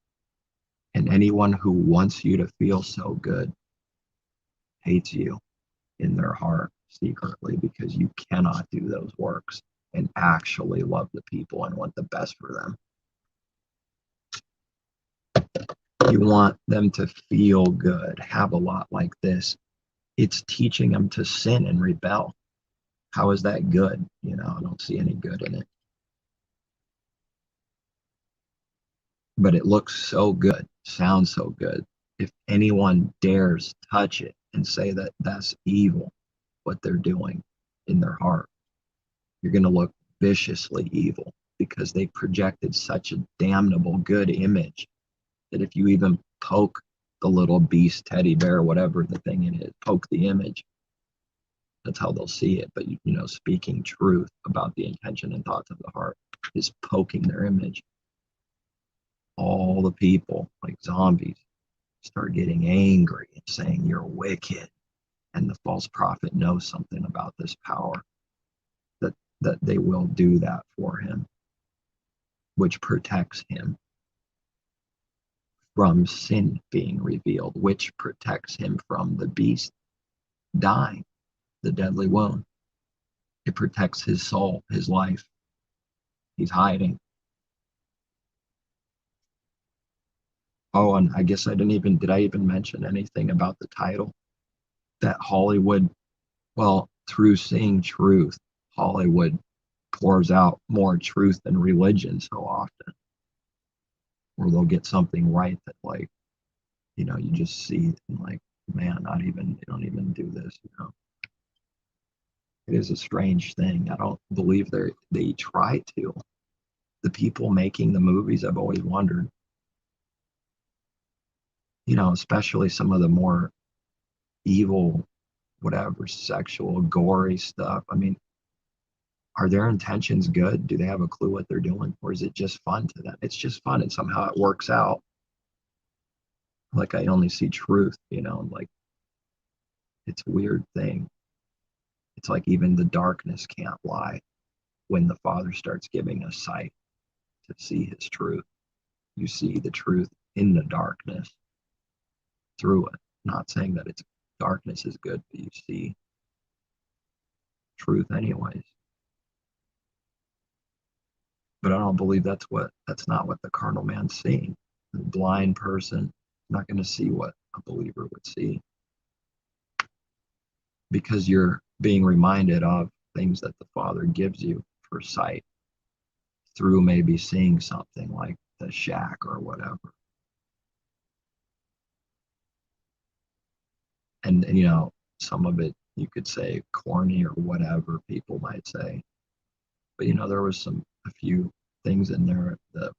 And anyone who wants you to feel so good hates you in their heart secretly, because you cannot do those works and actually love the people and want the best for them. You want them to feel good, have a lot like this. It's teaching them to sin and rebel. How is that good? I don't see any good in it. but it looks so good, sounds so good. If anyone dares touch it and say that that's evil, what they're doing in their heart, you're going to look viciously evil because they projected such a damnable good image that if you even poke the little beast, teddy bear, whatever the thing it is, poke the image, that's how they'll see it. But, speaking truth about the intention and thoughts of the heart is poking their image. All the people, like zombies, start getting angry and saying, "You're wicked." And the false prophet knows something about this power, that, that they will do that for him, which protects him from sin being revealed, which protects him from the beast dying, the deadly wound. It protects his soul, his life. He's hiding. Oh, and I guess did I even mention anything about the title? That Hollywood, well, through seeing truth, Hollywood pours out more truth than religion so often, or they'll get something right that, like, you just see and, like, man, they don't even do this. It is a strange thing. I don't believe they try to. The people making the movies, I've always wondered, especially some of the more evil, whatever, sexual, gory stuff. I mean, are their intentions good? Do they have a clue what they're doing? Or is it just fun to them? It's just fun and somehow it works out. Like, I only see truth, like, it's a weird thing. It's like even the darkness can't lie when the Father starts giving us sight to see his truth. You see the truth in the darkness through it. Not saying that it's darkness is good, but you see truth anyways. But I don't believe that's not what the carnal man's seeing. The blind person is not going to see what a believer would see, because you're being reminded of things that the Father gives you for sight through maybe seeing something like the shack or whatever. And some of it you could say corny or whatever people might say, but there was a few things in there that,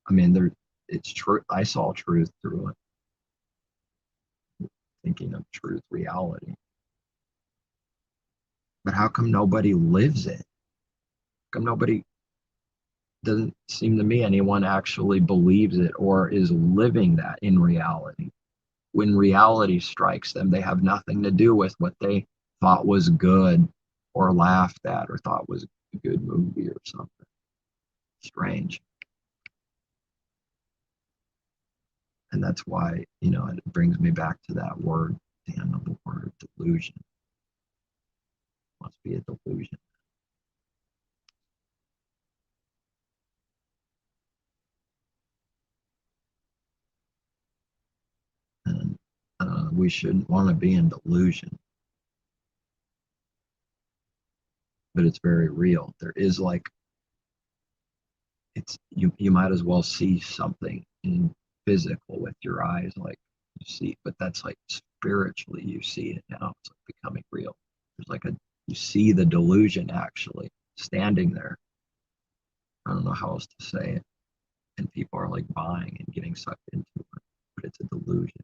I mean, it's true. I saw truth through it, thinking of truth, reality. But how come nobody lives it? How come nobody, doesn't seem to me anyone actually believes it or is living that in reality? When reality strikes them, they have nothing to do with what they thought was good or laughed at or thought was a good movie or something. Strange. And that's why, it brings me back to that word, damnable word, delusion. Must be a delusion. And we shouldn't want to be in delusion, but it's very real. There is, like, you might as well see something in physical with your eyes, like you see, but that's like spiritually you see it now. It's like becoming real. There's like you see the delusion actually standing there. I don't know how else to say it. And people are like buying and getting sucked into it, but it's a delusion.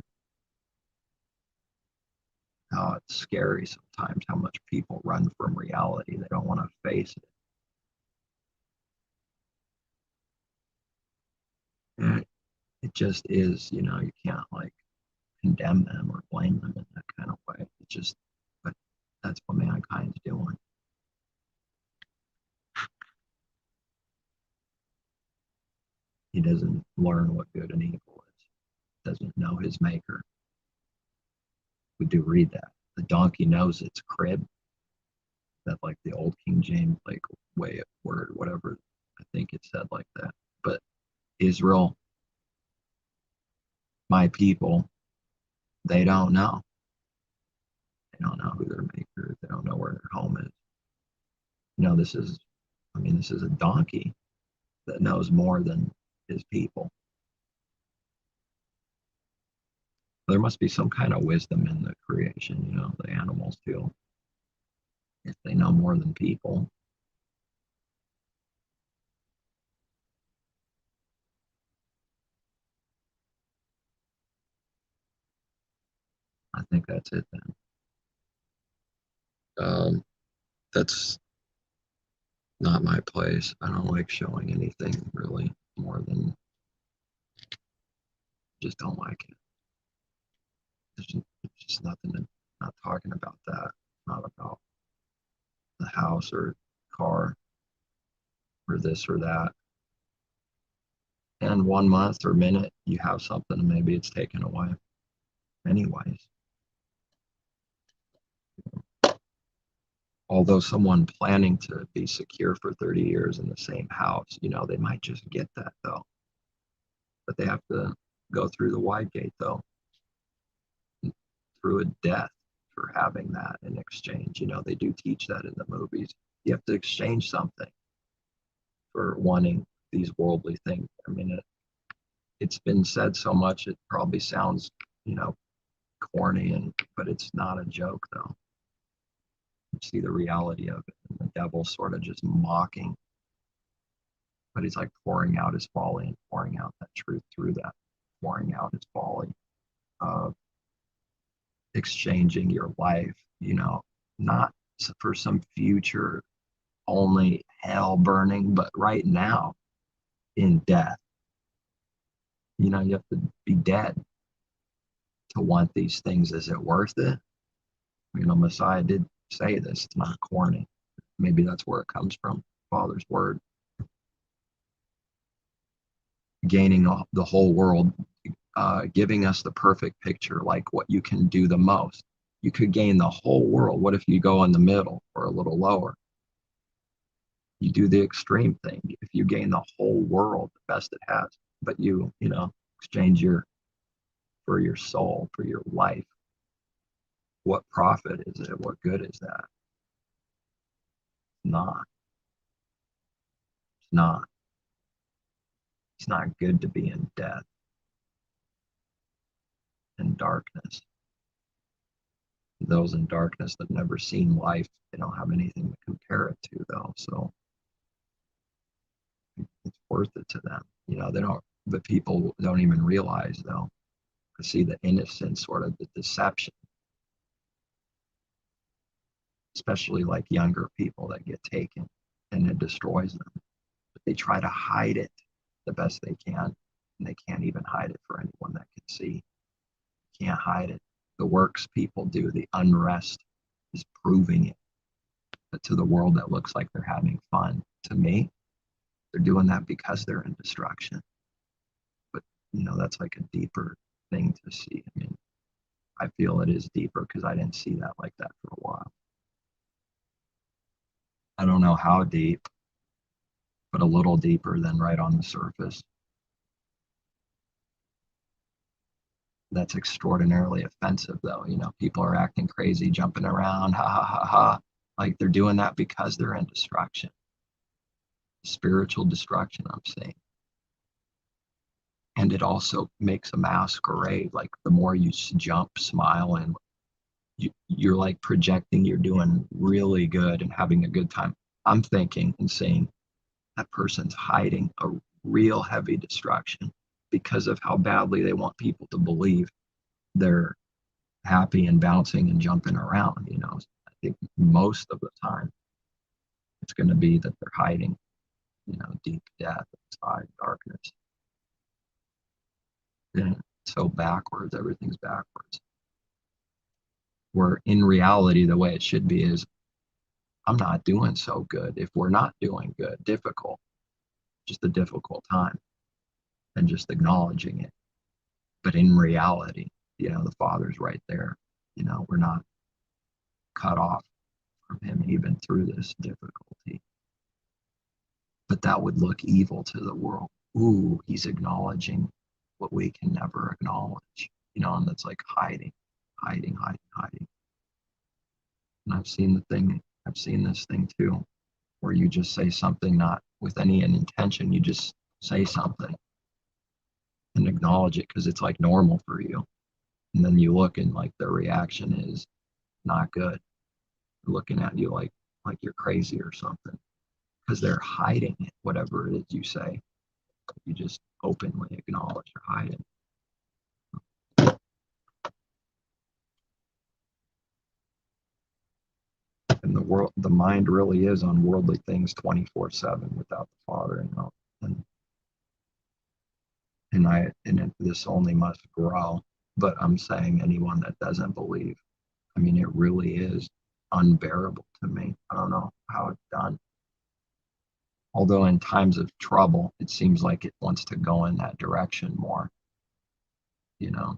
How it's scary sometimes how much people run from reality. They don't want to face it. And it just is, you can't, like, condemn them or blame them in that kind of way. It's just, but that's what mankind's doing. He doesn't learn what good and evil is. Doesn't know his maker. We do read that. The donkey knows its crib. That, like, the old King James, like, way of word, whatever. I think it said like that. But Israel, my people, they don't know. They don't know who their maker is. They don't know where their home is. This is a donkey that knows more than his people. There must be some kind of wisdom in the creation, the animals too, if they know more than people. I think that's it then. That's not my place. I don't like showing anything really more than just don't like it. There's just nothing not talking about that. Not about the house or car or this or that. And 1 month or minute you have something and maybe it's taken away. Anyways. Although someone planning to be secure for 30 years in the same house, they might just get that though. But they have to go through the wide gate though, through a death for having that in exchange. They do teach that in the movies. You have to exchange something for wanting these worldly things. I mean, it's been said so much, it probably sounds, corny, but it's not a joke though. You see the reality of it, and the devil sort of just mocking, but he's like pouring out his folly and pouring out that truth through that, pouring out his folly of exchanging your life, not for some future only hell burning, but right now in death. You have to be dead to want these things. Is it worth it? Messiah did say this. It's not corny. Maybe that's where it comes from. Father's word. Gaining the whole world, giving us the perfect picture, like what you can do the most. You could gain the whole world. What if you go in the middle or a little lower? You do the extreme thing. If you gain the whole world, the best it has, but you exchange for your soul, for your life, what profit is it? What good is that? Not. It's not. It's not good to be in death and darkness. Those in darkness that never seen life, they don't have anything to compare it to though. So it's worth it to them. They don't, the people don't even realize though, to see the innocence, sort of the deception, especially like younger people that get taken and it destroys them. But they try to hide it the best they can, and they can't even hide it for anyone that can see. Can't hide it. The works people do, the unrest is proving it. But to the world that looks like they're having fun, to me, they're doing that because they're in destruction. But that's like a deeper thing to see. I mean, I feel it is deeper because I didn't see that like that for a while. I don't know how deep, but a little deeper than right on the surface. That's extraordinarily offensive though. People are acting crazy, jumping around, ha ha ha ha. Like they're doing that because they're in destruction. Spiritual destruction, I'm saying. And it also makes a masquerade. Like the more you jump, smile, and you're like projecting you're doing really good and having a good time. I'm thinking and saying that person's hiding a real heavy destruction because of how badly they want people to believe they're happy and bouncing and jumping around. I think most of the time it's going to be that they're hiding, deep death inside darkness. And so backwards, everything's backwards. Where in reality, the way it should be is, I'm not doing so good. If we're not doing good, difficult, just a difficult time, and just acknowledging it. But in reality, the Father's right there. We're not cut off from him even through this difficulty. But that would look evil to the world. Ooh, he's acknowledging what we can never acknowledge, and that's like hiding. And I've seen this thing too, where you just say something not with any intention, you just say something acknowledge it because it's like normal for you. And then you look and like their reaction is not good. They're looking at you like you're crazy or something because they're hiding it, whatever it is you say. You just openly acknowledge you're hiding. And the mind really is on worldly things 24/7 without the Father, you know. This only must grow. But I'm saying anyone that doesn't believe, I mean, it really is unbearable to me. I don't know how it's done. Although in times of trouble, it seems like it wants to go in that direction more. You know,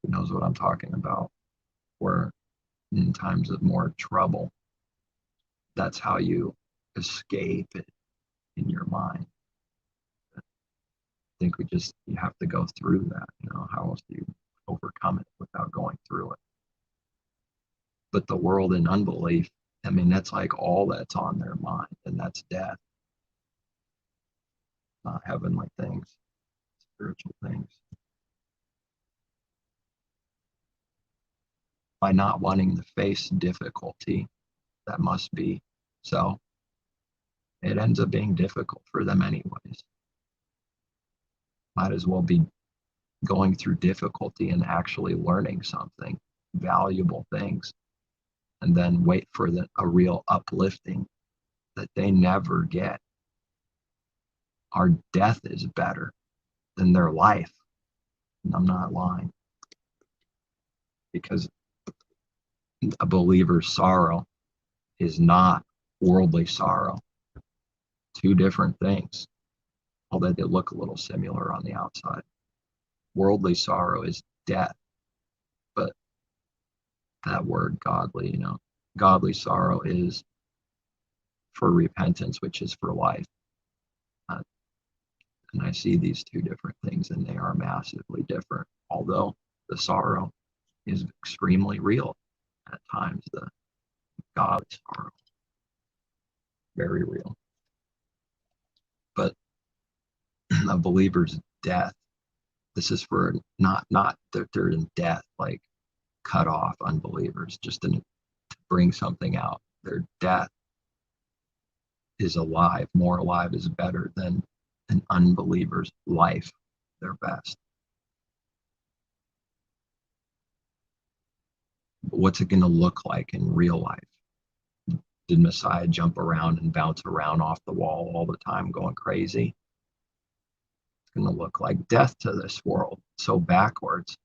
who knows what I'm talking about? Where in times of more trouble, that's how you escape it in your mind. I think you have to go through that. You know, how else do you overcome it without going through it? But the world in unbelief, I mean, that's like all that's on their mind, and that's death, not heavenly things, spiritual things. By not wanting to face difficulty, that must be so. It ends up being difficult for them anyways. Might as well be going through difficulty and actually learning something, valuable things, and then wait for a real uplifting that they never get. Our death is better than their life. And I'm not lying. Because a believer's sorrow is not worldly sorrow. Two different things, although they look a little similar on the outside. Worldly sorrow is death, but that word godly, you know, godly sorrow is for repentance, which is for life. And I see these two different things, and they are massively different, although the sorrow is extremely real at times, the godly sorrow, very real. But a believer's death, this is for not that they're in death, like cut off unbelievers, just to bring something out. Their death is alive, more alive is better than an unbeliever's life, their best. But what's it going to look like in real life? Did Messiah jump around and bounce around off the wall all the time going crazy? It's going to look like death to this world, so backwards.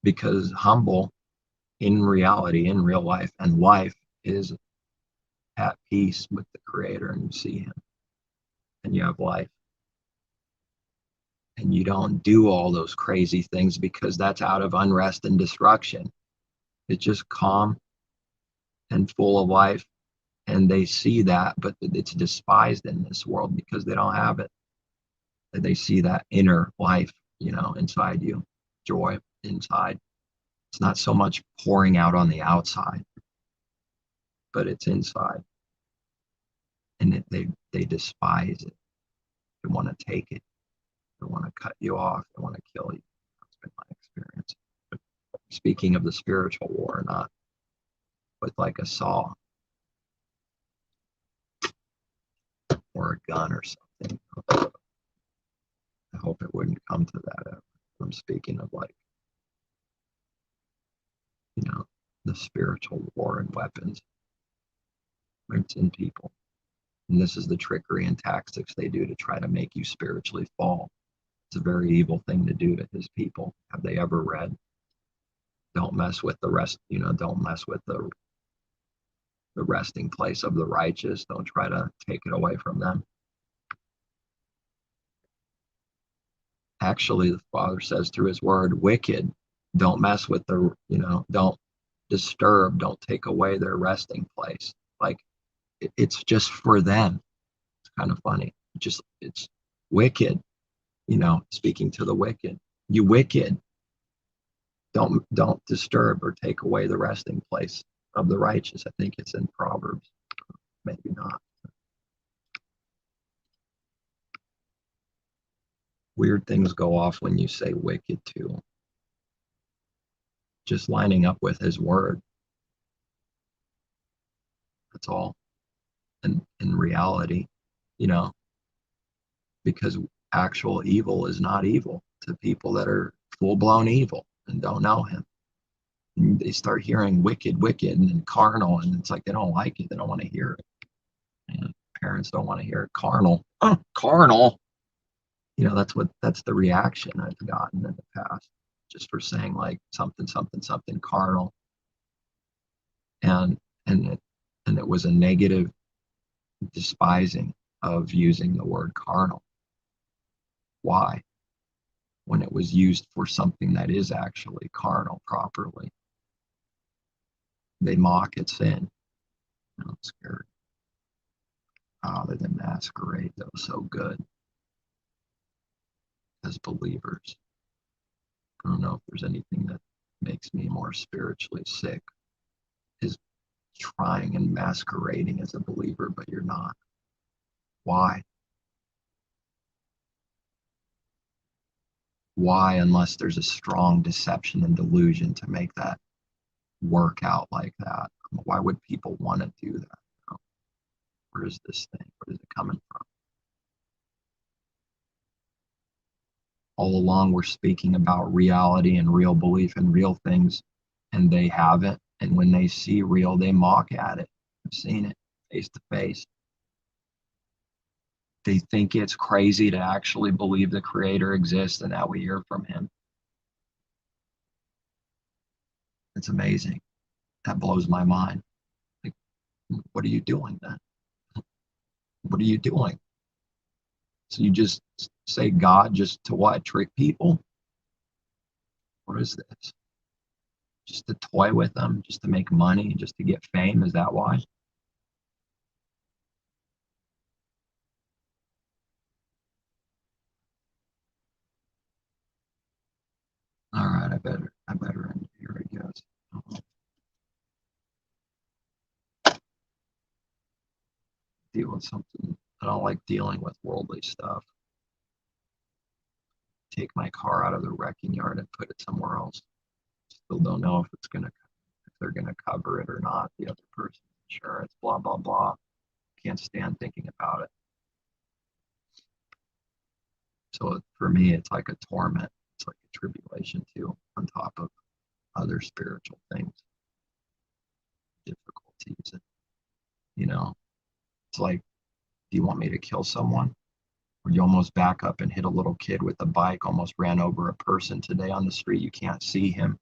Because humble in reality, in real life, and life is at peace with the Creator, and you see Him, and you have life. And you don't do all those crazy things because that's out of unrest and destruction. It's just calm and full of life, and they see that, but it's despised in this world because they don't have it. They see that inner life, you know, inside you, joy inside. It's not so much pouring out on the outside, but it's inside. And they despise it. They want to take it. They want to cut you off. They want to kill you. That's been my experience. But speaking of the spiritual war, not with like a saw or a gun or something. I hope it wouldn't come to that. I'm speaking of like, you know, the spiritual war and weapons. It's in people. And this is the trickery and tactics they do to try to make you spiritually fall. It's a very evil thing to do to His people. Have they ever read? Don't mess with the rest, you know, don't mess with the resting place of the righteous. Don't try to take it away from them. Actually, the Father says through His word, wicked, don't mess with the, you know, don't disturb, don't take away their resting place. Like, it's just for them. It's kind of funny. It's wicked, you know, speaking to the wicked. You wicked, don't disturb or take away the resting place of the righteous. I think it's in Proverbs, maybe not. Weird things go off when you say wicked too. Just lining up with his word. That's all. And in reality, you know, because actual evil is not evil to people that are full-blown evil and don't know him. And they start hearing wicked, wicked, and carnal, and it's like they don't like it. They don't want to hear it. And parents don't want to hear it. Carnal. Carnal. You know, that's the reaction I've gotten in the past, just for saying like something, something, something carnal. And it was a negative despising of using the word carnal. Why? When it was used for something that is actually carnal properly. They mock at sin. I'm scared. The masquerade, that was so good. As believers, I don't know if there's anything that makes me more spiritually sick, is trying and masquerading as a believer, but you're not. Why? Why, unless there's a strong deception and delusion to make that work out like that? Why would people want to do that? Where is this thing? Where is it coming from? All along, we're speaking about reality and real belief and real things, and they haven't. And when they see real, they mock at it. I've seen it face to face. They think it's crazy to actually believe the Creator exists and that we hear from Him. It's amazing. That blows my mind. Like, what are you doing then? What are you doing? So you just say God just to what? Trick people? What is this? Just to toy with them, just to make money, just to get fame? Is that why? All right, I better end here, I guess. Deal with something. I don't like dealing with worldly stuff. Take my car out of the wrecking yard and put it somewhere else. Still don't know if they're gonna cover it or not. The other person's insurance, blah blah blah. Can't stand thinking about it. So for me, it's like a torment. It's like a tribulation too, on top of other spiritual things, difficulties. And, you know, it's like, do you want me to kill someone? Or you almost back up and hit a little kid with a bike, almost ran over a person today on the street. You can't see him.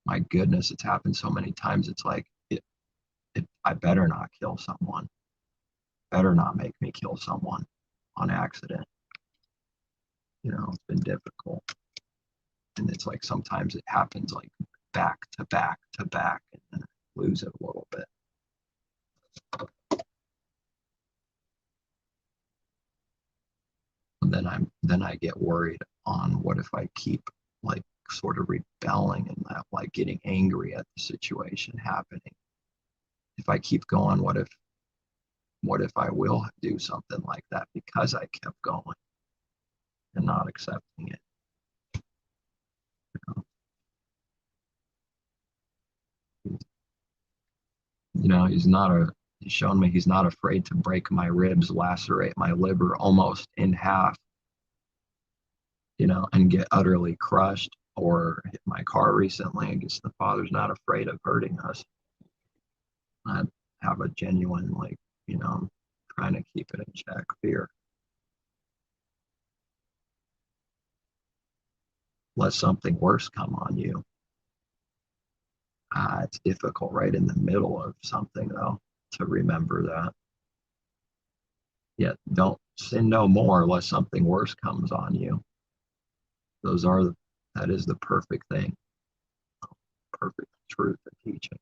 My goodness, it's happened so many times. It's like, I better not kill someone. Better not make me kill someone on accident. You know, it's been difficult. And it's like sometimes it happens like back to back to back, and then I lose it a little bit. And then I get worried on what if I keep like sort of rebelling and that, like getting angry at the situation happening. If I keep going, what if I will do something like that because I kept going and not accepting it? He's shown me he's not afraid to break my ribs, lacerate my liver almost in half, and get utterly crushed, or hit my car recently. I guess the Father's not afraid of hurting us. I have a genuine, trying to keep it in check, fear. Let something worse come on you. It's difficult right in the middle of something, though, to remember that. Yet don't sin no more lest something worse comes on you. That is the perfect thing, perfect truth and teaching.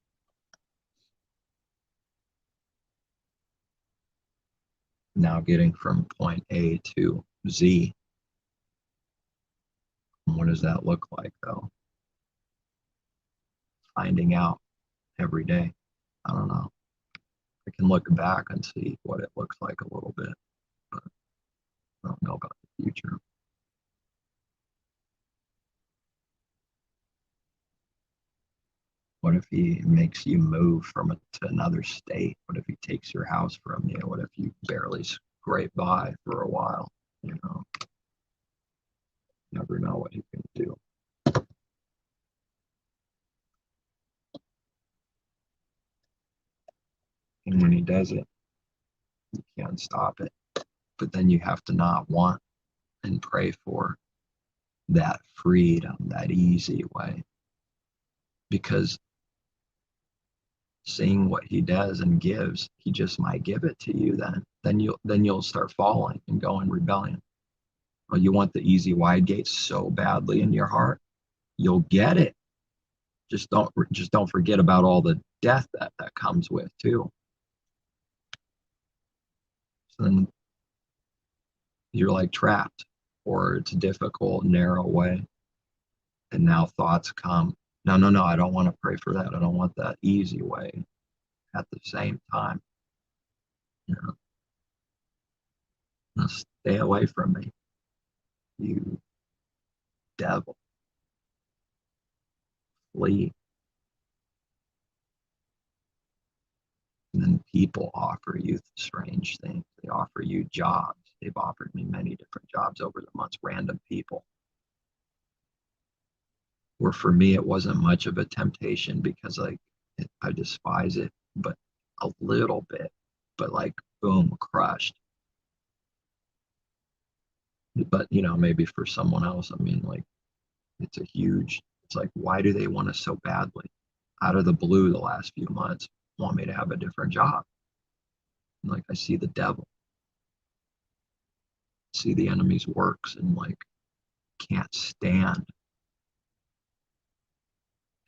Now getting from point A to Z. What does that look like, though? Finding out every day. I don't know. I can look back and see what it looks like a little bit, but I don't know about future. What if he makes you move from it to another state? What if he takes your house from you? What if you barely scrape by for a while? You know, never know what he can do. And when he does it, you can't stop it. But then you have to not want and pray for that freedom, that easy way. Because seeing what he does and gives, he just might give it to you then. Then you'll start falling and go in rebellion. Well, you want the easy wide gate so badly in your heart, you'll get it. Just don't forget about all the death that comes with too. So then you're like trapped, or it's a difficult, narrow way. And now thoughts come. No, I don't want to pray for that. I don't want that easy way. At the same time, you know, now stay away from me, you devil. Flee. And then people offer you strange things. They offer you jobs. They've offered me many different jobs over the months, random people. Where for me, it wasn't much of a temptation because I despise it, but a little bit, but like boom, crushed. But maybe for someone else, I mean, like it's like, why do they want us so badly? Out of the blue, the last few months, want me to have a different job. And like I see the devil, see the enemy's works, and like can't stand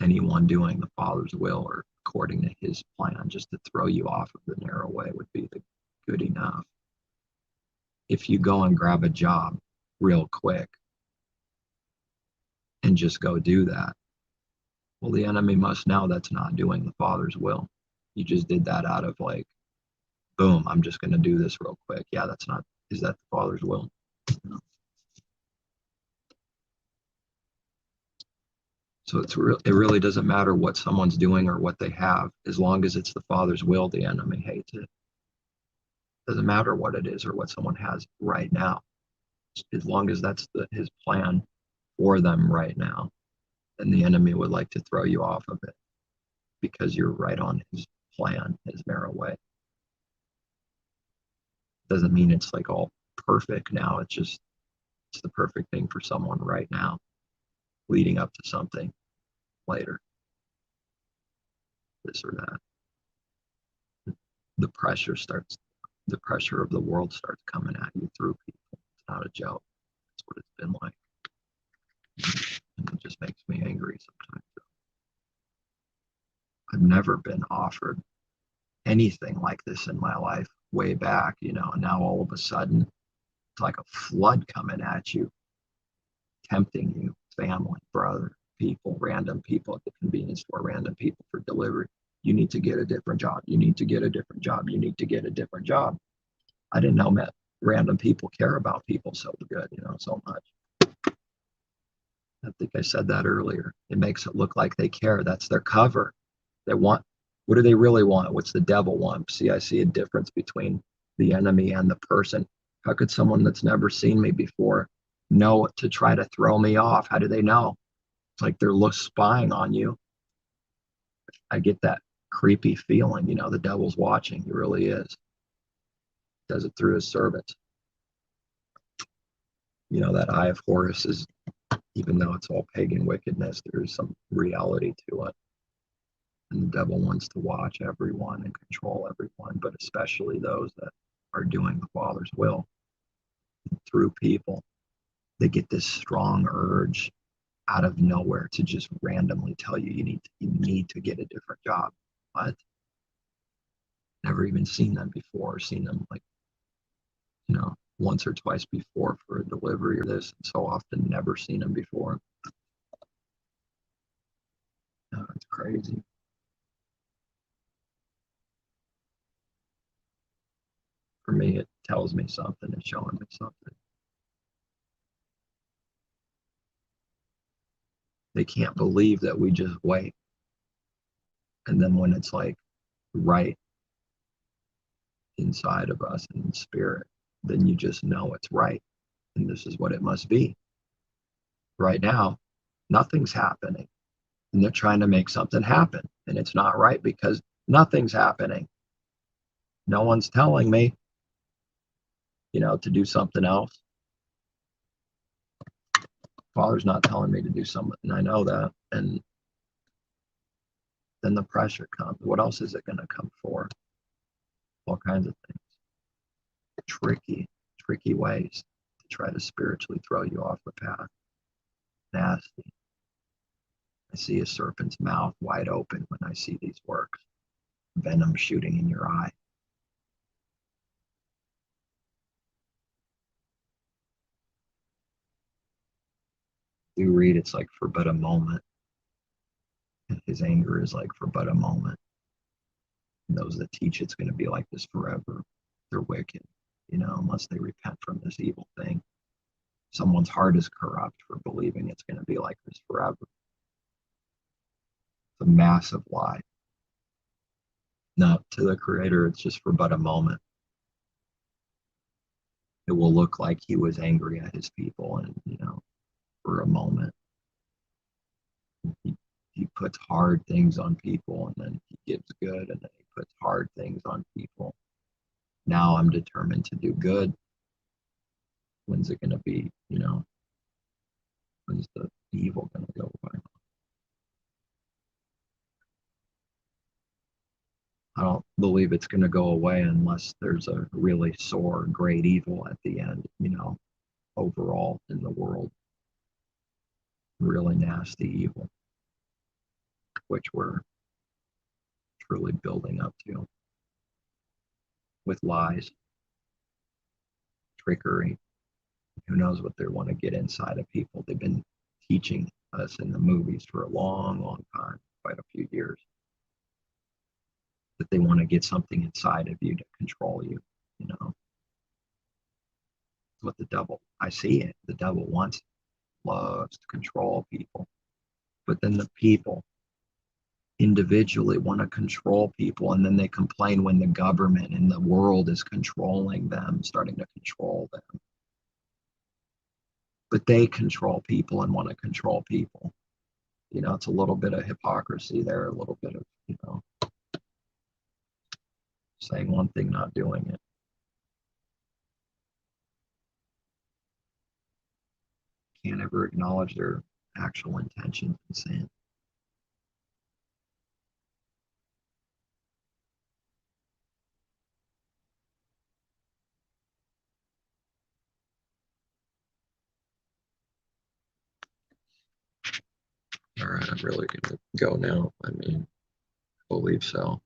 anyone doing the Father's will or according to his plan. Just to throw you off of the narrow way would be the good enough. If you go and grab a job real quick and just go do that, well, the enemy must know that's not doing the Father's will. You just did that out of like, boom, I'm just going to do this real quick. Yeah, is that the Father's will? No. So it really doesn't matter what someone's doing or what they have, as long as it's the Father's will. The enemy hates it. Doesn't matter what it is or what someone has right now, as long as that's his plan for them right now. And the enemy would like to throw you off of it because you're right on his plan, his narrow way. Doesn't mean it's like all perfect now. It's the perfect thing for someone right now, leading up to something later, this or that. The pressure of the world starts coming at you through people. It's not a joke. That's what it's been like. And it just makes me angry sometimes. I've never been offered anything like this in my life way back, and now all of a sudden it's like a flood coming at you, tempting you, family, brother, people, random people at the convenience store, random people for delivery. You need to get a different job. You need to get a different job. You need to get a different job. I didn't know that random people care about people so good, so much. I think I said that earlier. It makes it look like they care. That's their cover. They want, what do they really want? What's the devil want? See, I see a difference between the enemy and the person. How could someone that's never seen me before know to try to throw me off? How do they know? It's like they're spying on you. I get that creepy feeling, the devil's watching. He really is. Does it through his servants. That eye of Horus is, even though it's all pagan wickedness, there's some reality to it. And the devil wants to watch everyone and control everyone, but especially those that are doing the Father's will through people. They get this strong urge out of nowhere to just randomly tell you you need to get a different job. But never even seen them before, seen them like, once or twice before for a delivery or this, and so often never seen them before. It's crazy. For me, it tells me something. It's showing me something. They can't believe that we just wait. And then when it's like right inside of us in spirit, then you just know it's right. And this is what it must be. Right now, nothing's happening. And they're trying to make something happen. And it's not right because nothing's happening. No one's telling me, to do something else. Father's not telling me to do something. And I know that. And then the pressure comes. What else is it going to come for? All kinds of things. Tricky ways to try to spiritually throw you off the path. Nasty. I see a serpent's mouth wide open when I see these works. Venom shooting in your eye. You read, it's like for but a moment. And his anger is like for but a moment. And those that teach it's going to be like this forever, they're wicked, unless they repent from this evil thing. Someone's heart is corrupt for believing it's going to be like this forever. It's a massive lie. No, to the Creator, it's just for but a moment. It will look like he was angry at his people, and for a moment. He puts hard things on people, and then he gives good, and then he puts hard things on people. Now I'm determined to do good. When's it going to be, when's the evil going to go away? I don't believe it's going to go away unless there's a really sore, great evil at the end, overall in the world. Really nasty evil, which we're truly building up to with lies, trickery. Who knows what they want to get inside of people? They've been teaching us in the movies for a long, long time, quite a few years, that they want to get something inside of you to control you. What the devil, I see it. The devil loves to control people. But then the people individually want to control people, and then they complain when the government and the world is controlling them, starting to control them. But they control people and want to control people. It's a little bit of hypocrisy there, a little bit of, saying one thing, not doing it. Can't ever acknowledge their actual intentions and sin. All right, I'm really going to go now. I believe so.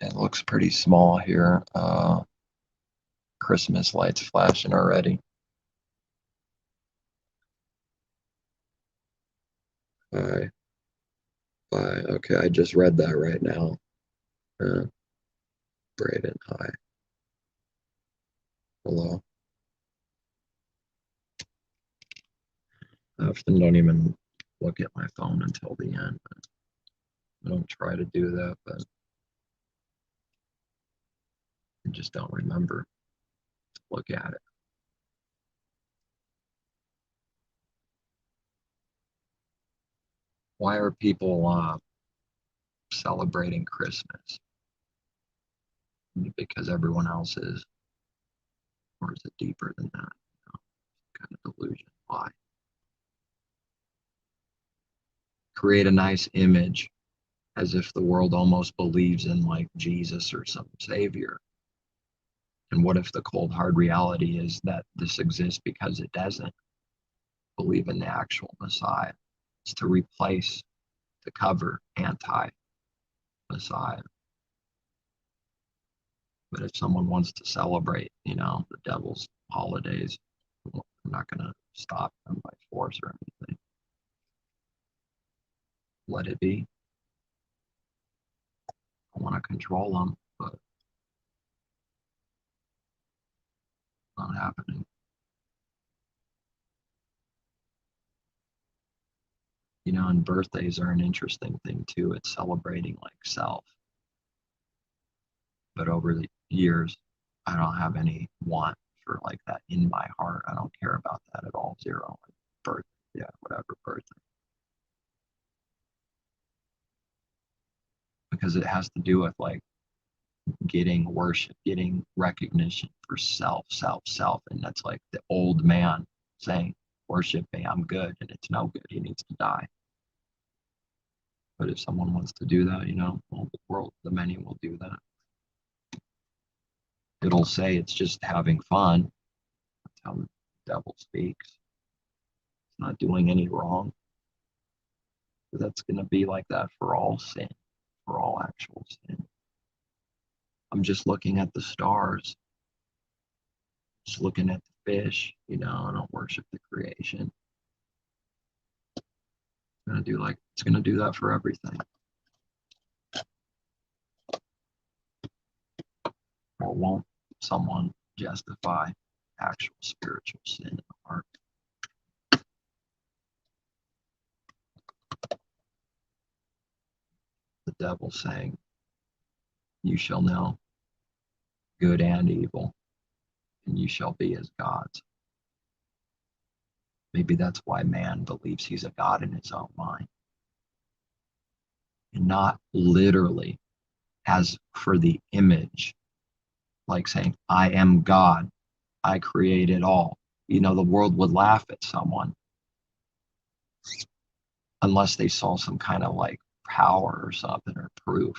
It looks pretty small here. Christmas lights flashing already. Bye. Bye. Okay, I just read that right now. Braden, hi. Hello. I often don't even look at my phone until the end. I don't try to do that, but I just don't remember to look at it. Why are people celebrating Christmas? Because everyone else is, or is it deeper than that? Kind of delusion. Why? Create a nice image as if the world almost believes in like Jesus or some savior. And what if the cold hard reality is that this exists because it doesn't believe in the actual Messiah? It's to replace, to cover anti-Messiah. But if someone wants to celebrate, the devil's holidays, I'm not going to stop them by force or anything. Let it be. I want to control them, but not happening. You know, and birthdays are an interesting thing too. It's celebrating like self. But over the years, I don't have any want for like that in my heart. I don't care about that at all. Zero. Birthday, yeah, whatever birthday. Because it has to do with like getting worship, getting recognition for self, self, self. And that's like the old man saying, worship me, I'm good. And it's no good. He needs to die. But if someone wants to do that, you know, well, the world, the many will do that. It'll say it's just having fun. That's how the devil speaks. It's not doing any wrong. But that's going to be like that for all sin, for all actual sin. I'm just looking at the stars, just looking at the fish, you know, I don't worship the creation. It's gonna do that for everything. Or won't someone justify actual spiritual sin in the heart? The devil saying, you shall know good and evil, and you shall be as gods. Maybe that's why man believes he's a god in his own mind. And not literally as for the image, like saying, I am God, I created all. You know, the world would laugh at someone unless they saw some kind of like power or something or proof.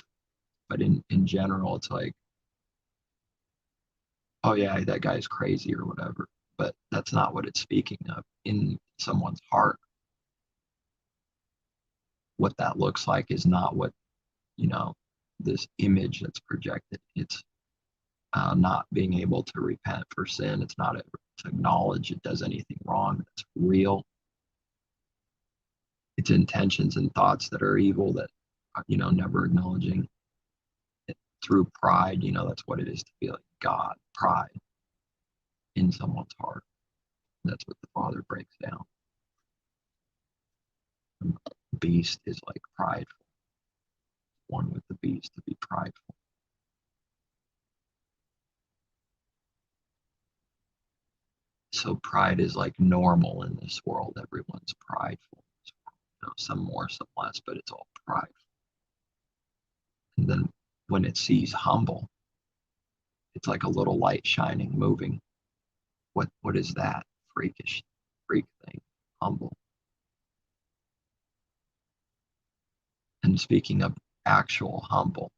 But in general, it's like, oh yeah, that guy's crazy or whatever. But that's not what it's speaking of in someone's heart. What that looks like is not what, you know, this image that's projected. It's not being able to repent for sin. It's not to acknowledge it does anything wrong. It's real. It's intentions and thoughts that are evil that, you know, never acknowledging it through pride. You know, that's what it is to be like God, pride in someone's heart. That's what the Father breaks down. The beast is like prideful. One with the beast to be prideful. So pride is like normal in this world. Everyone's prideful. You know, some more, some less, but it's all prideful. And then when it sees humble, it's like a little light shining, moving. What is that? Freakish, freak thing, humble. And speaking of actual humble,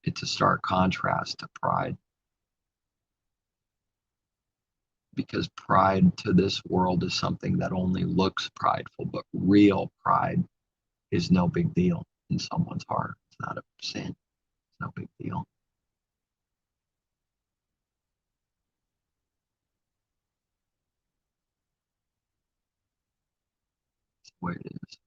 it's a stark contrast to pride. Because pride to this world is something that only looks prideful, but real pride is no big deal in someone's heart. It's not a sin. It's no big deal. It's the way it is.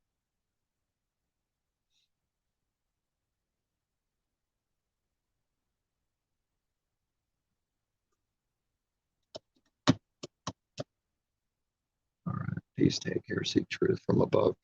All right. Peace, take care, seek truth from above.